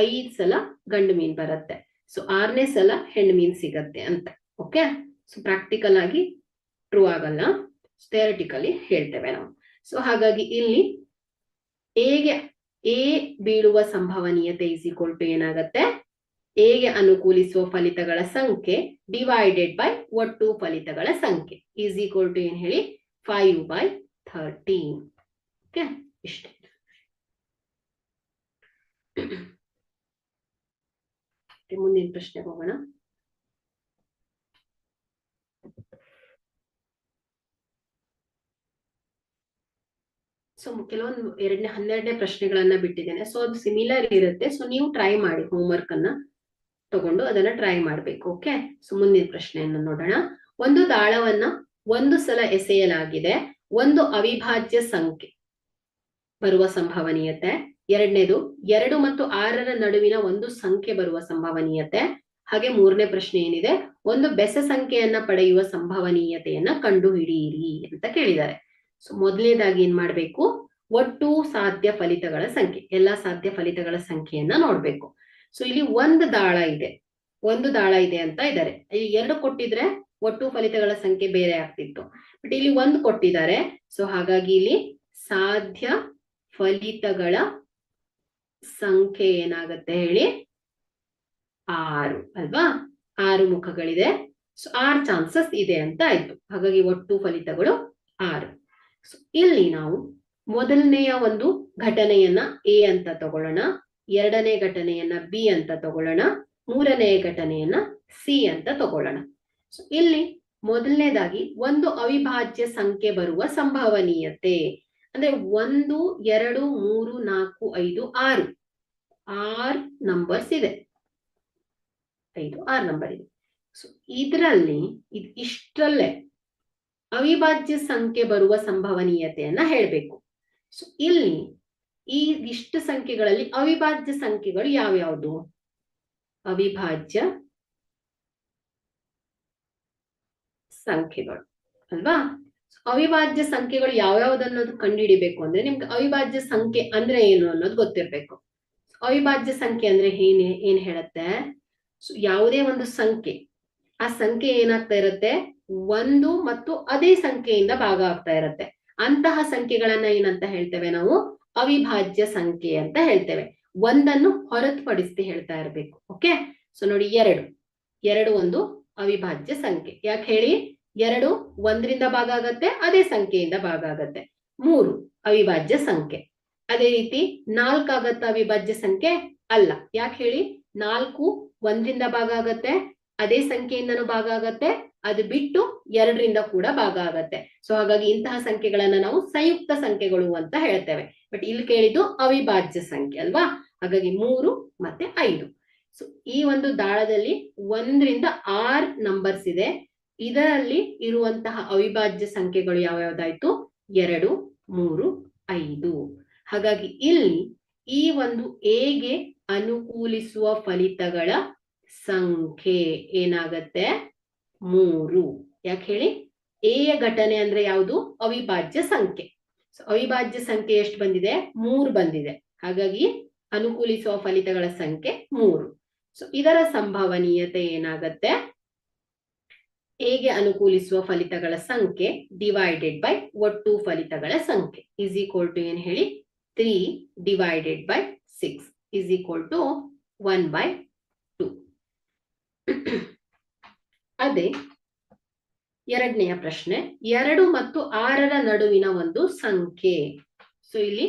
5 ಸಲ ಗಂಡು ಮೀನ್ ಬರುತ್ತೆ. ಸೊ 6ನೇ ಸಲ ಹೆಣ್ಣು ಮೀನ್ ಸಿಗತ್ತೆ ಅಂತ. ಓಕೆ, ಸೊ ಪ್ರಾಕ್ಟಿಕಲ್ ಆಗಿ ಟ್ರೂ ಆಗಲ್ಲ, ಥಿಯರಿಟಿಕಲಿ ಹೇಳ್ತೇವೆ ನಾವು. ಸೊ ಹಾಗಾಗಿ ಇಲ್ಲಿ ಹೇಗೆ ಎ ಬೀಳುವ ಸಂಭವನೀಯತೆ ಇಸ್ ಈಕ್ವಲ್ ಟು ಏನಾಗತ್ತೆ? ಎಗೆ ಅನುಕೂಲಿಸುವ ಫಲಿತಗಳ ಸಂಖ್ಯೆ ಡಿವೈಡೆಡ್ ಬೈ ಒಟ್ಟು ಫಲಿತಗಳ ಸಂಖ್ಯೆ ಈಸ್ ಈಕ್ವಲ್ ಟು ಏನ್ ಹೇಳಿ? 5/13. ಓಕೆ, ಇಷ್ಟೇ. ಮುಂದಿನ ಪ್ರಶ್ನೆಗೆ ಹೋಗೋಣ. ಸೊ ಕೆಲವೊಂದು 12ನೇ ಪ್ರಶ್ನೆಗಳನ್ನ ಬಿಟ್ಟಿದ್ದೇನೆ. ಸೊ ಅದು ಸಿಮಿಲರ್ ಇರುತ್ತೆ. ಸೊ ನೀವು ಟ್ರೈ ಮಾಡಿ, ಹೋಮ್ವರ್ಕ್ ಅನ್ನ ತಗೊಂಡು ಅದನ್ನ ಟ್ರೈ ಮಾಡ್ಬೇಕು. ಓಕೆ, ಸೊ ಮುಂದಿನ ಪ್ರಶ್ನೆಯನ್ನು ನೋಡೋಣ. ಒಂದು ದಾಳವನ್ನ ಒಂದು ಸಲ ಎಸೆಯಲಾಗಿದೆ, ಒಂದು ಅವಿಭಾಜ್ಯ ಸಂಖ್ಯೆ ಬರುವ ಸಂಭವನೀಯತೆ. ಎರಡನೇದು 2 ಮತ್ತು 6ರ ನಡುವಿನ ಒಂದು ಸಂಖ್ಯೆ ಬರುವ ಸಂಭವನೀಯತೆ. ಹಾಗೆ ಮೂರನೇ ಪ್ರಶ್ನೆ ಏನಿದೆ? ಒಂದು ಬೆಸ ಸಂಖ್ಯೆಯನ್ನ ಪಡೆಯುವ ಸಂಭವನೀಯತೆಯನ್ನ ಕಂಡು ಹಿಡಿಯಿರಿ ಅಂತ ಕೇಳಿದ್ದಾರೆ. ಸೊ ಮೊದಲನೇದಾಗಿ ಏನ್ ಮಾಡ್ಬೇಕು? ಒಟ್ಟು ಸಾಧ್ಯ ಫಲಿತಗಳ ಸಂಖ್ಯೆ, ಎಲ್ಲಾ ಸಾಧ್ಯ ಫಲಿತಗಳ ಸಂಖ್ಯೆಯನ್ನ ನೋಡ್ಬೇಕು. ಸೊ ಇಲ್ಲಿ ಒಂದು ದಾಳ ಇದೆ ಅಂತ ಇದ್ದಾರೆ. ಇಲ್ಲಿ 2 ಕೊಟ್ಟಿದ್ರೆ ಒಟ್ಟು ಫಲಿತಗಳ ಸಂಖ್ಯೆ ಬೇರೆ ಆಗ್ತಿತ್ತು. ಬಟ್ ಇಲ್ಲಿ 1 ಕೊಟ್ಟಿದ್ದಾರೆ. ಸೊ ಹಾಗಾಗಿ ಇಲ್ಲಿ ಸಾಧ್ಯ ಫಲಿತಗಳ ಸಂಖ್ಯೆ ಏನಾಗುತ್ತೆ ಹೇಳಿ? 6 ಅಲ್ವಾ? 6 ಮುಖಗಳಿದೆ. ಸೊ 6 ಚಾನ್ಸಸ್ ಇದೆ ಅಂತ ಆಯ್ತು. ಹಾಗಾಗಿ ಒಟ್ಟು ಫಲಿತಗಳು 6. ಸೊ ಇಲ್ಲಿ ನಾವು ಮೊದಲನೆಯ ಒಂದು ಘಟನೆಯನ್ನ ಎ ಅಂತ ತಗೊಳ್ಳೋಣ, ಎರಡನೇ ಘಟನೆಯನ್ನ ಬಿ ಅಂತ ತಗೊಳ್ಳೋಣ, ಮೂರನೇ ಘಟನೆಯನ್ನ ಸಿ ಅಂತ ತಗೊಳ್ಳೋಣ. ಸೊ ಇಲ್ಲಿ ಮೊದಲನೇದಾಗಿ ಒಂದು ಅವಿಭಾಜ್ಯ ಸಂಖ್ಯೆ ಬರುವ ಸಂಭವನೀಯತೆ ಅಂದ್ರೆ 1, 2, 3, 4, 5, 6 ನಂಬರ್ಸ್ ಇದೆ. 6 ನಂಬರ್ ಇದೆ. ಸೊ ಇದರಲ್ಲಿ ಇಷ್ಟರಲ್ಲೇ ಅವಿಭಾಜ್ಯ ಸಂಖ್ಯೆ ಬರುವ ಸಂಭವನೀಯತೆಯನ್ನ ಹೇಳ್ಬೇಕು. ಸೊ ಇಲ್ಲಿ ಈ ಇಷ್ಟು ಸಂಖ್ಯೆಗಳಲ್ಲಿ ಅವಿಭಾಜ್ಯ ಸಂಖ್ಯೆಗಳು ಯಾವ್ಯಾವುದು? ಅವಿಭಾಜ್ಯ ಸಂಖ್ಯೆಗಳು ಅಲ್ವಾ? ಅವಿಭಾಜ್ಯ ಸಂಖ್ಯೆಗಳು ಯಾವ್ಯಾವ್ದನ್ನೋದು ಕಂಡುಹಿಡಿಬೇಕು ಅಂದ್ರೆ ನಿಮ್ಗೆ ಅವಿಭಾಜ್ಯ ಸಂಖ್ಯೆ ಅಂದ್ರೆ ಏನು ಅನ್ನೋದು ಗೊತ್ತಿರ್ಬೇಕು. ಅವಿಭಾಜ್ಯ ಸಂಖ್ಯೆ ಅಂದ್ರೆ ಏನ್ ಹೇಳತ್ತೆ? ಯಾವುದೇ ಒಂದು ಸಂಖ್ಯೆ, ಆ ಸಂಖ್ಯೆ ಏನಾಗ್ತಾ ಇರುತ್ತೆ? 1 ಮತ್ತು ಅದೇ ಸಂಖ್ಯೆಯಿಂದ ಭಾಗ ಆಗ್ತಾ ಇರುತ್ತೆ. ಅಂತಹ ಸಂಖ್ಯೆಗಳನ್ನ ಏನಂತ ಹೇಳ್ತೇವೆ ನಾವು? ಅವಿಭಾಜ್ಯ ಸಂಖ್ಯೆ ಅಂತ ಹೇಳ್ತೇವೆ. 1ಅನ್ನು ಹೊರತುಪಡಿಸಿ ಹೇಳ್ತಾ ಇರ್ಬೇಕು. ಓಕೆ, ಸೊ ನೋಡಿ 2 ಒಂದು ಅವಿಭಾಜ್ಯ ಸಂಖ್ಯೆ. ಯಾಕೆ ಹೇಳಿ? 2 1ರಿಂದ ಭಾಗ ಆಗತ್ತೆ, ಅದೇ ಸಂಖ್ಯೆಯಿಂದ ಭಾಗ ಆಗತ್ತೆ. 3 ಅವಿಭಾಜ್ಯ ಸಂಖ್ಯೆ. ಅದೇ ರೀತಿ 4 ಆಗತ್ತ ಅವಿಭಾಜ್ಯ ಸಂಖ್ಯೆ? ಅಲ್ಲ. ಯಾಕೆ ಹೇಳಿ? 4 1ರಿಂದ ಭಾಗ ಆಗತ್ತೆ, ಅದೇ ಸಂಖ್ಯೆಯಿಂದನೂ ಭಾಗ ಆಗತ್ತೆ, ಅದು ಬಿಟ್ಟು 2ರಿಂದ ಕೂಡ ಭಾಗ ಆಗತ್ತೆ. ಸೊ ಹಾಗಾಗಿ ಇಂತಹ ಸಂಖ್ಯೆಗಳನ್ನ ನಾವು ಸಂಯುಕ್ತ ಸಂಖ್ಯೆಗಳು ಅಂತ ಹೇಳ್ತೇವೆ. ಬಟ್ ಇಲ್ಲಿ ಕೇಳಿದ್ದು ಅವಿಭಾಜ್ಯ ಸಂಖ್ಯೆ ಅಲ್ವಾ? ಹಾಗಾಗಿ 3 ಮತ್ತೆ 5. ಸೊ ಈ ಒಂದು ದಾಳದಲ್ಲಿ 1ರಿಂದ 6 ನಂಬರ್ಸ್ ಇದೆ. ಇದರಲ್ಲಿ ಇರುವಂತಹ ಅವಿಭಾಜ್ಯ ಸಂಖ್ಯೆಗಳು ಯಾವ್ಯಾವ್ದಾಯ್ತು? 2, 3, 5. ಹಾಗಾಗಿ ಇಲ್ಲಿ ಈ ಒಂದು ಎಗೆ ಅನುಕೂಲಿಸುವ ಫಲಿತಗಳ ಸಂಖ್ಯೆ ಏನಾಗತ್ತೆ? 3. ಯಾಕೆ ಹೇಳಿ? ಎಯ ಘಟನೆ ಅಂದ್ರೆ ಯಾವುದು? ಅವಿಭಾಜ್ಯ ಸಂಖ್ಯೆ. ಸೊ ಅವಿಭಾಜ್ಯ ಸಂಖ್ಯೆ ಎಷ್ಟು ಬಂದಿದೆ? 3 ಬಂದಿದೆ. ಹಾಗಾಗಿ ಅನುಕೂಲಿಸುವ ಫಲಿತಗಳ ಸಂಖ್ಯೆ 3. ಸೊ ಇದರ ಸಂಭವನೀಯತೆ ಏನಾಗತ್ತೆ? ಎಗೆ ಅನುಕೂಲಿಸುವ ಫಲಿತಗಳ ಸಂಖ್ಯೆ ಡಿವೈಡೆಡ್ ಬೈ ಒಟ್ಟು ಫಲಿತಗಳ ಸಂಖ್ಯೆ ಇಸ್ ಈಕ್ವಲ್ ಟು ಏನ್ ಹೇಳಿ? 3 divided by 6 is equal to 1/2. ಅದೇ ಎರಡನೆಯ ಪ್ರಶ್ನೆ, 2 ಮತ್ತು 6ರ ನಡುವಿನ ಒಂದು ಸಂಖ್ಯೆ. ಸೊ ಇಲ್ಲಿ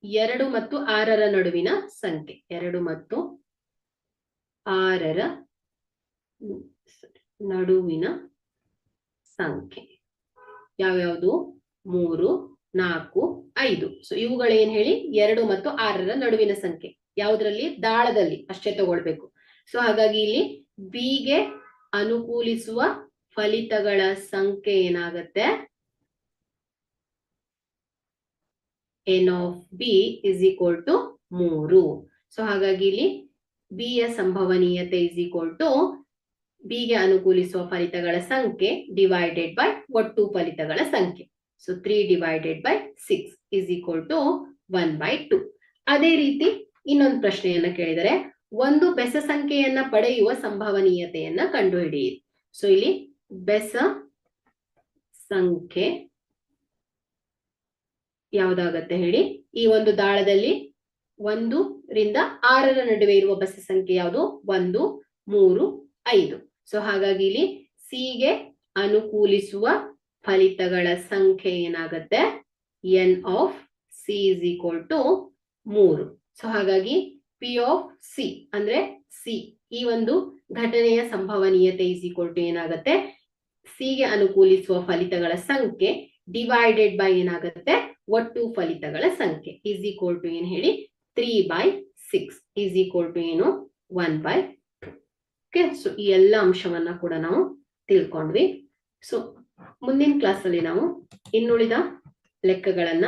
2 ಮತ್ತು 6ರ ನಡುವಿನ ಸಂಖ್ಯೆ, 2 ಮತ್ತು 6ರ ನಡುವಿನ ಸಂಖ್ಯೆ ಯಾವ್ಯಾವುದು? 3, 4, 5. ಸೊ ಇವುಗಳೇನ್ ಹೇಳಿ? 2 ಮತ್ತು 6ರ ನಡುವಿನ ಸಂಖ್ಯೆ. ಯಾವುದ್ರಲ್ಲಿ? ದಾಳದಲ್ಲಿ ಅಷ್ಟೇ ತಗೊಳ್ಬೇಕು. ಸೊ ಹಾಗಾಗಿ ಇಲ್ಲಿ ಬಿಗೆ ಅನುಕೂಲಿಸುವ ಫಲಿತಗಳ ಸಂಖ್ಯೆ ಏನಾಗತ್ತೆ? n of b is equal to 3. So ಹಾಗಾಗಿ ಇಲ್ಲಿ ಬಿ ಯ ಸಂಭವನೀಯತೆ ಇಸ್ ಈಕ್ವಲ್ ಟು ಬಿ ಗೆ ಅನುಕೂಲಿಸುವ ಫಲಿತಗಳ ಸಂಖ್ಯೆ ಡಿವೈಡೆಡ್ ಬೈ ಒಟ್ಟು ಫಲಿತಗಳ ಸಂಖ್ಯೆ. So 3 divided by 6 is equal to 1/2. ಅದೇ ರೀತಿ ಇನ್ನೊಂದು ಪ್ರಶ್ನೆಯನ್ನ ಕೇಳಿದರೆ ಒಂದು ಬೆಸ ಸಂಖ್ಯೆಯನ್ನ ಪಡೆಯುವ ಸಂಭವನೀಯತೆಯನ್ನ ಕಂಡುಹಿಡಿಯಿರಿ. ಸೊ ಇಲ್ಲಿ ಬೆಸ ಸಂಖ್ಯೆ ಯಾವ್ದಾಗತ್ತೆ ಹೇಳಿ? ಈ ಒಂದು ದಾಳದಲ್ಲಿ 1 ರಿಂದ 6ರ ನಡುವೆ ಇರುವ ಬೆಸ ಸಂಖ್ಯೆ ಯಾವುದು? 1, 3, 5. ಸೊ ಹಾಗಾಗಿ ಇಲ್ಲಿ ಸಿ ಗೆ ಅನುಕೂಲಿಸುವ ಫಲಿತಗಳ ಸಂಖ್ಯೆ ಏನಾಗತ್ತೆ? N of C is equal to 3. So ಹಾಗಾಗಿ ಪಿ ಆಫ್ ಸಿ ಅಂದ್ರೆ ಸಿ ಈ ಒಂದು ಘಟನೆಯ ಸಂಭವನೀಯತೆ ಇಸ್ ಈಕ್ವಲ್ ಟು ಏನಾಗತ್ತೆ? ಸಿ ಗೆ ಅನುಕೂಲಿಸುವ ಫಲಿತಗಳ ಸಂಖ್ಯೆ ಡಿವೈಡೆಡ್ ಬೈ ಏನಾಗತ್ತೆ? ಒಟ್ಟು ಫಲಿತಗಳ ಸಂಖ್ಯೆ ಇಸ್ ಈಕ್ವಲ್ ಟು ಏನ್ ಹೇಳಿ? 3/6 ಇಸ್ ಈಕ್ವಲ್ ಟು ಏನು? 1/2. ಓಕೆ, ಸೊ ಈ ಎಲ್ಲ ಅಂಶವನ್ನ ಕೂಡ ನಾವು ತಿಳ್ಕೊಂಡ್ವಿ. ಸೊ ಮುಂದಿನ ಕ್ಲಾಸ್ ಅಲ್ಲಿ ನಾವು ಇನ್ನುಳಿದ ಲೆಕ್ಕಗಳನ್ನ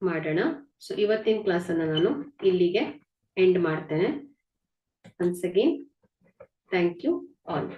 ಮಾಡೋಣ. ಸೊ ಇವತ್ತಿನ ಕ್ಲಾಸ್ ಅನ್ನ ನಾನು ಇಲ್ಲಿಗೆ ಎಂಡ್ ಮಾಡ್ತೇನೆ. Once again thank you all.